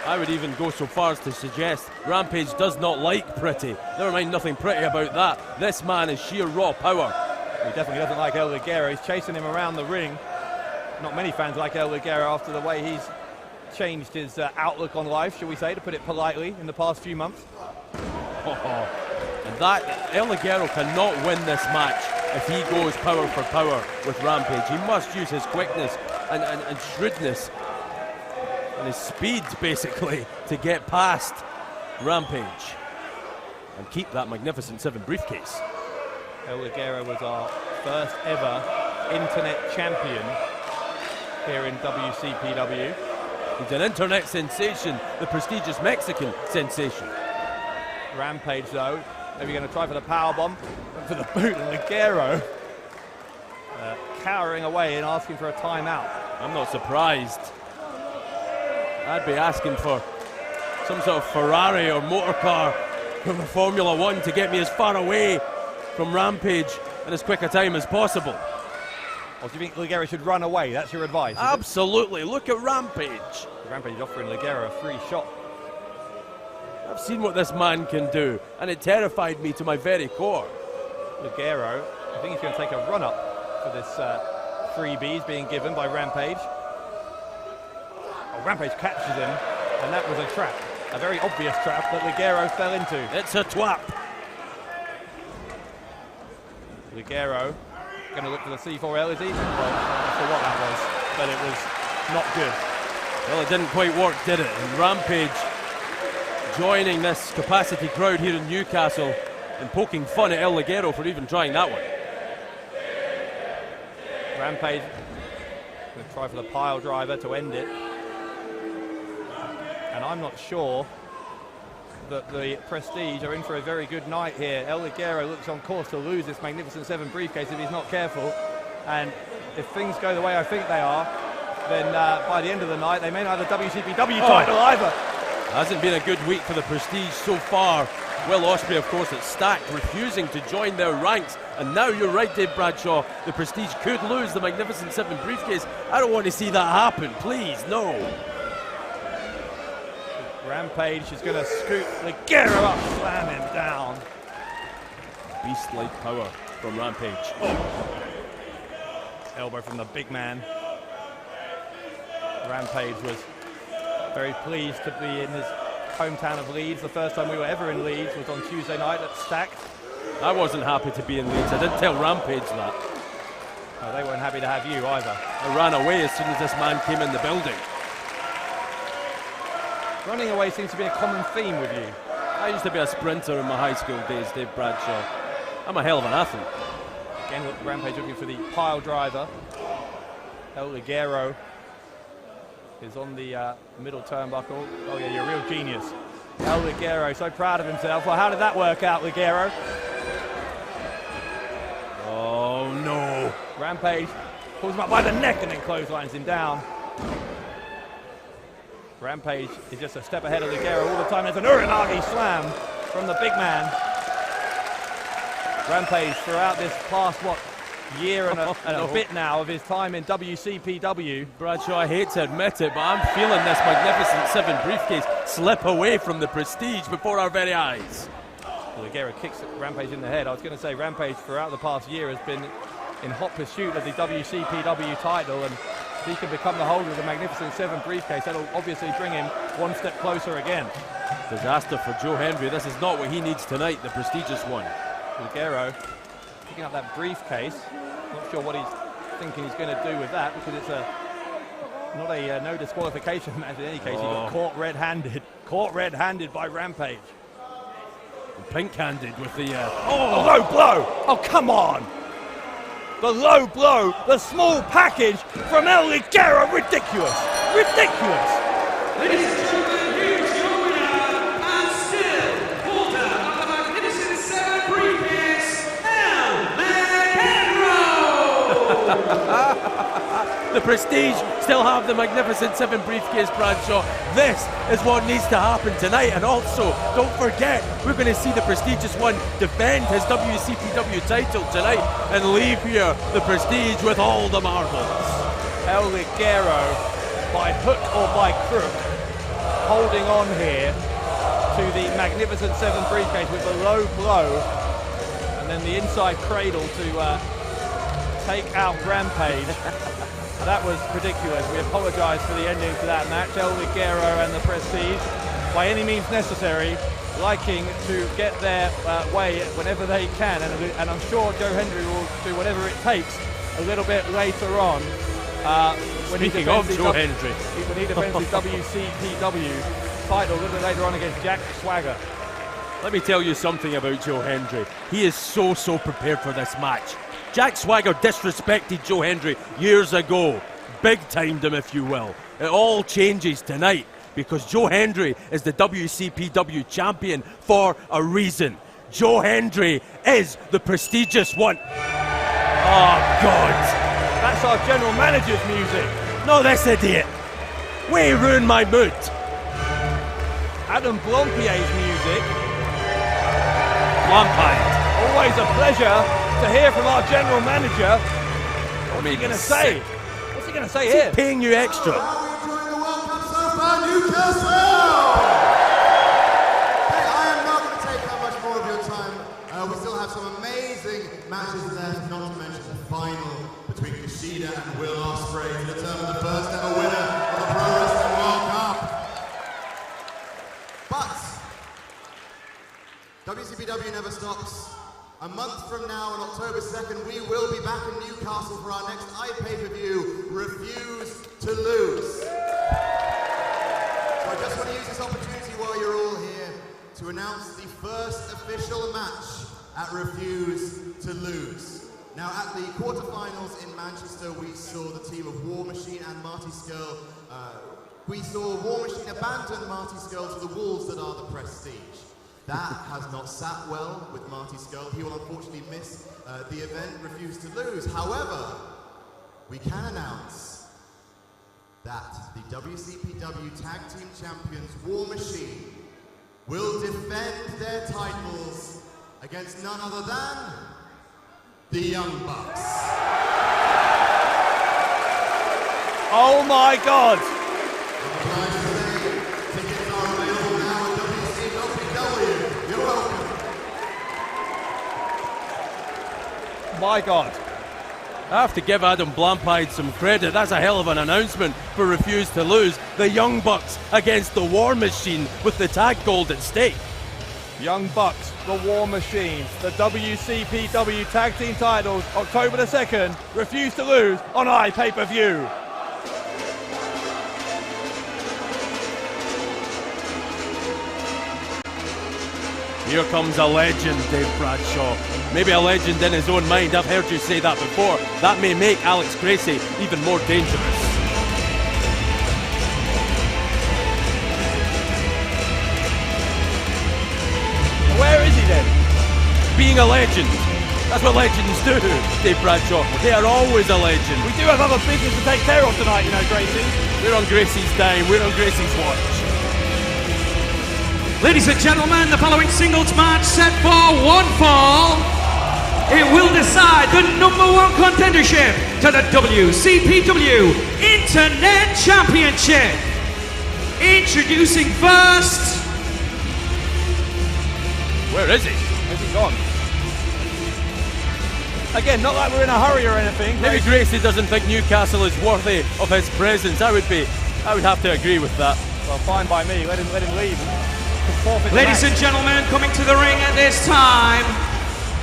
I would even go so far as to suggest Rampage does not like pretty. Never mind nothing pretty about that. This man is sheer raw power.
He definitely doesn't like El Ligero. He's chasing him around the ring. Not many fans like El Ligero after the way he's changed his outlook on life, shall we say, to put it politely, in the past few months.
And that, El Ligero cannot win this match if he goes power for power with Rampage. He must use his quickness and shrewdness and his speed, basically, to get past Rampage and keep that Magnificent Seven briefcase.
El Ligero was our first ever internet champion here in WCPW.
He's an internet sensation, the prestigious Mexican sensation.
Rampage, though, maybe going to try for the powerbomb, for the boot, and Ligero cowering away and asking for a timeout.
I'm not surprised. I'd be asking for some sort of Ferrari or motor car from a Formula One to get me as far away from Rampage in as quick a time as possible.
Or do you think Ligero should run away? That's your advice?
Absolutely. Look at Rampage.
Rampage is offering Ligero a free shot.
I've seen what this man can do, and it terrified me to my very core.
Ligero, I think he's going to take a run-up for this freebie he's being given by Rampage. Oh, Rampage catches him, and that was a trap. A very obvious trap that Ligero fell into.
It's a twap.
Ligero going to look for the C4L, is he? Well, not sure what that was, but it was not good.
Well, it didn't quite work, did it? And Rampage joining this capacity crowd here in Newcastle and poking fun at El Ligero for even trying that one.
Rampage going to try for the pile driver to end it. And I'm not sure that the Prestige are in for a very good night here. El Ligero looks on course to lose this Magnificent 7 briefcase if he's not careful. And if things go the way I think they are, then by the end of the night, they may not have the WCPW title either.
Hasn't been a good week for the Prestige so far. Will Ospreay, of course, at Stack, refusing to join their ranks. And now you're right, Dave Bradshaw, the Prestige could lose the Magnificent 7 briefcase. I don't want to see that happen, please, no.
Rampage is going to scoop Ligero up, slam him down.
Beast-like power from Rampage.
Oh. Elbow from the big man. Rampage was very pleased to be in his hometown of Leeds. The first time we were ever in Leeds was on Tuesday night at Stack.
I wasn't happy to be in Leeds. I didn't tell Rampage that.
No, they weren't happy to have you either.
I ran away as soon as this man came in the building.
Running away seems to be a common theme with you.
I used to be a sprinter in my high school days, Dave Bradshaw. I'm a hell of an athlete.
Again, Rampage looking for the pile driver. El Ligero is on the middle turnbuckle. Oh yeah, you're a real genius. El Ligero, so proud of himself. Well, how did that work out, Ligero?
Oh no.
Rampage pulls him up by the neck and then clotheslines him down. Rampage is just a step ahead of Ligero all the time. There's an Uranagi slam from the big man. Rampage throughout this past, year and a bit now of his time in WCPW.
Bradshaw, I hate to admit it, but I'm feeling this Magnificent 7 briefcase slip away from the Prestige before our very eyes.
Ligero kicks Rampage in the head. I was going to say Rampage throughout the past year has been in hot pursuit of the WCPW title, and if he can become the holder of the Magnificent 7 briefcase, that'll obviously bring him one step closer again.
Disaster for Joe Hendry. This is not what he needs tonight, the prestigious one.
Ligero picking up that briefcase. Not sure what he's thinking he's going to do with that, because it's not a no disqualification match in any case. He got caught red-handed. Caught red-handed by Rampage.
Pink-handed with the...
low blow! Oh, come on! The low blow, the small package from El Ligero. Ridiculous! Ridiculous!
Ladies and gentlemen, here's your winner, and still holder of the Magnificent 7 briefcase, El Ligero!
The Prestige still have the Magnificent 7 briefcase, Bradshaw. This is what needs to happen tonight, and also, don't forget, we're going to see the prestigious one defend his WCPW title tonight and leave here the Prestige with all the marbles.
El Ligero, by hook or by crook, holding on here to the Magnificent 7 briefcase with a low blow, and then the inside cradle to take out Rampage. That was ridiculous. We apologise for the ending to that match. El Ligero and the Prestige, by any means necessary, liking to get their way whenever they can, and I'm sure Joe Hendry will do whatever it takes a little bit later on. When he defends his WCPW title a little bit later on against Jack Swagger.
Let me tell you something about Joe Hendry. He is so prepared for this match. Jack Swagger disrespected Joe Hendry years ago. Big-timed him, if you will. It all changes tonight because Joe Hendry is the WCPW champion for a reason. Joe Hendry is the prestigious one. Oh, God.
That's our general manager's music.
No, this idiot. Way ruined my mood.
Adam Blompier's music.
Rampage.
Always a pleasure to hear from our general manager. What's he going to say? What's he going to say here?
Paying you extra.
How are you enjoying the World Cup so far, Newcastle? Hey, I am not going to take that much more of your time. We still have some amazing matches left, not to mention the final between Kushida and Ospreay to determine the first ever winner of the Pro Wrestling World Cup. But WCPW never stops. A month from now, on October 2nd, we will be back in Newcastle for our next iPay-per-view, Refuse to Lose. So I just want to use this opportunity while you're all here to announce the first official match at Refuse to Lose. Now, at the quarterfinals in Manchester, we saw the team of War Machine and Marty Skrull. We saw War Machine abandon Marty Skrull to the wolves that are the Prestige. That has not sat well with Marty Skrull. He will unfortunately miss the event, Refuse to Lose. However, we can announce that the WCPW Tag Team Champions War Machine will defend their titles against none other than the Young Bucks.
Oh my God!
Tickets are available now at WCPW. You're welcome.
My God.
I have to give Adam Blampide some credit. That's a hell of an announcement for Refuse to Lose. The Young Bucks against the War Machine with the tag gold at stake.
Young Bucks, the War Machine, the WCPW Tag Team titles, October the 2nd, Refuse to Lose on iPay-per-view.
Here comes a legend, Dave Bradshaw. Maybe a legend in his own mind. I've heard you say that before. That may make Alex Gracie even more dangerous.
Where is he then?
Being a legend. That's what legends do, Dave Bradshaw. They are always a legend.
We do have other business to take care of tonight, you know, Gracie.
We're on Gracie's dime. We're on Gracie's watch.
Ladies and gentlemen, the following singles match set for one fall. It will decide the #1 contendership to the WCPW Internet Championship. Introducing first.
Where is he?
Where's he gone? Again, not like we're in a hurry or anything.
Maybe Gracie doesn't think Newcastle is worthy of his presence. I would have to agree with that.
Well, fine by me. Let him leave.
Ladies and gentlemen, coming to the ring at this time,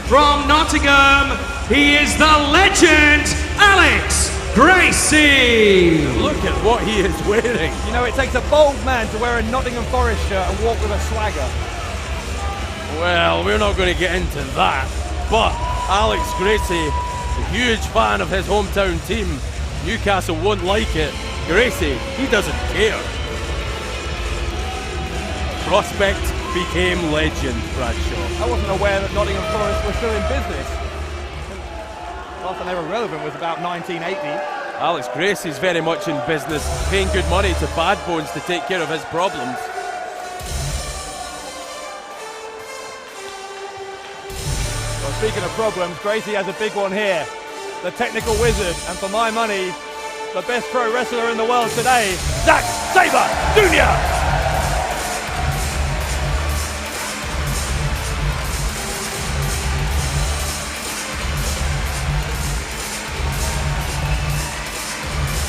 from Nottingham, he is the legend, Alex Gracie.
Look at what he is wearing.
You know, it takes a bold man to wear a Nottingham Forest shirt and walk with a swagger.
Well, we're not going to get into that, but Alex Gracie, a huge fan of his hometown team. Newcastle won't like it. Gracie, he doesn't care. Prospect became legend, Bradshaw.
I wasn't aware that Nottingham Forest was still in business. Last time they were relevant was about 1980.
Alex Gracie's very much in business, paying good money to Bad Bones to take care of his problems.
Well, speaking of problems, Gracie has a big one here. The technical wizard, and for my money, the best pro wrestler in the world today, Zack Sabre Jr.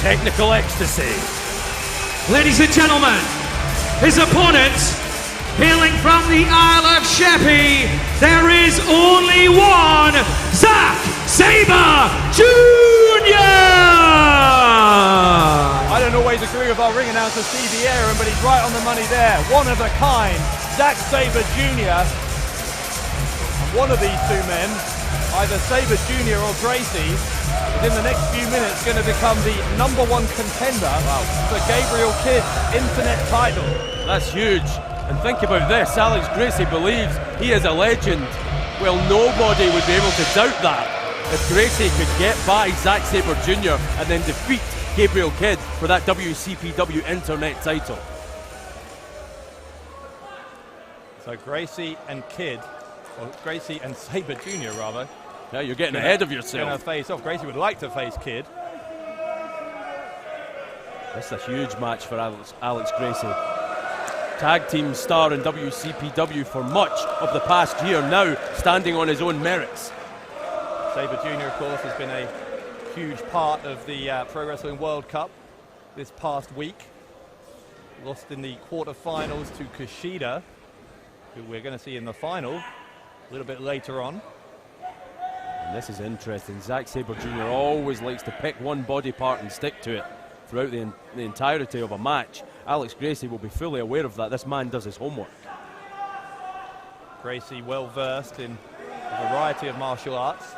Technical ecstasy.
Ladies and gentlemen, his opponent, hailing from the Isle of Sheppey, there is only one, Zack Sabre Jr.
I don't always agree with our ring announcer Stevie Aaron, but he's right on the money there. One of a kind, Zack Sabre Jr. And one of these two men, either Sabre Jr. or Gracie, is in the next few minutes going to become the #1 contender for Gabriel Kidd's Internet title.
That's huge. And think about this, Alex Gracie believes he is a legend. Well, nobody would be able to doubt that. If Gracie could get by Zack Sabre Jr. and then defeat Gabriel Kidd for that WCPW Internet title.
So Gracie and Kidd Well, Gracie and Sabre Jr. rather.
Now you're getting ahead of
Gonna
yourself.
face off. Gracie would like to face Kid.
This is a huge match for Alex Gracie. Tag team star in WCPW for much of the past year, now standing on his own merits.
Sabre Jr., of course, has been a huge part of the Pro Wrestling World Cup this past week. Lost in the quarterfinals to Kushida, who we're going to see in the final a little bit later on.
And this is interesting. Zack Sabre Jr. always likes to pick one body part and stick to it throughout the entirety of a match. Alex Gracie will be fully aware of that. This man does his homework.
Gracie well versed in a variety of martial arts.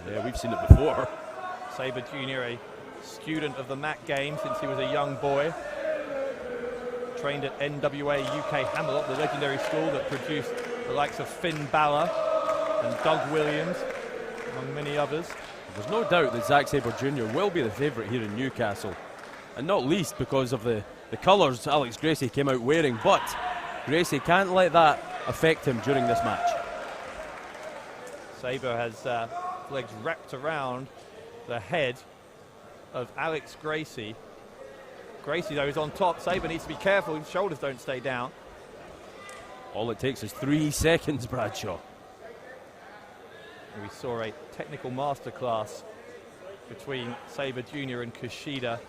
Yeah, we've seen it before.
Sabre Jr., a student of the mat game since he was a young boy. Trained at NWA UK Hammerlock, the legendary school that produced the likes of Finn Balor and Doug Williams, among many others.
There's no doubt that Zack Sabre Jr. will be the favourite here in Newcastle, and not least because of the colours Alex Gracie came out wearing, but Gracie can't let that affect him during this match.
Sabre has legs wrapped around the head of Alex Gracie. Gracie, though, is on top. Sabre needs to be careful, his shoulders don't stay down.
All it takes is 3 seconds, Bradshaw.
We saw a technical masterclass between Sabre Jr. and Kushida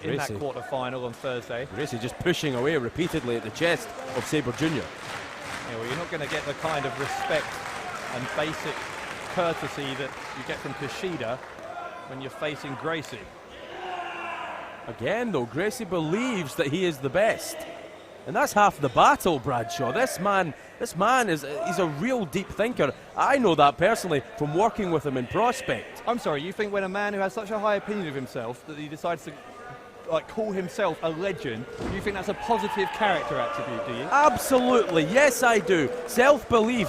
in that quarter-final on Thursday.
Gracie just pushing away repeatedly at the chest of Sabre Jr.
Yeah, well, you're not going to get the kind of respect and basic courtesy that you get from Kushida when you're facing Gracie.
Again, though, Gracie believes that he is the best. And that's half the battle, Bradshaw. This man he's a real deep thinker. I know that personally from working with him in Prospect.
I'm sorry, you think when a man who has such a high opinion of himself that he decides to call himself a legend, you think that's a positive character attribute, do you?
Absolutely, yes I do. Self-belief,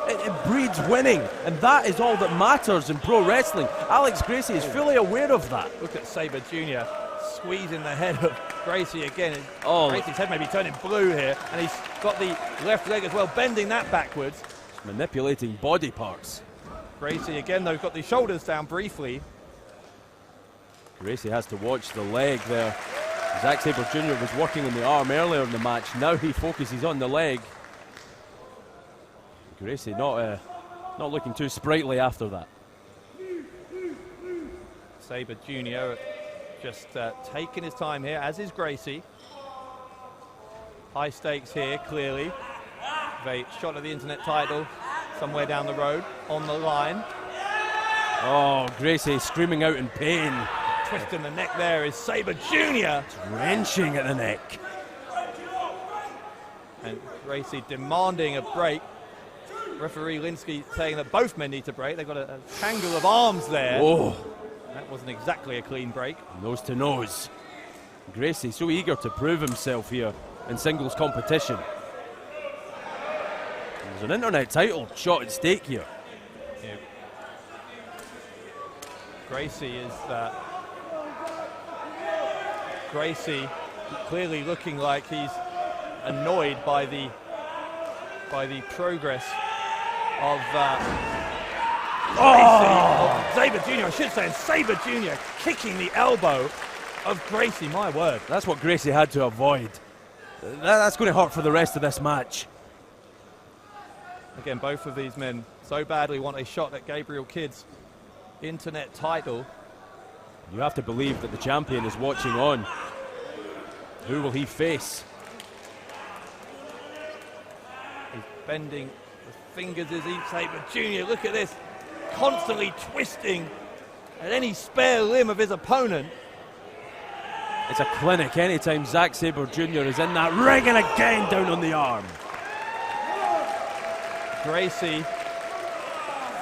it breeds winning, and that is all that matters in pro wrestling. Alex Gracie is fully aware of that.
Look at Sabre Jr. squeezing the head of Gracie again. Gracie's head may be turning blue here, and he's got the left leg as well, bending that backwards.
Manipulating body parts.
Gracie again, though, got the shoulders down briefly.
Gracie has to watch the leg there. Zack Sabre Jr. was working on the arm earlier in the match. Now he focuses on the leg. Gracie not looking too sprightly after that.
Sabre Jr. just taking his time here, as is Gracie. High stakes here, clearly. With a shot at the internet title somewhere down the road, on the line.
Oh, Gracie screaming out in pain.
Twisting the neck there is Sabre Jr.
It's wrenching at the neck.
And Gracie demanding a break. Referee Linsky saying that both men need to break. They've got a tangle of arms there.
Oh.
That wasn't exactly a clean break.
Nose to nose. Gracie so eager to prove himself here in singles competition. There's an internet title shot at stake here.
Yeah. Gracie is Gracie clearly looking like he's annoyed by the progress of Sabre Jr. I should say, and Sabre Jr. kicking the elbow of Gracie. My word.
That's what Gracie had to avoid. That's going to hurt for the rest of this match.
Again, both of these men so badly want a shot at Gabriel Kidd's internet title.
You have to believe that the champion is watching on. Who will he face?
He's bending the fingers as he Sabre Jr. Look at this. Constantly twisting at any spare limb of his opponent.
It's a clinic anytime Zack Sabre Jr. is in that ring, and again down on the arm.
Gracie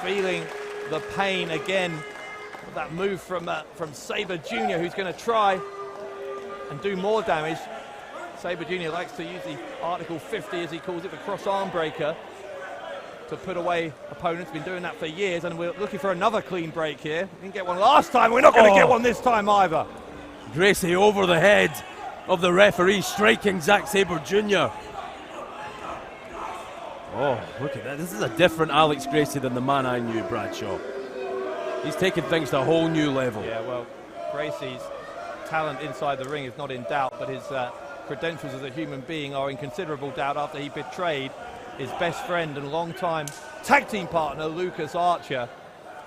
feeling the pain again of that move from Sabre Jr., who's going to try and do more damage. Sabre Jr. likes to use the Article 50, as he calls it, the cross arm breaker, to put away opponents. Been doing that for years, and we're looking for another clean break here. We didn't get one last time. We're not going to get one this time either.
Gracie over the head of the referee, striking Zack Sabre Jr. Oh, look at that. This is a different Alex Gracie than the man I knew, Bradshaw. He's taken things to a whole new level.
Yeah, well, Gracie's talent inside the ring is not in doubt, but his credentials as a human being are in considerable doubt after he betrayed his best friend and longtime tag team partner, Lucas Archer,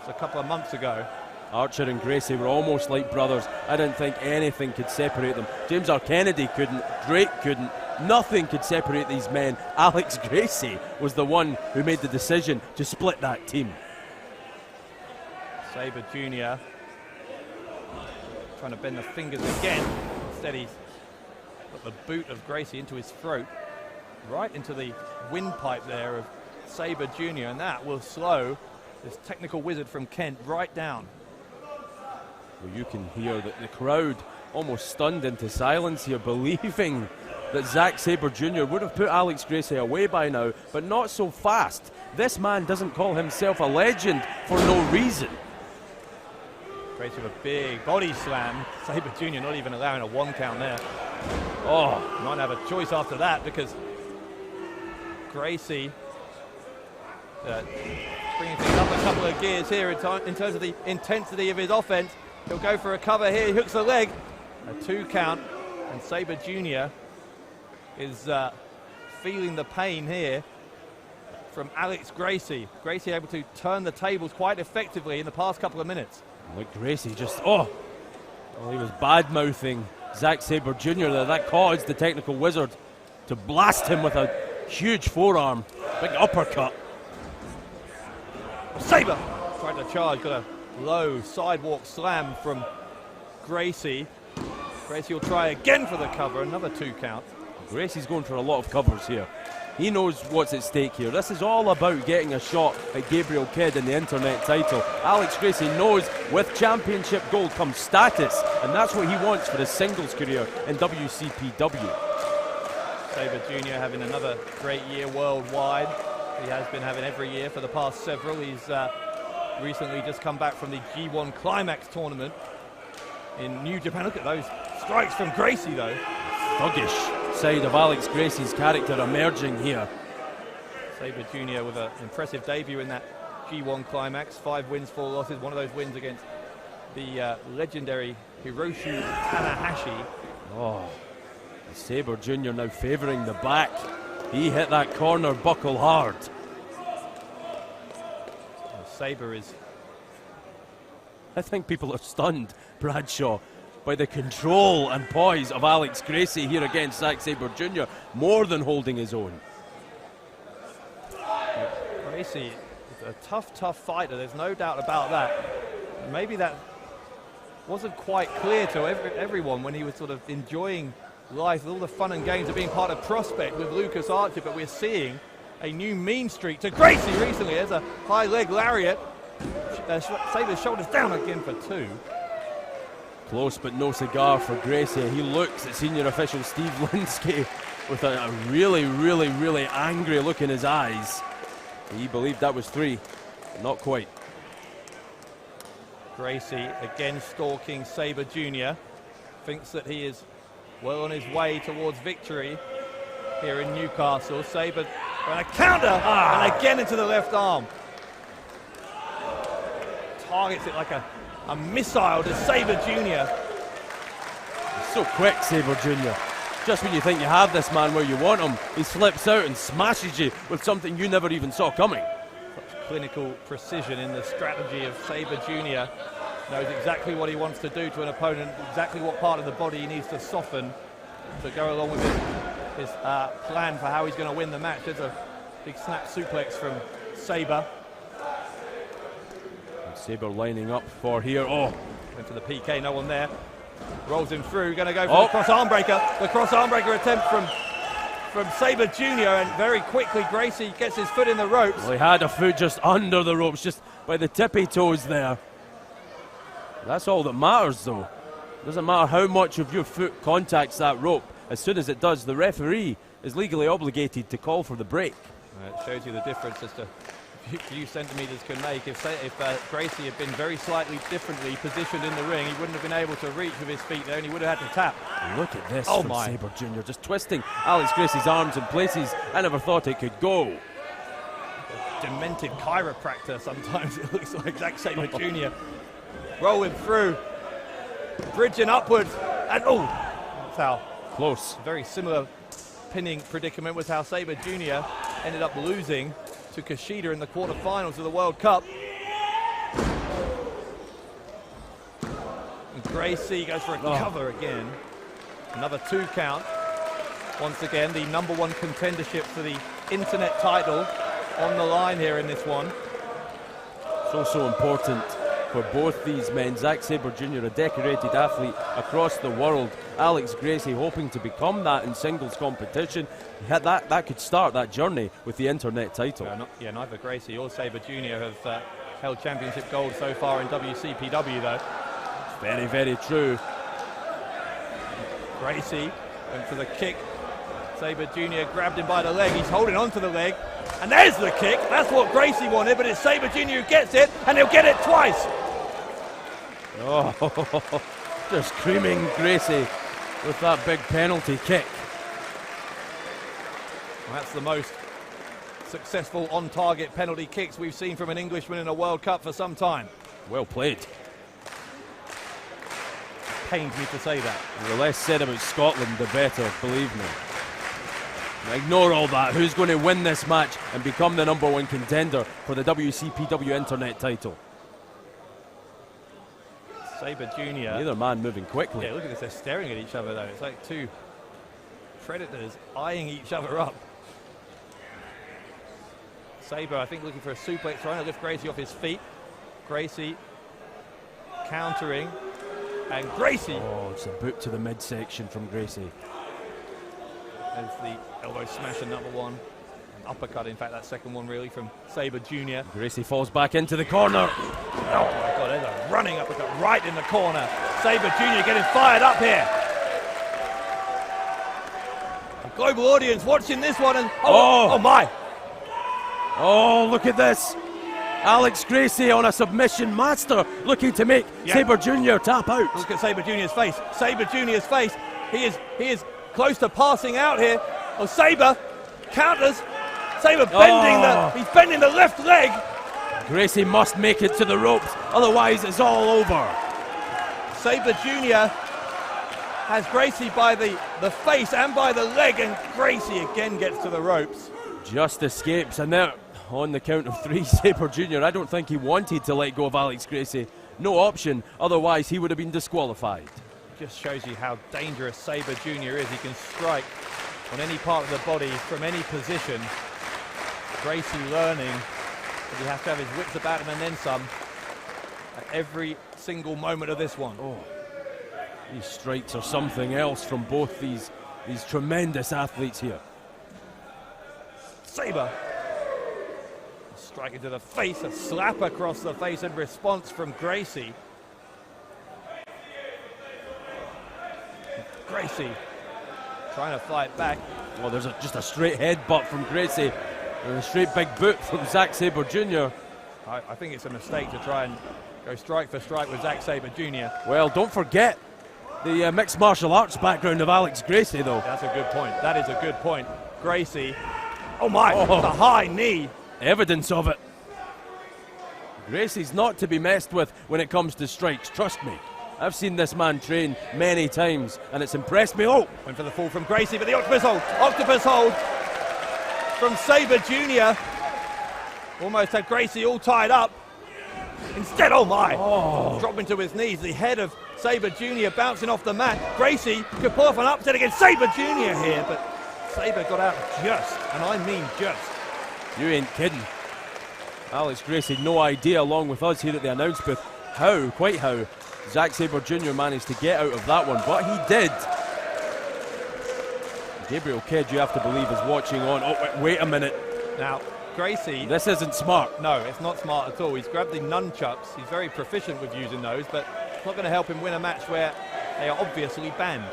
a couple of months ago.
Archer and Gracie were almost like brothers. I didn't think anything could separate them. James R. Kennedy couldn't, Drake couldn't. Nothing could separate these men. Alex Gracie was the one who made the decision to split that team.
Sabre Jr. trying to bend the fingers again. Instead he's put the boot of Gracie into his throat, right into the windpipe there of Sabre Jr. and that will slow this technical wizard from Kent right down.
Well, you can hear that the crowd almost stunned into silence here, believing that Zack Sabre Jr. would have put Alex Gracie away by now, but not so fast. This man doesn't call himself a legend for no reason.
Gracie with a big body slam. Sabre Jr. not even allowing a 1 count there.
Oh,
Might have a choice after that because Gracie bringing things up a couple of gears here in terms of the intensity of his offense. He'll go for a cover here, he hooks the leg. A 2 count, and Sabre Jr. is feeling the pain here from Alex Gracie. Gracie able to turn the tables quite effectively in the past couple of minutes.
like Gracie just, well, he was bad-mouthing Zack Sabre Jr. there. That caused the technical wizard to blast him with a huge forearm, big uppercut.
Sabre tried to charge, got a low sidewalk slam from Gracie. Gracie will try again for the cover, another 2 count.
Gracie's going for a lot of covers here. He knows what's at stake here. This is all about getting a shot at Gabriel Kidd in the internet title. Alex Gracie knows with championship gold comes status, and that's what he wants for his singles career in WCPW.
Sabre Jr. having another great year worldwide. He has been having every year for the past several. He's recently just come back from the G1 Climax tournament in New Japan. Look at those strikes from Gracie, though.
Thuggish side of Alex Gracie's character emerging here.
Sabre Jr. with an impressive debut in that G1 Climax. 5 wins, 4 losses. One of those wins against the legendary Hiroshi Tanahashi.
Oh, Sabre Jr. now favouring the back. He hit that corner buckle hard.
Sabre is...
I think people are stunned, Bradshaw, by the control and poise of Alex Gracie here against Zack Sabre Jr. More than holding his own.
Gracie is a tough fighter, there's no doubt about that. Maybe that wasn't quite clear to everyone when he was sort of enjoying life, with all the fun and games of being part of Prospect with Lucas Archer, but we're seeing a new mean streak to Gracie recently. There's a high leg lariat. Sabre's shoulders down again for 2.
Close but no cigar for Gracie. He looks at senior official Steve Linsky with a really angry look in his eyes. He believed that was 3. Not quite.
Gracie again stalking Sabre Jr. Thinks that he is well on his way towards victory here in Newcastle. Sabre and a counter and again into the left arm. Targets it like a missile to Sabre Jr.
He's so quick, Sabre Jr. Just when you think you have this man where you want him, he slips out and smashes you with something you never even saw coming.
Such clinical precision in the strategy of Sabre Jr. Knows exactly what he wants to do to an opponent, exactly what part of the body he needs to soften to go along with his plan for how he's going to win the match. There's a big snap suplex from Sabre.
Sabre lining up for here. Oh,
went for the PK, no one there. Rolls him through, going to go for the cross arm breaker. The cross arm breaker attempt from Sabre Jr. and very quickly Gracie gets his foot in the ropes.
Well, he had a foot just under the ropes, just by the tippy toes there. That's all that matters, though. Doesn't matter how much of your foot contacts that rope. As soon as it does, the referee is legally obligated to call for the break.
It shows you the difference as to few centimetres can make. If Gracie had been very slightly differently positioned in the ring, he wouldn't have been able to reach with his feet there, and he would have had to tap.
Look at this from Sabre Jr. Just twisting Alex Gracie's arms in places I never thought it could go.
demented chiropractor sometimes. It looks like Zack Sabre Jr. rolling through, bridging upwards, and that's how
Close.
very similar pinning predicament was how Sabre Jr. ended up losing to Kushida in the quarterfinals of the World Cup. And Gracie goes for a cover again. Another 2 count. Once again, the #1 contendership for the internet title on the line here in this one.
So important for both these men. Zack Sabre Jr., a decorated athlete across the world. Alex Gracie hoping to become that in singles competition. That could start that journey with the internet title.
Neither Gracie or Sabre Jr. have held championship gold so far in WCPW though.
Very, very true.
Gracie went for the kick. Sabre Jr. grabbed him by the leg. He's holding on to the leg. And there's the kick. That's what Gracie wanted, but it's Sabre Jr. who gets it, and he'll get it twice.
Oh, just creaming Gracie with that big penalty kick.
That's the most successful on-target penalty kicks we've seen from an Englishman in a World Cup for some time.
Well played.
Pains me to say that.
The less said about Scotland, the better, believe me. Ignore all that. Who's going to win this match and become the #1 contender for the WCPW Internet title?
Sabre Jr.
Neither man moving quickly.
Yeah, look at this. They're staring at each other, though. It's like two predators eyeing each other up. Sabre, I think, looking for a suplex, trying to lift Gracie off his feet. Gracie countering. And Gracie.
Oh, it's a boot to the midsection from Gracie.
There's the elbow smash in #1. An uppercut, in fact, that second one really from Sabre Jr.
Gracie falls back into the corner.
Oh my God, there's a running uppercut right in the corner. Sabre Jr. getting fired up here. A global audience watching this one and oh my.
Oh, look at this. Alex Gracie on a submission master looking to make Sabre Jr. tap out.
Look at Sabre Jr.'s face. Sabre Jr.'s face. He is close to passing out here. Oh, Sabre counters. Sabre bending he's bending the left leg.
Gracie must make it to the ropes, otherwise it's all over.
Sabre Jr. has Gracie by the face and by the leg, and Gracie again gets to the ropes.
Just escapes, and there, on the count of 3, Sabre Jr., I don't think he wanted to let go of Alex Gracie. No option, otherwise he would have been disqualified.
Just shows you how dangerous Sabre Jr. is. He can strike on any part of the body from any position. Gracie learning that he has to have his wits about him and then some at every single moment of this one.
Oh, these strikes are something else from both these tremendous athletes here.
Sabre striking to the face, a slap across the face in response from Gracie. Gracie trying to fight back.
Well, there's just a straight headbutt from Gracie and a straight big boot from Zack Sabre Jr.
I think it's a mistake to try and go strike for strike with Zack Sabre Jr.
Well, don't forget the mixed martial arts background of Alex Gracie, though.
That's a good point. That is a good point. Gracie, oh my, the high knee.
Evidence of it. Gracie's not to be messed with when it comes to strikes, trust me. I've seen this man train many times, and it's impressed me. Oh!
Went for the fall from Gracie, but the octopus hold. Octopus hold from Sabre Jr. Almost had Gracie all tied up. Instead, oh my! Dropping to his knees. The head of Sabre Jr. bouncing off the mat. Gracie could pull off an upset against Sabre Jr. here, but Sabre got out just, and I mean just.
You ain't kidding. Alex Gracie, no idea, along with us here at the announce booth, quite how Zack Sabre Jr. managed to get out of that one, but he did. Gabriel Kidd, you have to believe, is watching on. Oh, wait a minute.
Now, Gracie...
This isn't smart.
No, it's not smart at all. He's grabbed the nunchucks. He's very proficient with using those, but it's not going to help him win a match where they are obviously banned.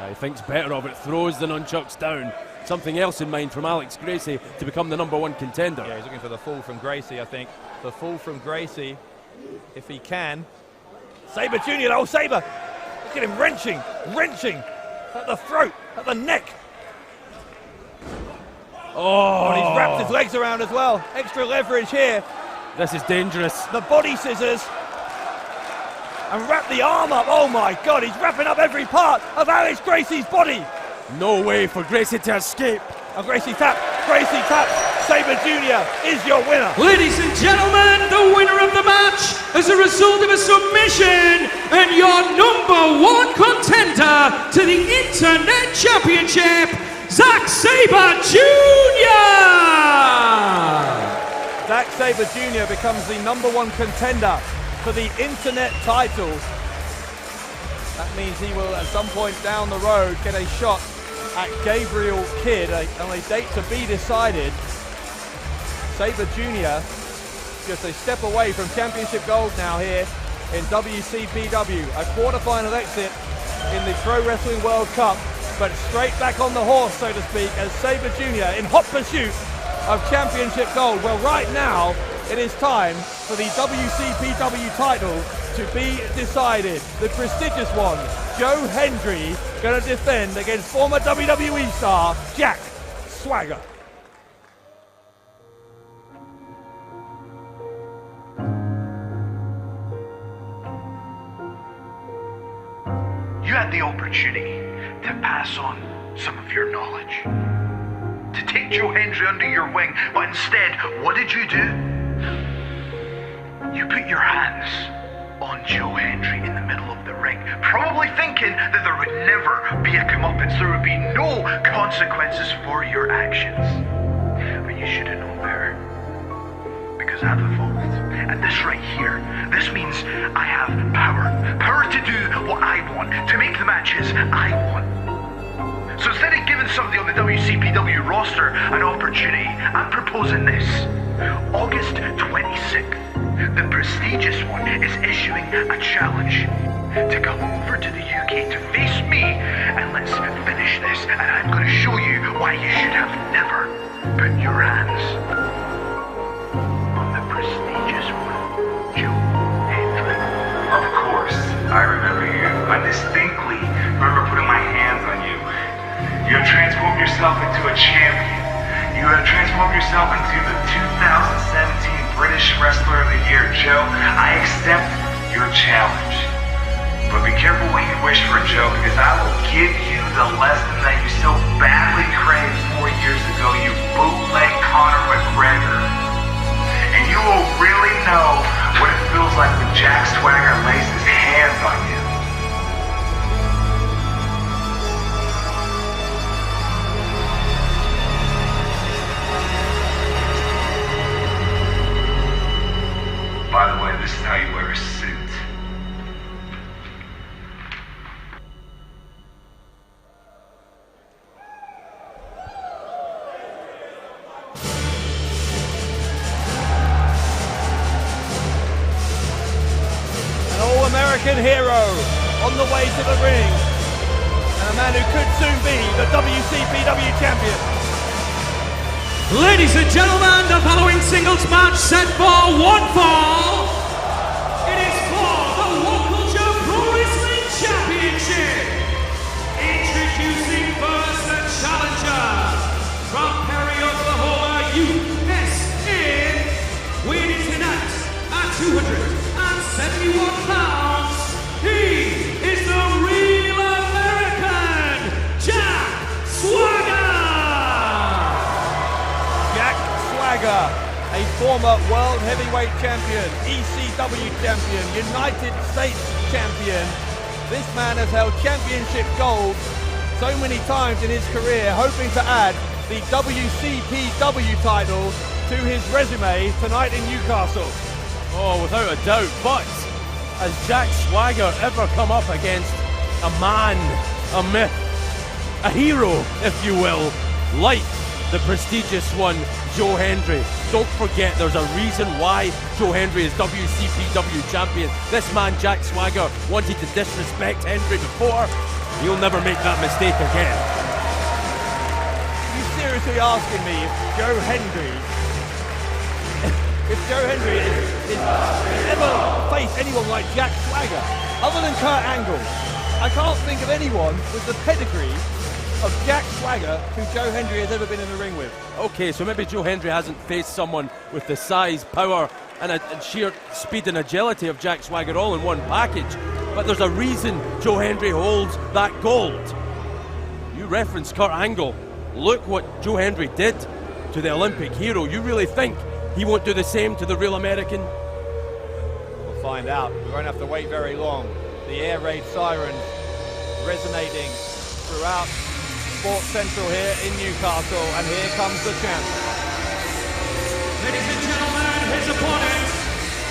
He thinks better of it, throws the nunchucks down. Something else in mind from Alex Gracie to become the #1 contender.
Yeah, he's looking for the fall from Gracie, I think. The fall from Gracie, if he can. Sabre Jr., oh, Sabre! Look at him wrenching at the throat, at the neck. Oh, and he's wrapped his legs around as well. Extra leverage here.
This is dangerous.
The body scissors. And wrap the arm up. Oh my God, he's wrapping up every part of Alex Gracie's body.
No way for Gracie to escape.
And Gracie taps. Sabre Jr. is your winner.
Ladies and gentlemen, the winner of the match as a result of a submission and your #1 contender to the Internet Championship, Zack Sabre Jr.
Zack Sabre Jr. becomes the #1 contender for the Internet title. That means he will at some point down the road get a shot at Gabriel Kidd on a date to be decided. Sabre Jr. just a step away from championship gold now here in WCPW. A quarterfinal exit in the Pro Wrestling World Cup, but straight back on the horse, so to speak, as Sabre Jr. in hot pursuit of championship gold. Well, right now it is time for the WCPW title to be decided. The prestigious one, Joe Hendry, going to defend against former WWE star Jack Swagger.
You had the opportunity to pass on some of your knowledge, to take Joe Hendry under your wing, but instead, what did you do? You put your hands on Joe Hendry in the middle of the ring, probably thinking that there would never be a comeuppance, there would be no consequences for your actions. But you should have known better, because I've evolved. And this right here, this means I have power to do what I want, to make the matches I want. So instead of giving somebody on the WCPW roster an opportunity, I'm proposing this. August 26th, the prestigious one is issuing a challenge to come over to the UK to face me, and let's finish this. And I'm going to show you why you should have never put your hands on the prestigious one, Joe Hendry.
Of course, I remember you. I distinctly remember putting my hands on you. You have transformed yourself into a champion. You have transformed yourself into the 2017 British Wrestler of the Year, Joe. I accept your challenge. But be careful what you wish for, Joe, because I will give you the lesson that you so badly craved 4 years ago, you bootleg Conor McGregor. And you will really know what it feels like when Jack Swagger lays his hands on you. By the way, this is how you wear a suit.
An all-American hero on the way to the ring, and a man who could soon be the WCPW champion.
Ladies and gentlemen, the following singles match set for one fall. It is for the World Culture Pro Wrestling Championship. Introducing first the challenger from Perry, Oklahoma, USA, weighing tonight at 271 pounds. He is the real American, Jack Swagger.
A former World Heavyweight Champion, ECW Champion, United States Champion. This man has held championship gold so many times in his career, hoping to add the WCPW title to his resume tonight in Newcastle.
Oh, without a doubt, but has Jack Swagger ever come up against a man, a myth, a hero, if you will, like the prestigious one, Joe Hendry? Don't forget, there's a reason why Joe Hendry is WCPW champion. This man, Jack Swagger, wanted to disrespect Hendry before. He'll never make that mistake again.
Are you seriously asking me if Joe Hendry is ever faced anyone like Jack Swagger, other than Kurt Angle? I can't think of anyone with the pedigree of Jack Swagger who Joe Hendry has ever been in the ring with.
Okay, so maybe Joe Hendry hasn't faced someone with the size, power, and sheer speed and agility of Jack Swagger all in one package. But there's a reason Joe Hendry holds that gold. You referenced Kurt Angle. Look what Joe Hendry did to the Olympic hero. You really think he won't do the same to the real American?
We'll find out. We won't have to wait very long. The air raid sirens resonating throughout Sports Central here in Newcastle, and here comes the champ.
Ladies and gentlemen, his opponent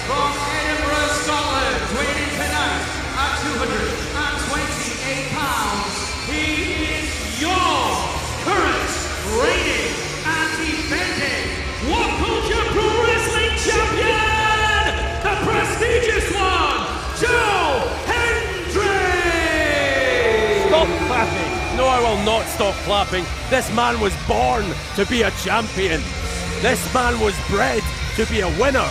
from Edinburgh, Scotland, weighing tonight at 228 pounds. He is your current reigning and defending What Culture Pro Wrestling Champion, the prestigious one, Joe Hendry!
Stop clapping.
No, I will not stop clapping. This man was born to be a champion. This man was bred to be a winner.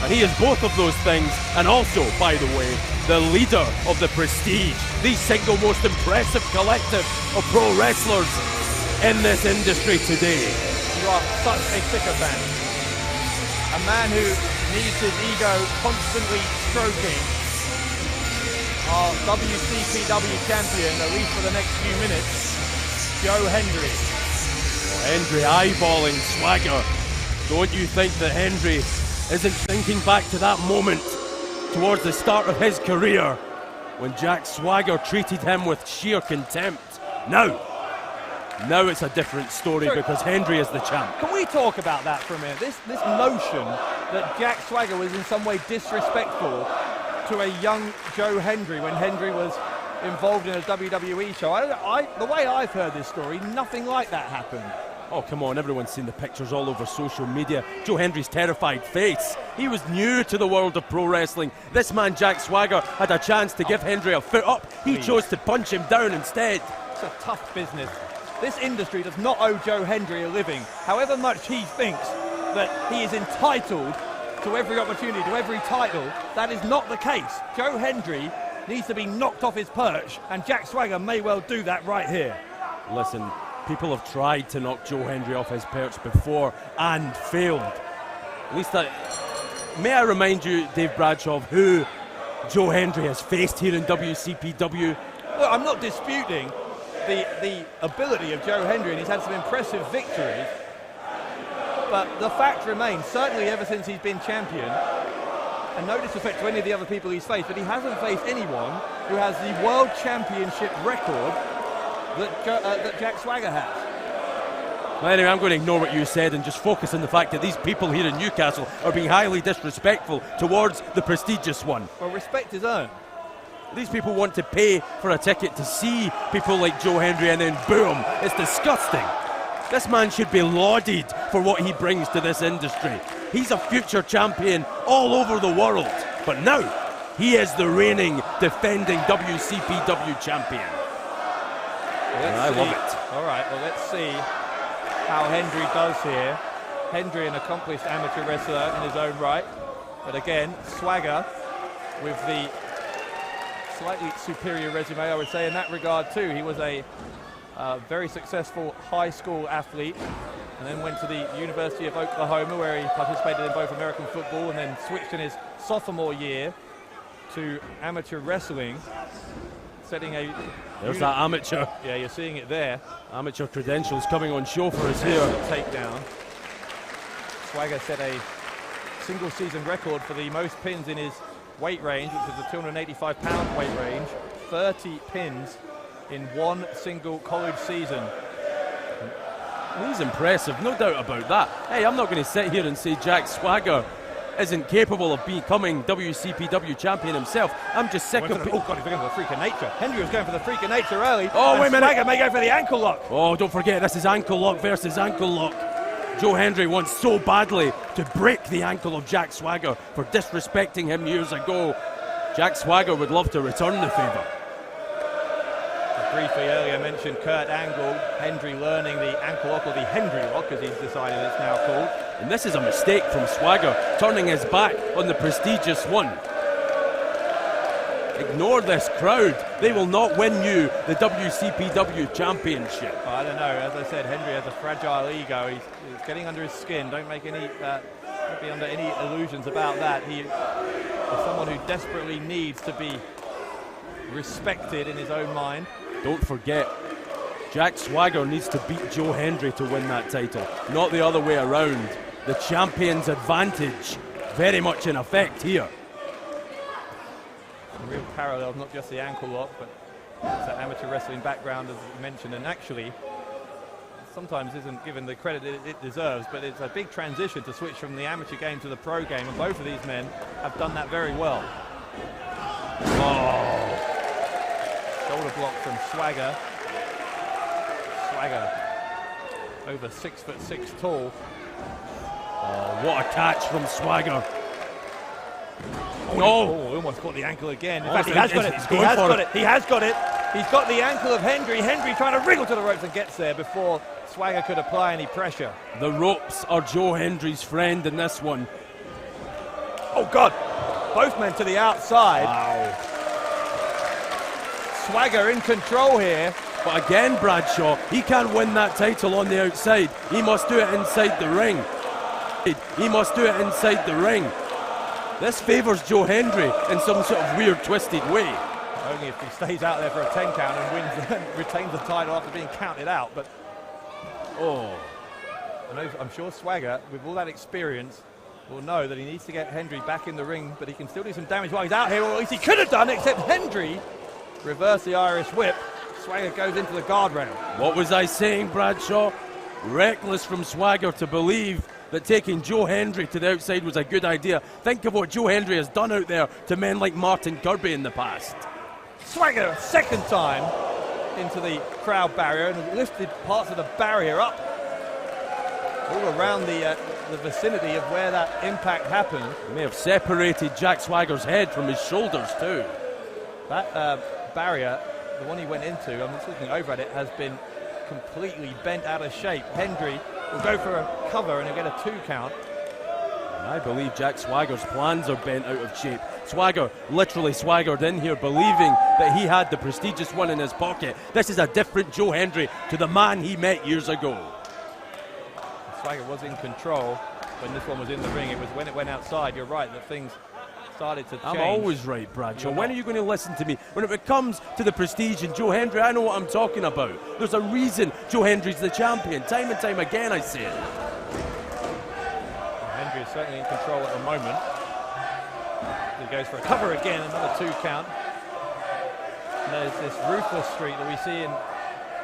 And he is both of those things, and also, by the way, the leader of the Prestige, the single most impressive collective of pro wrestlers in this industry today.
You are such a sycophant. A man who needs his ego constantly stroking. Our WCPW champion, at least for the next few minutes, Joe Hendry.
Hendry eyeballing Swagger. Don't you think that Hendry isn't thinking back to that moment towards the start of his career when Jack Swagger treated him with sheer contempt? Now it's a different story because Hendry is the champ.
Can we talk about that for a minute? This notion that Jack Swagger was in some way disrespectful to a young Joe Hendry when Hendry was involved in a WWE show. The way I've heard this story, nothing like that happened.
Oh, come on, everyone's seen the pictures all over social media. Joe Hendry's terrified face. He was new to the world of pro wrestling. This man, Jack Swagger, had a chance to give Hendry a foot up. He chose to punch him down instead.
It's a tough business. This industry does not owe Joe Hendry a living. However much he thinks that he is entitled to every opportunity, to every title, that is not the case. Joe Hendry needs to be knocked off his perch, and Jack Swagger may well do that right here.
Listen, people have tried to knock Joe Hendry off his perch before and failed. At least may I remind you, Dave Bradshaw, of who Joe Hendry has faced here in WCPW?
Look, I'm not disputing the ability of Joe Hendry, and he's had some impressive victories. But the fact remains, certainly ever since he's been champion, and no disrespect to any of the other people he's faced, but he hasn't faced anyone who has the World Championship record that Jack Swagger has.
Well, anyway, I'm going to ignore what you said and just focus on the fact that these people here in Newcastle are being highly disrespectful towards the prestigious one.
Well, respect is earned.
These people want to pay for a ticket to see people like Joe Hendry, and then boom, it's disgusting. This man should be lauded for what he brings to this industry. He's a future champion all over the world, but now he is the reigning, defending WCPW champion.
Well,
I love it.
All right, well, let's see how Hendry does here. Hendry, an accomplished amateur wrestler in his own right, but again, Swagger with the slightly superior resume, I would say, in that regard too. He was a very successful high school athlete, and then went to the University of Oklahoma, where he participated in both American football, and then switched in his sophomore year to amateur wrestling, setting a...
There's that amateur.
Yeah, you're seeing it there.
Amateur credentials coming on show for us here.
Takedown. Swagger set a single season record for the most pins in his weight range, which is the 285-pound weight range. 30 pins in one single college season.
He's impressive, no doubt about that. Hey, I'm not going to sit here and say Jack Swagger isn't capable of becoming WCPW champion himself. I'm just sick of...
Oh, God, he's going for the freak of nature. Hendry was going for the freak of nature early.
Oh, wait a minute.
Swagger may go for the ankle lock.
Oh, don't forget, this is ankle lock versus ankle lock. Joe Hendry wants so badly to break the ankle of Jack Swagger for disrespecting him years ago. Jack Swagger would love to return the favour.
Briefly earlier mentioned Kurt Angle, Hendry learning the ankle lock, or the Hendry lock as he's decided it's now called.
And this is a mistake from Swagger, turning his back on the prestigious one. Ignore this crowd. They will not win you the WCPW Championship.
I don't know. As I said, Hendry has a fragile ego. He's getting under his skin. Don't make any, don't be under any illusions about that. He is someone who desperately needs to be respected in his own mind.
Don't forget, Jack Swagger needs to beat Joe Hendry to win that title, not the other way around. The champion's advantage very much in effect here.
Some real parallels, not just the ankle lock, but it's that amateur wrestling background, as you mentioned, and actually sometimes isn't given the credit it deserves, but it's a big transition to switch from the amateur game to the pro game, and both of these men have done that very well. Oh! Shoulder block from Swagger. Swagger, over 6'6" tall.
Oh, what a catch from Swagger.
Oh, almost got the ankle again. In fact, he has got it. He has got it. He has got it. He's got the ankle of Hendry. Hendry trying to wriggle to the ropes and gets there before Swagger could apply any pressure.
The ropes are Joe Hendry's friend in this one.
Oh, God. Both men to the outside.
Wow.
Swagger in control here.
But again, Bradshaw, he can't win that title on the outside. He must do it inside the ring. He must do it inside the ring. This favours Joe Hendry in some sort of weird, twisted way.
Only if he stays out there for a 10 count and wins and retains the title after being counted out. But I'm sure Swagger, with all that experience, will know that he needs to get Hendry back in the ring, but he can still do some damage while he's out here, or at least he could have done, except Hendry reversed the Irish whip. Swagger goes into the guardrail.
What was I saying, Bradshaw? Reckless from Swagger to believe that taking Joe Hendry to the outside was a good idea. Think of what Joe Hendry has done out there to men like Martin Kirby in the past.
Swagger, second time into the crowd barrier and lifted parts of the barrier up all around the vicinity of where that impact happened.
He may have separated Jack Swagger's head from his shoulders too.
That barrier, the one he went into, I'm just looking over at it, has been completely bent out of shape. Hendry will go for a cover and he'll get a 2 count.
And I believe Jack Swagger's plans are bent out of shape. Swagger literally swaggered in here believing that he had the prestigious one in his pocket. This is a different Joe Hendry to the man he met years ago.
Swagger was in control when this one was in the ring. It was when it went outside, you're right, that things started to change.
I'm always right, Bradshaw. When are you going to listen to me? When it comes to the prestige and Joe Hendry, I know what I'm talking about. There's a reason Joe Hendry's the champion. Time and time again, I say it.
Hendry is certainly in control at the moment. He goes for a cover again, another 2 count. And there's this ruthless streak that we see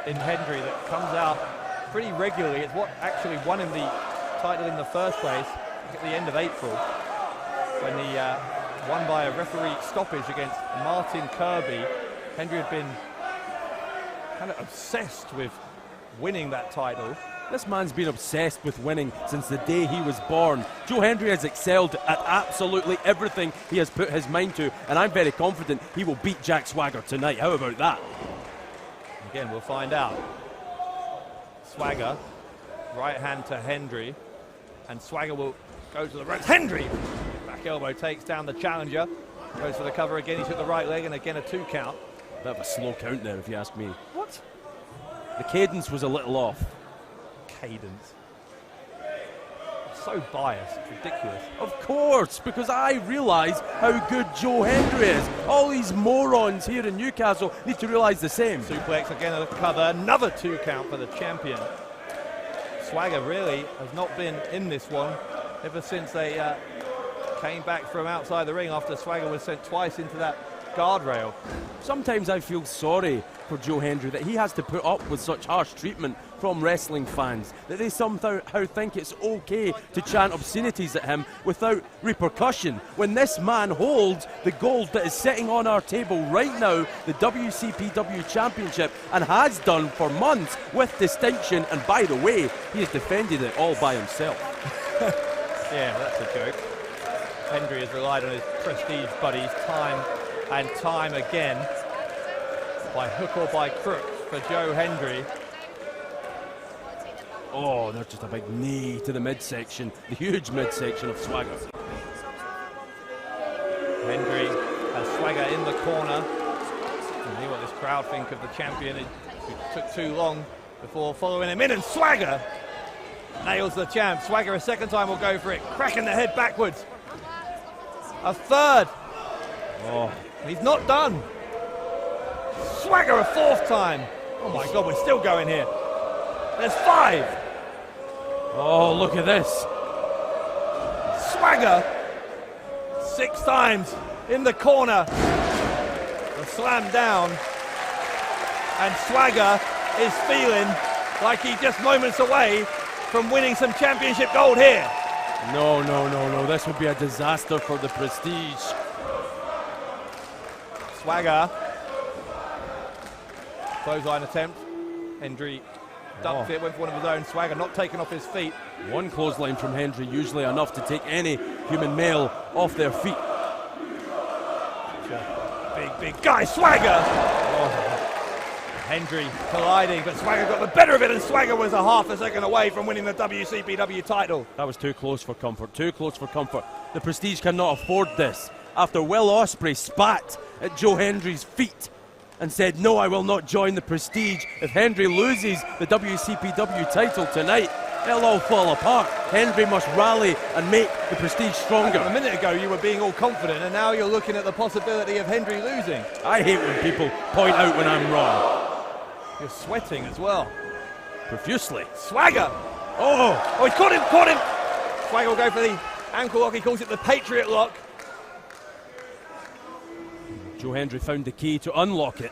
in Hendry that comes out pretty regularly. It's what actually won him the title in the first place at the end of April, when he won by a referee stoppage against Martin Kirby. Hendry had been kind of obsessed with winning that title.
This man's been obsessed with winning since the day he was born. Joe Hendry has excelled at absolutely everything he has put his mind to, and I'm very confident he will beat Jack Swagger tonight. How about that?
Again, we'll find out. Swagger, right hand to Hendry, and Swagger will go to the ropes. Hendry! Back elbow takes down the challenger, goes for the cover again. He took the right leg, and again a 2 count.
Bit of a slow count there, if you ask me.
What?
The cadence was a little off.
Cadence. So biased, it's ridiculous.
Of course, because I realise how good Joe Hendry is. All these morons here in Newcastle need to realise the same.
Suplex again at the cover, another 2 count for the champion. Swagger really has not been in this one ever since they came back from outside the ring after Swagger was sent twice into that guardrail.
Sometimes I feel sorry for Joe Hendry that he has to put up with such harsh treatment from wrestling fans, that they somehow think it's okay to chant obscenities at him without repercussion, when this man holds the gold that is sitting on our table right now, the WCPW Championship, and has done for months with distinction. And by the way, he has defended it all by himself.
Yeah, that's a joke. Hendry has relied on his prestige buddies time and time again, by hook or by crook, for Joe Hendry.
Oh, there's just a big knee to the midsection, the huge midsection of Swagger.
Hendry has Swagger in the corner. And see what this crowd think of the champion. It took too long before following him in, and Swagger nails the champ. Swagger a second time will go for it, cracking the head backwards. A third. Oh, he's not done. Swagger a fourth time. Oh my God, we're still going here. There's 5.
Oh, look at this.
Swagger 6 times in the corner. The slam down. And Swagger is feeling like he's just moments away from winning some championship gold here.
No. This would be a disaster for the Prestige.
Swagger. Clothesline attempt. Hendry ducked it, went for one of his own. Swagger not taken off his feet.
One clothesline from Hendry, usually enough to take any human male off their feet.
Big guy, Swagger! Hendry colliding, but Swagger got the better of it, and Swagger was a half a second away from winning the WCPW title.
That was too close for comfort, too close for comfort. The Prestige cannot afford this. After Will Ospreay spat at Joe Hendry's feet and said, no, I will not join the Prestige if Hendry loses the WCPW title tonight, it'll all fall apart. Hendry must rally and make the Prestige stronger.
A minute ago you were being all confident, and now you're looking at the possibility of Hendry losing.
I hate when people point out when I'm wrong.
You're sweating as well.
Profusely.
Swagger! Oh, he's caught him! Swagger will go for the ankle lock, he calls it the Patriot lock.
Joe Hendry found the key to unlock it.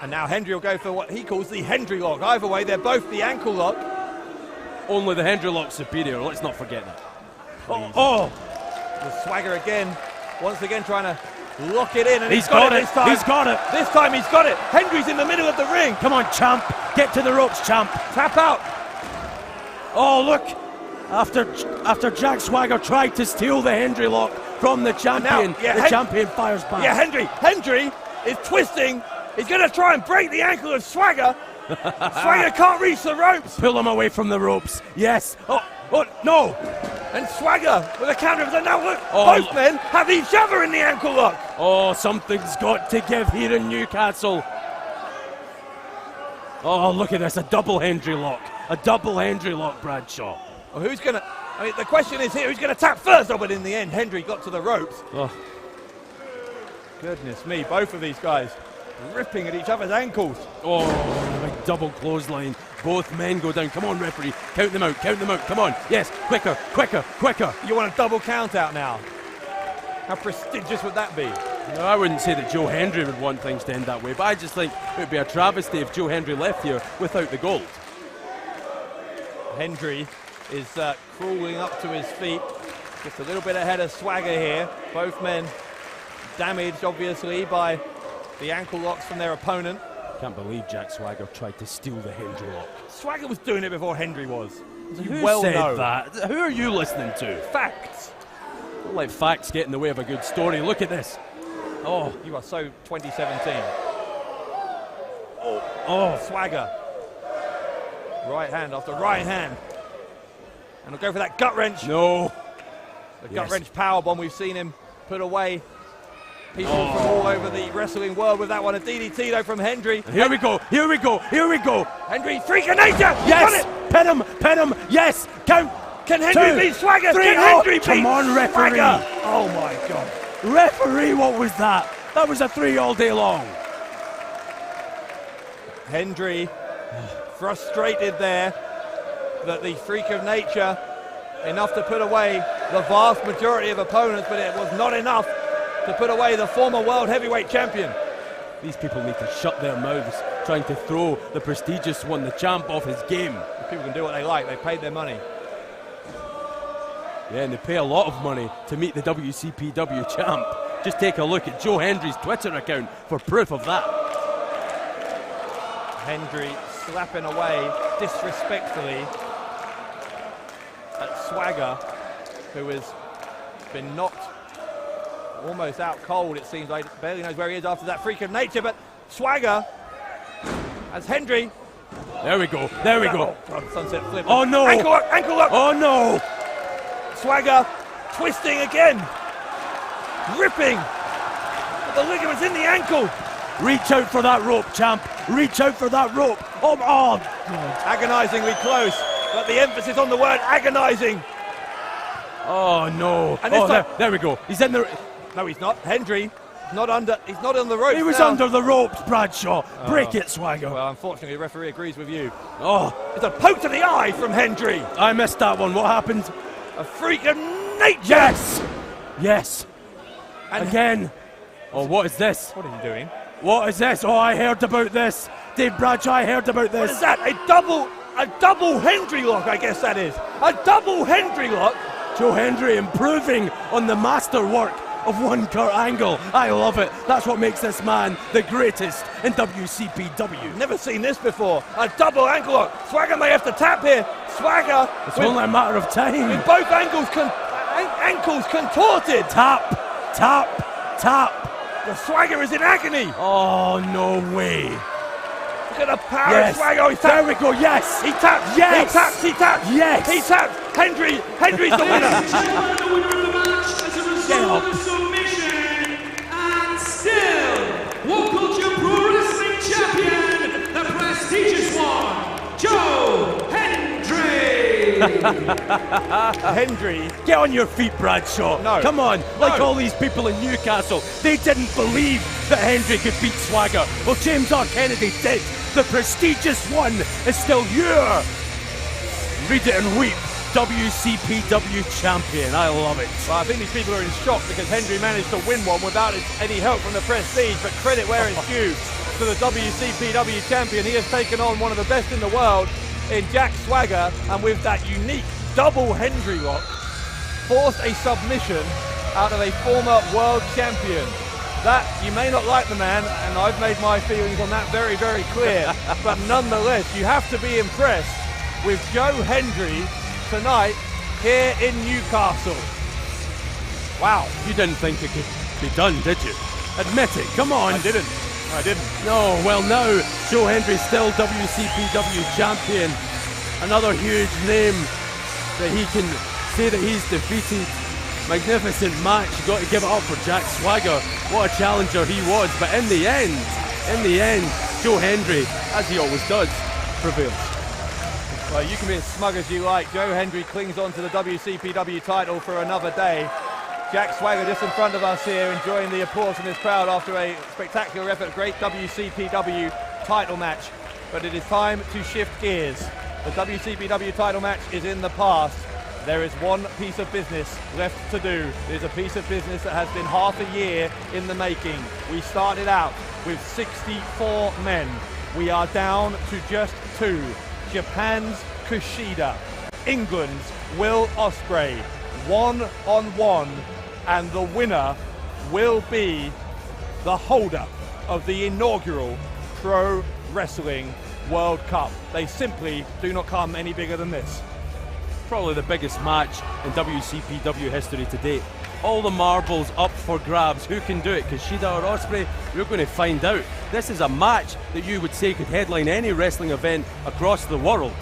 And now Hendry will go for what he calls the Hendry lock. Either way, they're both the ankle lock.
Only the Hendry lock's superior, let's not forget that.
The Swagger again, once again trying to lock it in, and
he's got it
this time.
He's got it.
This time he's got it. Hendry's in the middle of the ring.
Come on, champ. Get to the ropes, champ.
Tap out.
Oh, look. After Jack Swagger tried to steal the Hendry lock from the champion, the champion fires back.
Yeah, Hendry is twisting. He's going to try and break the ankle of Swagger. Swagger can't reach the ropes.
Pull him away from the ropes. Yes. Oh, no.
And Swagger with a counter. Now look, both men have each other in the ankle lock.
Oh, something's got to give here in Newcastle. Oh, look at this, a double Hendry lock. A double Hendry lock, Bradshaw.
Well, who's going to... I mean, the question is here, who's going to tap first? Oh, but in the end, Hendry got to the ropes.
Oh.
Goodness me, both of these guys ripping at each other's ankles.
Oh, a big double clothesline. Both men go down. Come on, referee. Count them out. Come on. Yes, quicker.
You want a double count out now? How prestigious would that be?
No, I wouldn't say that Joe Hendry would want things to end that way, but I just think it would be a travesty if Joe Hendry left here without the gold.
Hendry is crawling up to his feet, just a little bit ahead of Swagger here. Both men damaged, obviously, by the ankle locks from their opponent.
Can't believe Jack Swagger tried to steal the Hendry lock.
Swagger was doing it before Hendry was.
Who said that? Who are you listening to?
Facts.
Don't let facts get in the way of a good story. Look at this. Oh,
you are so 2017. Oh, Swagger. Right hand after right hand. And we'll go for that gut wrench.
No.
The gut wrench powerbomb. We've seen him put away people from all over the wrestling world with that one. A DDT though from Hendry.
Here we go.
Hendry, freak of nature.
Yes. Pin him. Yes. Count.
Can Hendry beat Swagger? Can Hendry beat
Come on, referee.
Swagger? Oh my God.
Referee, what was that? That was a 3 all day long.
Hendry frustrated there that the freak of nature enough to put away the vast majority of opponents, but it was not enough to put away the former world heavyweight champion.
These people need to shut their mouths trying to throw the prestigious one, the champ, off his game.
People can do what they like. They paid their money.
Yeah, and they pay a lot of money to meet the WCPW champ. Just take a look at Joe Hendry's Twitter account for proof of that.
Hendry slapping away disrespectfully at Swagger, who has been knocked almost out cold, it seems like. Barely knows where he is after that freak of nature, but Swagger as Hendry.
There we go.
Oh, God, sunset flip.
Oh no!
Ankle lock!
Oh no!
Swagger twisting again, ripping But the ligament's in the ankle.
Reach out for that rope, champ. Reach out for that rope. Oh, God.
Agonizingly close, but the emphasis on the word agonizing.
Oh, no.
And this time-
there we go. He's in the...
No, he's not. Hendry, he's not on the ropes.
He was
now.
under the ropes, Bradshaw. Break it, Swagger.
Well, unfortunately, the referee agrees with you.
Oh,
It's a poke to the eye from Hendry.
I missed that one. What happened?
A freak of nature.
Yes! Yes.
And
Again. Oh, what is this?
what are you doing?
What is this? Oh, I heard about this. Dave Bradshaw, I heard about
What is
this.
that? A double Hendry lock, I guess that is. A double Hendry lock.
Joe Hendry improving on the masterwork of one Kurt Angle. I love it. That's what makes this man the greatest in WCPW.
Never seen this before. A double ankle lock. Swagger may have to tap here. Swagger
It's only a matter of time.
with both ankles contorted.
Tap, tap, tap.
The Swagger is in agony.
Oh, no way.
Look at the power
Yes.
of Swagger. Oh, he's
There
tapped.
we go. Yes.
He taps.
Yes.
He taps. He taps.
Yes.
He taps. Hendry's the winner.
Ladies and gentlemen, the winner of the match as a result of submission and still World Culture Pro Wrestling Champion, the prestigious one, Joe Hendry.
Hendry.
Get on your feet, Bradshaw.
No.
Come on. Like
No.
all these people in Newcastle, they didn't believe that Hendry could beat Swagger. Well, James R. Kennedy did. The prestigious one is still here. Read it and weep. WCPW champion. I love it.
Well, I think these people are in shock because Hendry managed to win one without any help from the prestige, but credit where it's due to the WCPW champion. He has taken on one of the best in the world in Jack Swagger, and with that unique double Hendry lock, forced a submission out of a former world champion. That, you may not like the man, and I've made my feelings on that very, very clear, but nonetheless, you have to be impressed with Joe Hendry tonight here in Newcastle.
Wow. You didn't think it could be done, did you? Admit it. Come on.
I didn't.
No, well now, Joe Hendry still WCPW champion. Another huge name that he can say that he's defeated. Magnificent match. You got to give it up for Jack Swagger. What a challenger he was. But in the end, Joe Hendry, as he always does, prevails.
Well, you can be as smug as you like. Joe Hendry clings on to the WCPW title for another day. Jack Swagger just in front of us here, enjoying the applause from this crowd after a spectacular effort. Great WCPW title match. But it is time to shift gears. The WCPW title match is in the past. There is one piece of business left to do. It is a piece of business that has been half a year in the making. We started out with 64 men. We are down to just 2. Japan's Kushida, England's Will Ospreay, 1-on-1, and the winner will be the holder of the inaugural Pro Wrestling World Cup. They simply do not come any bigger than this.
Probably the biggest match in WCPW history to date. All the marbles up for grabs. Who can do it? Kushida or Ospreay? We're going to find out. This is a match that you would say could headline any wrestling event across the world.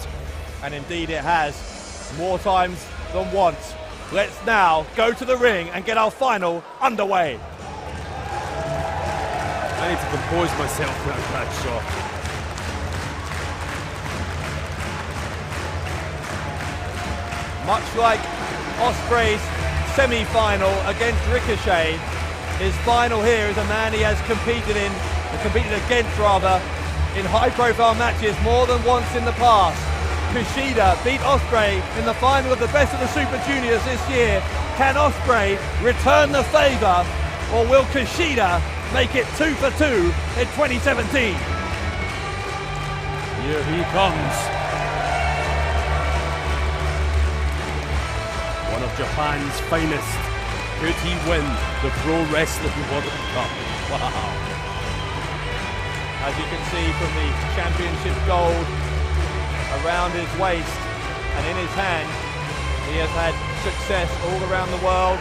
And indeed it has, more times than once. Let's now go to the ring and get our final underway.
I need to compose myself now, Bradshaw.
Much like Ospreay's semi-final against Ricochet, his final here is a man he has competed against in high-profile matches more than once in the past. Kushida beat Ospreay in the final of the Best of the Super Juniors this year. Can Ospreay return the favour, or will Kushida make it 2 for 2 in 2017?
Here he comes. One of Japan's finest. Could he win the Pro Wrestling World Cup? Wow.
As you can see from the championship gold around his waist and in his hand, he has had success all around the world.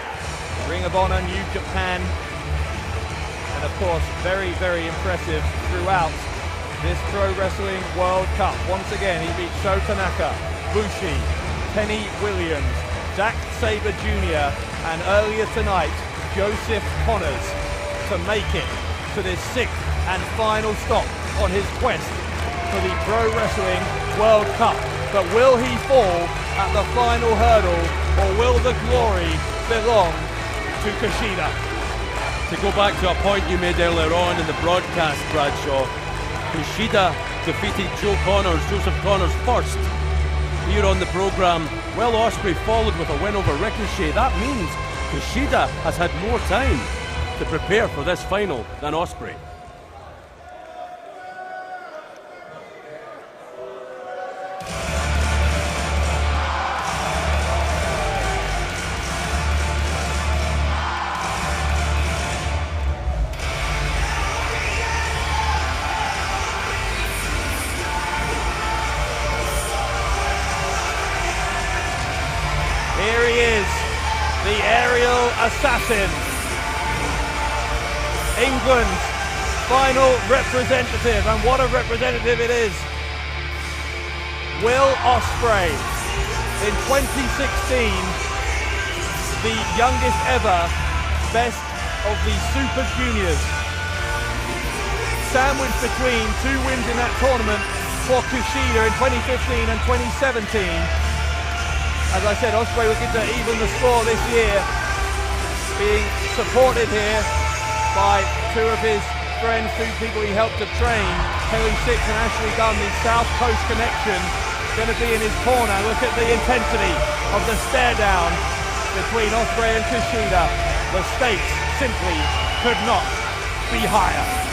Ring of Honor, New Japan, and of course very, very impressive throughout this Pro Wrestling World Cup. Once again, he beat Sho Tanaka, Bushi, Kenny Williams, Zack Sabre Jr., and earlier tonight, Joseph Connors. to make it to this 6th and final stop on his quest for the Pro Wrestling World Cup. But will he fall at the final hurdle, or will the glory belong to Kushida?
To go back to a point you made earlier on in the broadcast, Bradshaw, Kushida defeated Joseph Connors first here on the programme. Will Ospreay followed with a win over Ricochet. That means Kushida has had more time to prepare for this final than Ospreay.
Here he is, the aerial assassin. England's final representative, and what a representative it is. Will Ospreay, in 2016, the youngest ever best of the Super Juniors. Sandwiched between 2 wins in that tournament for Kushida in 2015 and 2017. As I said, Ospreay looking to even the score this year, being supported here by 2 of his friends, 2 people he helped to train, Kelly Six and Ashley Gunn, the South Coast connection, going to be in his corner. Look at the intensity of the stare down between Ospreay and Kushida. The stakes simply could not be higher.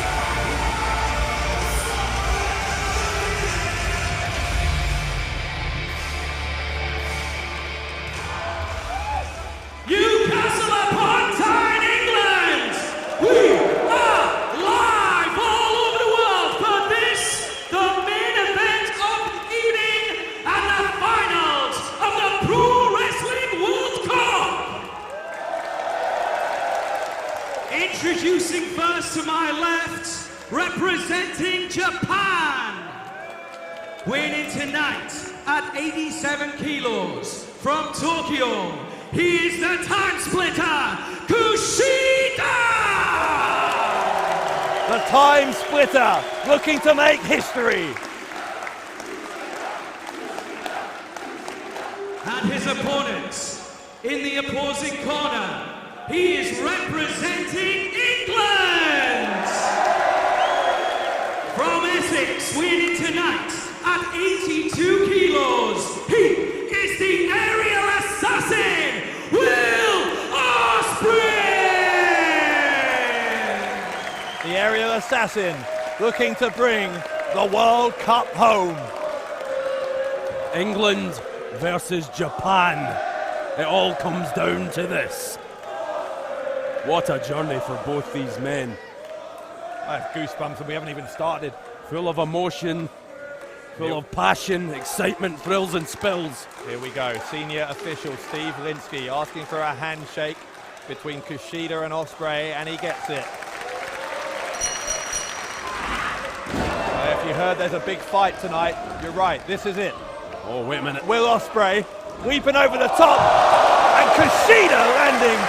Newcastle upon Tyne, England! We are live all over the world for this, the main event of the evening and the finals of the Pro Wrestling World Cup! Introducing first to my left, representing Japan, weighing in tonight at 87 kilos from Tokyo. He is the time splitter, Kushida!
The time splitter, looking to make history.
And his opponent, in the opposing corner, he is representing England! From Essex, winning tonight at 82 kilos, he is the aerial assassin, Will Ospreay!
The aerial assassin looking to bring the World Cup home.
England versus Japan. It all comes down to this. What a journey for both these men.
I have goosebumps and we haven't even started.
Full of emotion, full of passion, excitement, thrills and spills.
Here we go. Senior official Steve Linsky asking for a handshake between Kushida and Ospreay, and he gets it. If you heard there's a big fight tonight, you're right, this is it.
Oh, wait a minute.
Will Ospreay leaping over the top, and Kushida landing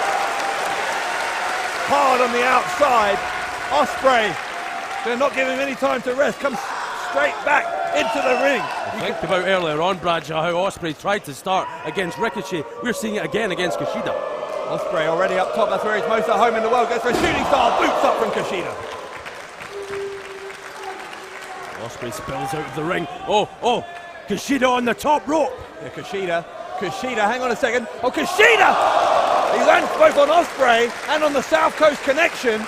hard on the outside. Ospreay, they're not giving him any time to rest, comes straight back into the ring.
Think about earlier on, Bradshaw, how Ospreay tried to start against Ricochet. We're seeing it again against Kushida.
Ospreay already up top, that's where he's most at home in the world. Goes for a shooting star, boots up from Kushida.
Ospreay spills out of the ring. Oh, Kushida on the top rope.
Yeah, Kushida, hang on a second. Oh, Kushida! He lands both on Ospreay and on the South Coast connection.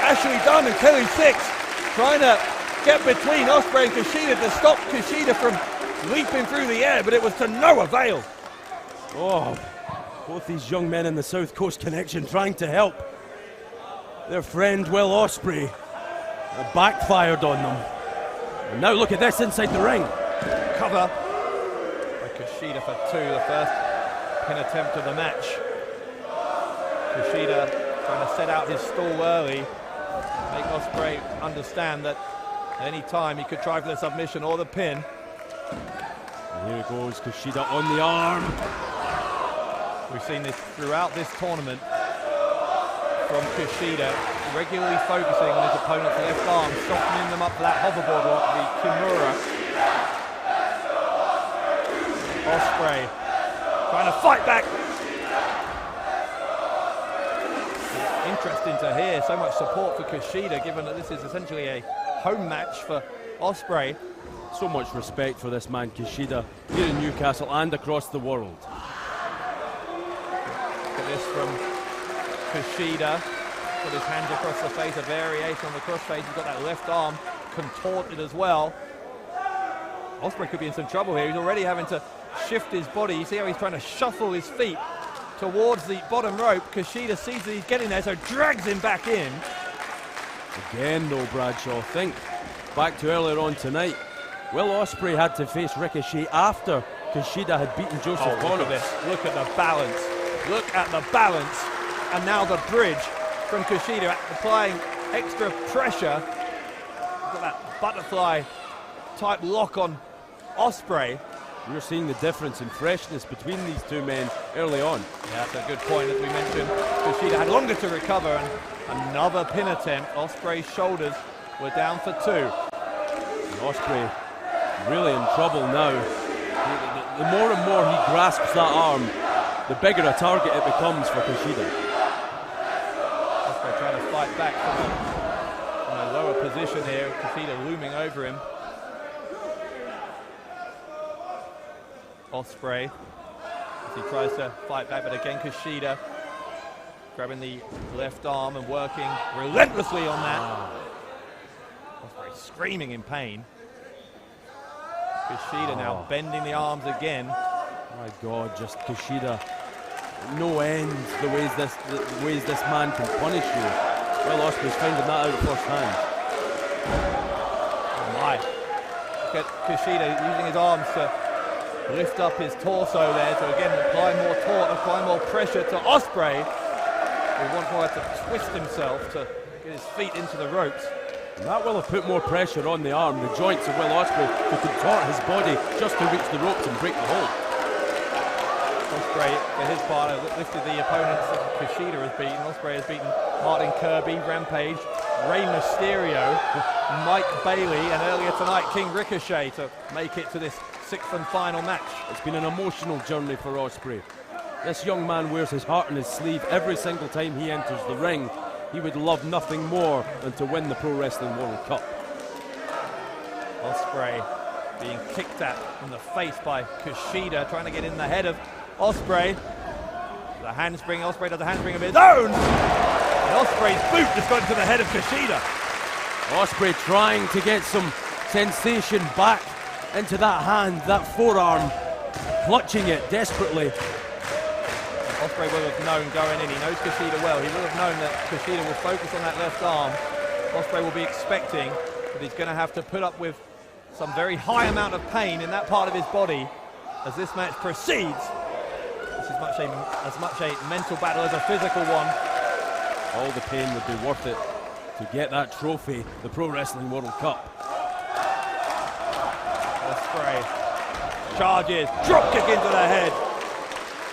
Ashley Dunn and Kelly Six trying to get between Ospreay and Kushida to stop Kushida from leaping through the air, but it was to no avail.
Oh, both these young men in the South Coast connection trying to help their friend Will Ospreay. It backfired on them. And now look at this inside the ring.
Cover by Kushida for 2, the first pin attempt of the match. Kushida trying to set out his stall early, make Ospreay understand that at any time he could try for the submission or the pin.
And here goes Kushida on the arm.
We've seen this throughout this tournament. from Kushida, regularly focusing on his opponent's left arm, softening them up for that hoverboard lock, the Kimura. Ospreay trying to fight back. Interesting to hear so much support for Kushida, given that this is essentially a home match for Ospreay.
So much respect for this man, Kushida, here in Newcastle and across the world.
Look at this from Kushida. Put his hands across the face, a variation on the crossface. He's got that left arm contorted as well. Ospreay could be in some trouble here. He's already having to shift his body. You see how he's trying to shuffle his feet towards the bottom rope. Kushida sees that he's getting there, so drags him back in.
Again, though, Bradshaw, think back to earlier on tonight. Will Ospreay had to face Ricochet after Kushida had beaten Joseph Connors.
Look at this. Look at the balance. Look at the balance. And now the bridge from Kushida, applying extra pressure. Look at that butterfly type lock on Ospreay.
We're seeing the difference in freshness between these two men early on.
Yeah, that's a good point. As we mentioned, Kushida had longer to recover, and another pin attempt. Ospreay's shoulders were down for 2.
And Ospreay really in trouble now. The more and more he grasps that arm, the bigger a target it becomes for Kushida.
Ospreay trying to fight back from a lower position here. Kushida looming over him. Ospreay, as he tries to fight back, but again Kushida grabbing the left arm and working relentlessly on that. Ospreay screaming in pain. Kushida now bending the arms again.
My God, just Kushida, no end the ways this man can punish you. Well, Ospreay's finding that out firsthand.
Oh my! Look at Kushida using his arms to lift up his torso there to again apply more pressure to Ospreay, who once more had to twist himself to get his feet into the ropes.
And that will have put more pressure on the arm, the joints of Will Ospreay, who contort his body just to reach the ropes and break the hold.
Ospreay, for his part, has lifted the opponents that Kushida has beaten. Ospreay has beaten Martin Kirby, Rampage, Rey Mysterio, Mike Bailey, and earlier tonight King Ricochet to make it to this 6th and final match.
It's been an emotional journey for Ospreay. This young man wears his heart on his sleeve every single time he enters the ring. He would love nothing more than to win the Pro Wrestling World Cup.
Ospreay being kicked at in the face by Kushida, trying to get in the head of Ospreay. The handspring, Ospreay does a handspring of his own! And Ospreay's boot just got into the head of Kushida.
Ospreay trying to get some sensation back into that hand, that forearm, clutching it desperately.
Ospreay will have known going in, he knows Kushida well, he will have known that Kushida will focus on that left arm. Ospreay will be expecting that he's going to have to put up with some very high amount of pain in that part of his body as this match proceeds. This is as much a mental battle as a physical one.
All the pain would be worth it to get that trophy, the Pro Wrestling World Cup.
Ospreay charges, drop kick into the head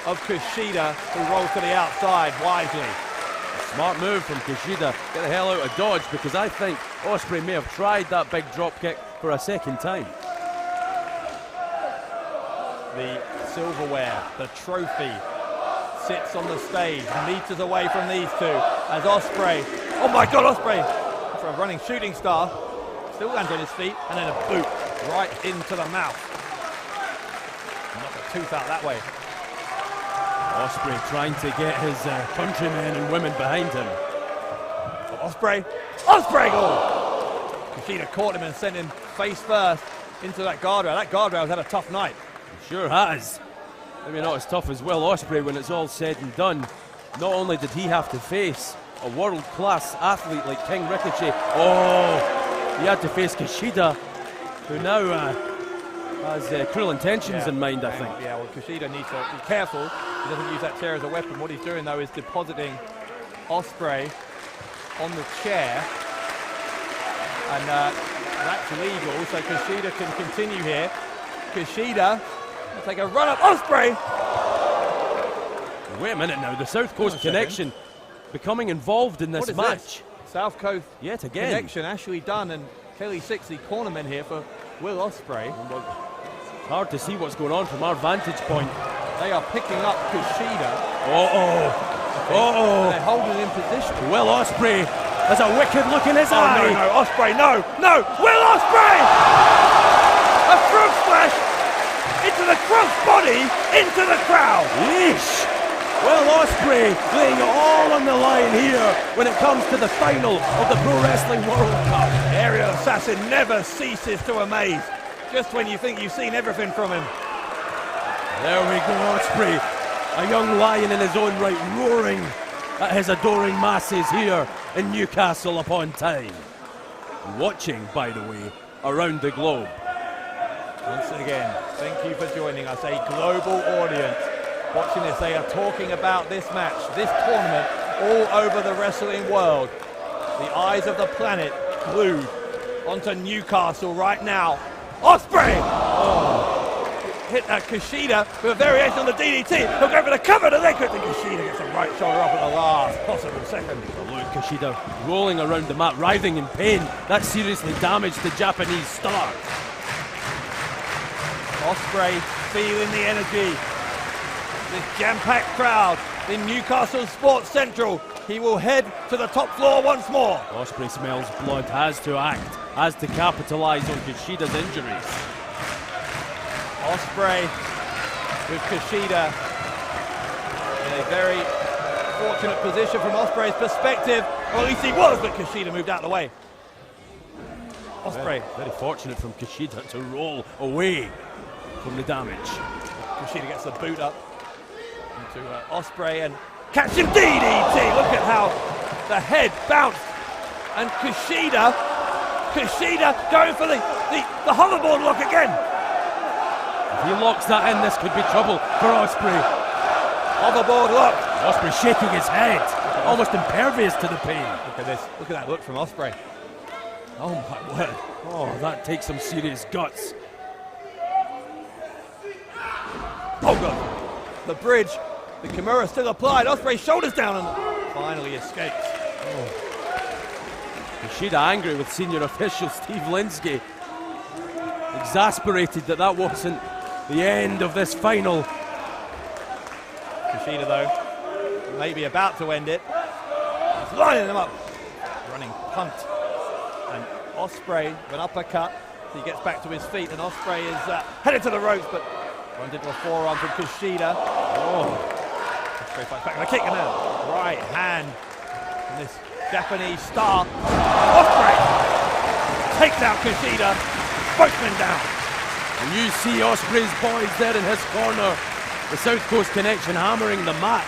of Kushida, who rolls to the outside wisely.
Smart move from Kushida. Get the hell out of Dodge, because I think Ospreay may have tried that big drop kick for a second time.
The silverware, the trophy, sits on the stage, meters away from these two, as Ospreay, oh my God, Ospreay, for a running shooting star, still lands on his feet, and then a boot right into the mouth. Knock a tooth out that way.
Ospreay trying to get his countrymen and women behind him.
Ospreay goal! Kushida caught him and sent him face first into that guardrail. That guardrail's had a tough night.
He sure has. Maybe not as tough as Will Ospreay when it's all said and done. Not only did he have to face a world-class athlete like King Ricochet, he had to face Kushida, who now has cruel intentions in mind, I think.
Yeah, well, Kushida needs to be careful. He doesn't use that chair as a weapon. What he's doing, though, is depositing Ospreay on the chair. And that's legal, so Kushida can continue here. Kushida will take a run up. Ospreay!
Wait a minute now, the South Coast connection becoming involved in this match.
This? South Coast
yet again.
Connection, Ashley Dunn and Kelly Six, the cornermen here for Will Ospreay.
Hard to see what's going on from our vantage point.
They are picking up Kushida. They're holding in position.
Will Ospreay has a wicked look in his eye.
No, Ospreay, no! Will Ospreay! A frog splash into the crossbody, into the crowd.
Yeesh! Will Ospreay laying it all on the line here when it comes to the final of the Pro Wrestling World Cup.
Aerial Assassin never ceases to amaze, just when you think you've seen everything from him.
There we go, Ospreay, a young lion in his own right, roaring at his adoring masses here in Newcastle upon Tyne. Watching, by the way, around the globe.
Once again, thank you for joining us, a global audience. Watching this, they are talking about this match, this tournament, all over the wrestling world. The eyes of the planet glued onto Newcastle right now. Ospreay! Hit that Kushida with a variation on the DDT. He'll go for the cover, the leg hook, and Kushida gets a right shoulder up at the last possible second.
Look, Kushida rolling around the mat, writhing in pain. That seriously damaged the Japanese star.
Ospreay feeling the energy. This jam-packed crowd in Newcastle Sports Central. He will head to the top floor once more.
Ospreay smells blood, has to act, has to capitalise on Kushida's injuries.
Ospreay with Kushida in a very fortunate position from Ospreay's perspective. Or at least he was, but Kushida moved out of the way. Ospreay.
Very fortunate from Kushida to roll away from the damage.
Kushida gets the boot up into Ospreay and catch him DDT. Look at how the head bounced. And Kushida going for the hoverboard lock again.
If he locks that in, this could be trouble for Ospreay.
Hoverboard lock.
Ospreay shaking his head, almost impervious to the pain.
Look at this. Look at that look from Ospreay. Oh my word.
Oh, that takes some serious guts.
Oh god. The bridge. The Kimura still applied. Ospreay shoulders down and finally escapes.
Kushida angry with senior official Steve Linsky. Exasperated that wasn't the end of this final.
Kushida though, maybe about to end it. He's lining them up. Running punt. And Ospreay with an uppercut. He gets back to his feet and Ospreay is headed to the ropes, but runs into a forearm from Kushida. Ospreay fights back with a kick and a right hand from this Japanese star. Ospreay takes out Kushida. Both men down.
And you see Ospreay's boys there in his corner. The South Coast Connection hammering the mat.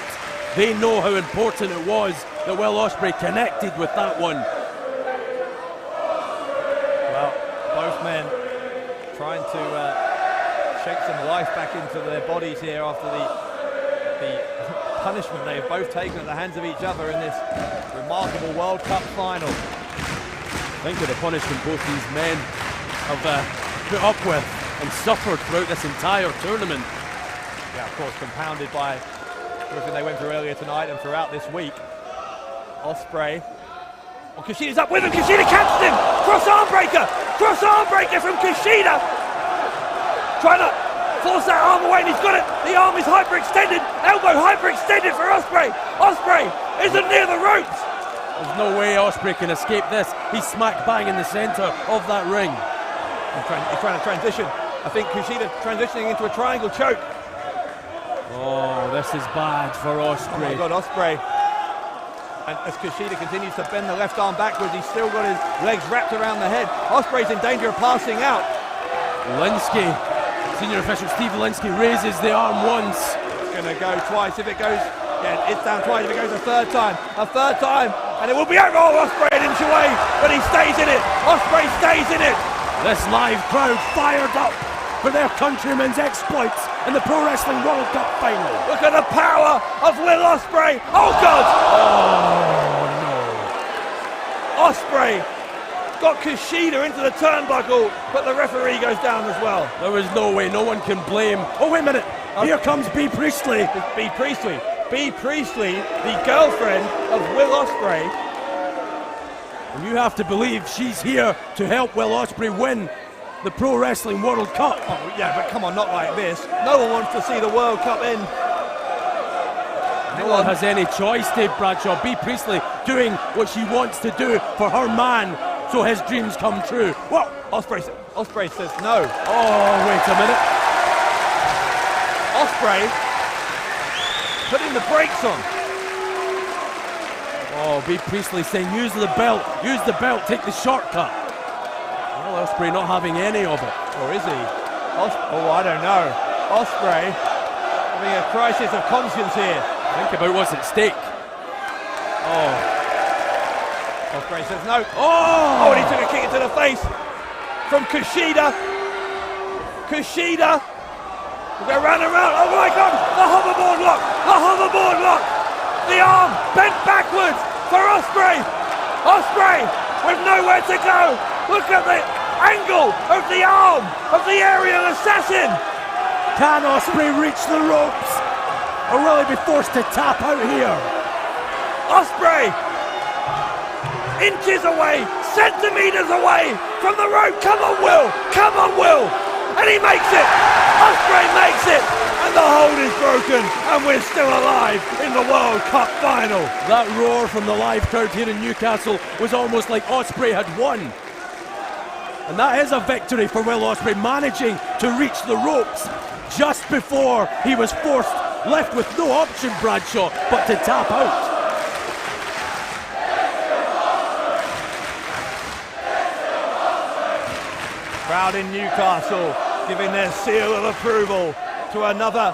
They know how important it was that Will Ospreay connected with that one.
Well, both men trying to shake some life back into their bodies here after the punishment they have both taken at the hands of each other in this remarkable World Cup final.
Think of the punishment both these men have put up with and suffered throughout this entire tournament.
Yeah, of course, compounded by everything they went through earlier tonight and throughout this week. Ospreay. Oh, Kushida's up with him. Kushida catches him. Cross arm breaker from Kushida. Trying to force that arm away, and he's got it. The arm is hyperextended. Elbow hyperextended for Ospreay. Ospreay isn't near the ropes.
There's no way Ospreay can escape this. He's smack bang in the centre of that ring.
He's trying to transition. I think Kushida transitioning into a triangle choke.
Oh, this is bad for Ospreay.
Oh my God, Ospreay. And as Kushida continues to bend the left arm backwards, he's still got his legs wrapped around the head. Ospreay's in danger of passing out.
Linsky, senior official Steve Linsky raises the arm once.
It's going to go twice. If it goes, yeah, it's down twice. If it goes a third time, and it will be over. Oh, Ospreay an inch away, but he stays in it. Ospreay stays in it.
This live crowd fired up for their countrymen's exploits in the Pro Wrestling World Cup final.
Look at the power of Will Ospreay. Oh God!
Oh no!
Ospreay got Kushida into the turnbuckle, but the referee goes down as well.
There was no way. No one can blame. Oh wait a minute! Here comes B. Priestley.
It's B. Priestley. Bea Priestley, the girlfriend of Will Ospreay.
And you have to believe she's here to help Will Ospreay win the Pro Wrestling World Cup.
Oh, yeah, but come on, not like this. No one wants to see the World Cup end.
No one has any choice, Dave Bradshaw. Bea Priestley doing what she wants to do for her man, so his dreams come true.
Whoa! Ospreay says no.
Oh, wait a minute.
Ospreay putting the brakes on.
Oh, Bea Priestley saying use the belt, take the shortcut. Well, Ospreay not having any of it.
Or is he? I don't know. Ospreay having a crisis of conscience here.
Think about what's at stake. Oh.
Ospreay says no.
Oh!
And he took a kick into the face from Kushida. Kushida. We'll go round and round. Oh my God! The hoverboard lock. The hoverboard lock. The arm bent backwards for Ospreay. Ospreay with nowhere to go. Look at the angle of the arm of the aerial assassin.
Can Ospreay reach the ropes? Or will he be forced to tap out here?
Ospreay! Inches away, centimeters away from the rope. Come on, Will! Come on, Will! And he makes it! Ospreay makes it! And the hold is broken, and we're still alive in the World Cup final.
That roar from the live crowd here in Newcastle was almost like Ospreay had won. And that is a victory for Will Ospreay, managing to reach the ropes just before he was left with no option, Bradshaw, but to tap out.
Crowd in Newcastle giving their seal of approval to another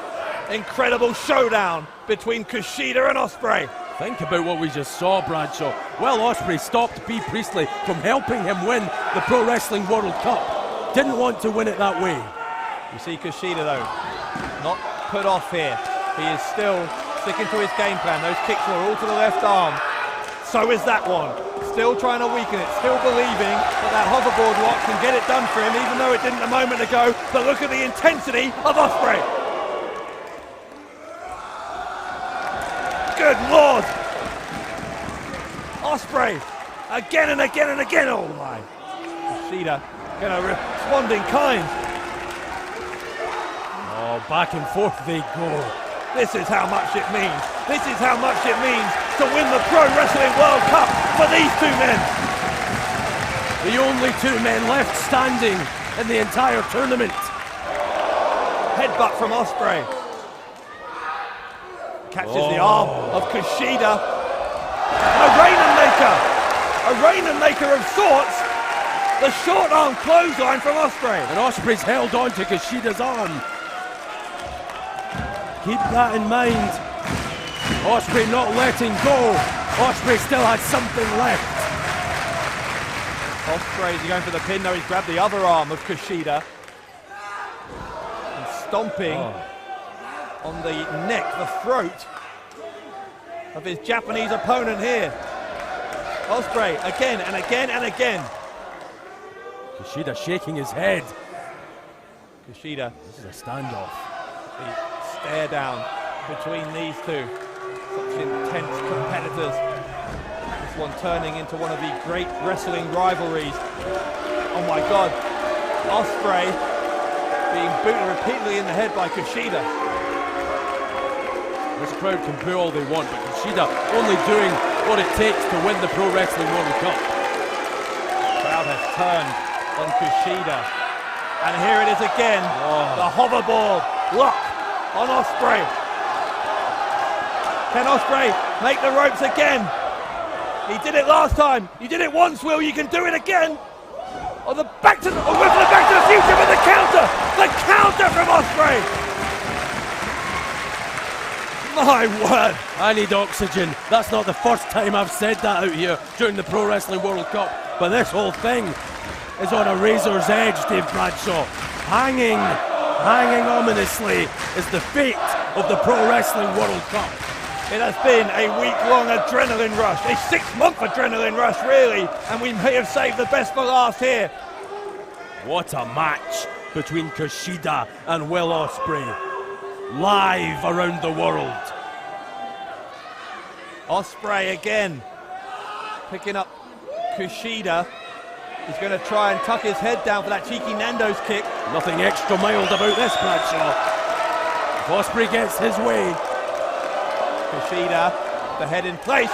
incredible showdown between Kushida and Ospreay.
Think about what we just saw, Bradshaw. Well, Ospreay stopped Bea Priestley from helping him win the Pro Wrestling World Cup. Didn't want to win it that way.
You see Kushida though, not put off here. He is still sticking to his game plan. Those kicks were all to the left arm. So is that one. Still trying to weaken it, still believing that hoverboard lock can get it done for him, even though it didn't a moment ago. But look at the intensity of Ospreay. Good Lord. Ospreay, again and again and again. Oh my. Kushida gonna respond in kind.
Oh, back and forth they go.
This is how much it means. This is how much it means to win the Pro Wrestling World Cup for these two men.
The only two men left standing in the entire tournament.
Headbutt from Ospreay. Catches the arm of Kushida. A Rainmaker of sorts. The short arm clothesline from Ospreay.
And Ospreay's held on to Kushida's arm. Keep that in mind. Ospreay not letting go. Ospreay still has something left.
Ospreay's going for the pin. No, he's grabbed the other arm of Kushida. And stomping on the neck, the throat of his Japanese opponent here. Ospreay again and again and again.
Kushida shaking his head.
Kushida.
This is a standoff.
The stare down between these two. Such intense competitors. This one turning into one of the great wrestling rivalries. Oh my God. Ospreay being booted repeatedly in the head by Kushida.
This crowd can boo all they want, but Kushida only doing what it takes to win the Pro Wrestling World Cup.
The crowd has turned on Kushida. And here it is again. The hoverboard lock on Ospreay. Can Ospreay make the ropes again? He did it last time. You did it once, Will. You can do it again. Or the back to the future with the counter. The counter from Ospreay. My word.
I need oxygen. That's not the first time I've said that out here during the Pro Wrestling World Cup. But this whole thing is on a razor's edge, Dave Bradshaw. Hanging ominously is the fate of the Pro Wrestling World Cup.
It has been a week-long adrenaline rush, a 6-month adrenaline rush, really, and we may have saved the best for last here.
What a match between Kushida and Will Ospreay. Live around the world.
Ospreay again, picking up Kushida. He's going to try and tuck his head down for that cheeky Nando's kick.
Nothing extra mild about this, Bradshaw. If Ospreay gets his way.
Kushida, the head in place.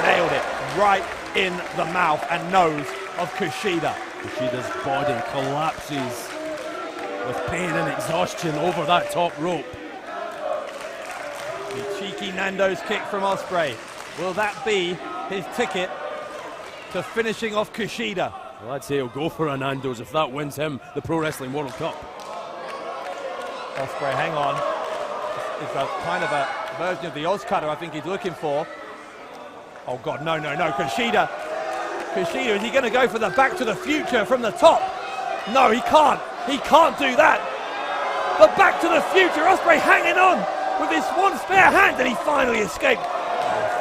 Nailed it right in the mouth and nose of Kushida.
Kushida's body collapses with pain and exhaustion over that top rope.
The cheeky Nando's kick from Ospreay. Will that be his ticket to finishing off Kushida?
Well, I'd say he'll go for a Nando's if that wins him the Pro Wrestling World Cup.
Ospreay, hang on. It's a kind of a version of the Oz cutter I think he's looking for. Oh God, no, Kushida. Kushida, is he going to go for the back to the future from the top? No, he can't. He can't do that. The back to the future, Ospreay hanging on with his one spare hand, and he finally escaped.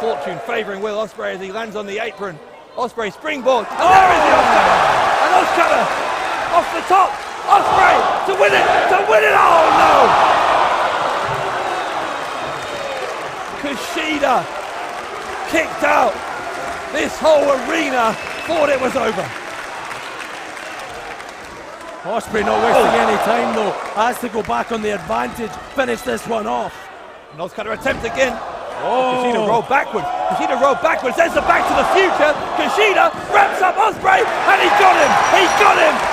Fortune favouring Will Ospreay as he lands on the apron. Ospreay springboard, and there is the Oz cutter. An Oz cutter off the top. Ospreay to win it, oh no! Kushida kicked out. This whole arena thought it was over.
Ospreay not wasting any time though, has to go back on the advantage, finish this one off.
Nose cutter attempt again. Kushida rolled backwards. There's the back to the future. Kushida wraps up Ospreay, and he got him.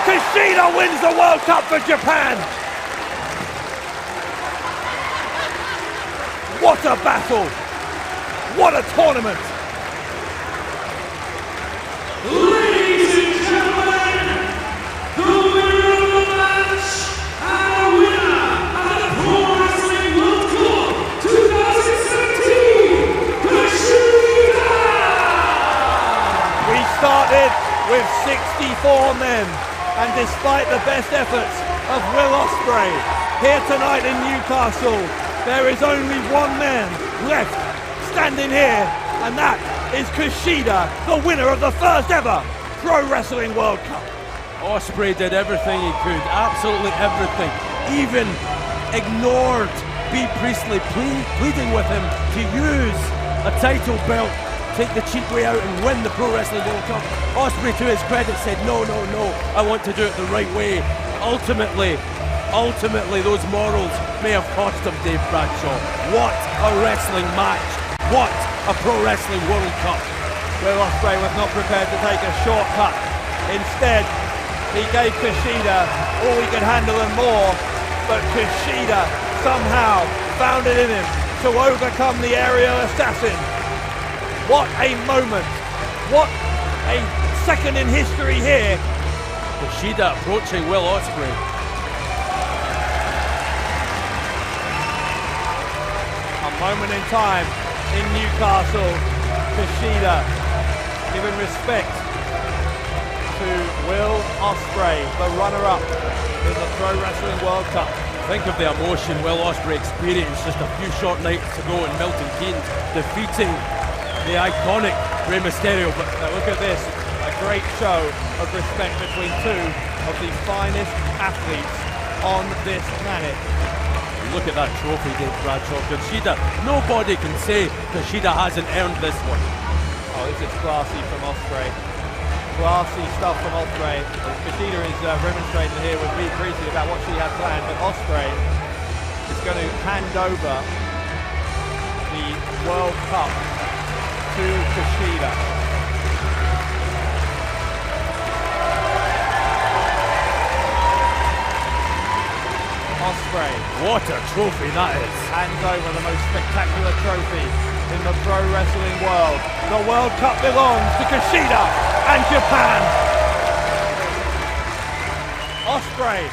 Kushida wins the World Cup for Japan. What a battle. What a tournament.
Ladies and gentlemen, the winner of the match and the winner of the Pro Wrestling World Cup 2017, Kushida!
We started with 64 men, and despite the best efforts of Will Ospreay here tonight in Newcastle, there is only one man left standing here, and that is Kushida, the winner of the first ever Pro Wrestling World Cup.
Ospreay did everything he could, absolutely everything. Even ignored B. Priestley pleading with him to use a title belt, take the cheap way out and win the Pro Wrestling World Cup. Ospreay, to his credit, said no, I want to do it the right way. Ultimately, those morals may have cost him Dave Bradshaw. What a wrestling match. What a Pro Wrestling World Cup.
Will Ospreay was not prepared to take a shortcut. Instead, he gave Kushida all he could handle and more, but Kushida somehow found it in him to overcome the aerial assassin. What a moment. What a second in history here.
Kushida approaching Will Ospreay.
A moment in time in Newcastle. Kushida giving respect to Will Ospreay, the runner-up in the Pro Wrestling World Cup.
Think of the emotion Will Ospreay experienced just a few short nights ago in Milton Keynes, defeating the iconic Rey Mysterio. But
look at this, a great show of respect between two of the finest athletes on this planet.
Look at that trophy, Dave Bradshaw. Kushida, nobody can say Kushida hasn't earned this one.
Oh, this is classy from Ospreay. Classy stuff from Ospreay. Kushida is remonstrating here with B. Gracie about what she had planned, but Ospreay is going to hand over the World Cup to Kushida. Ospreay,
what a trophy that is.
Hands over the most spectacular trophy in the pro wrestling world. The World Cup belongs to Kushida and Japan. Ospreay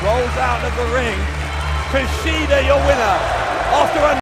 rolls out of the ring. Kushida, your winner after a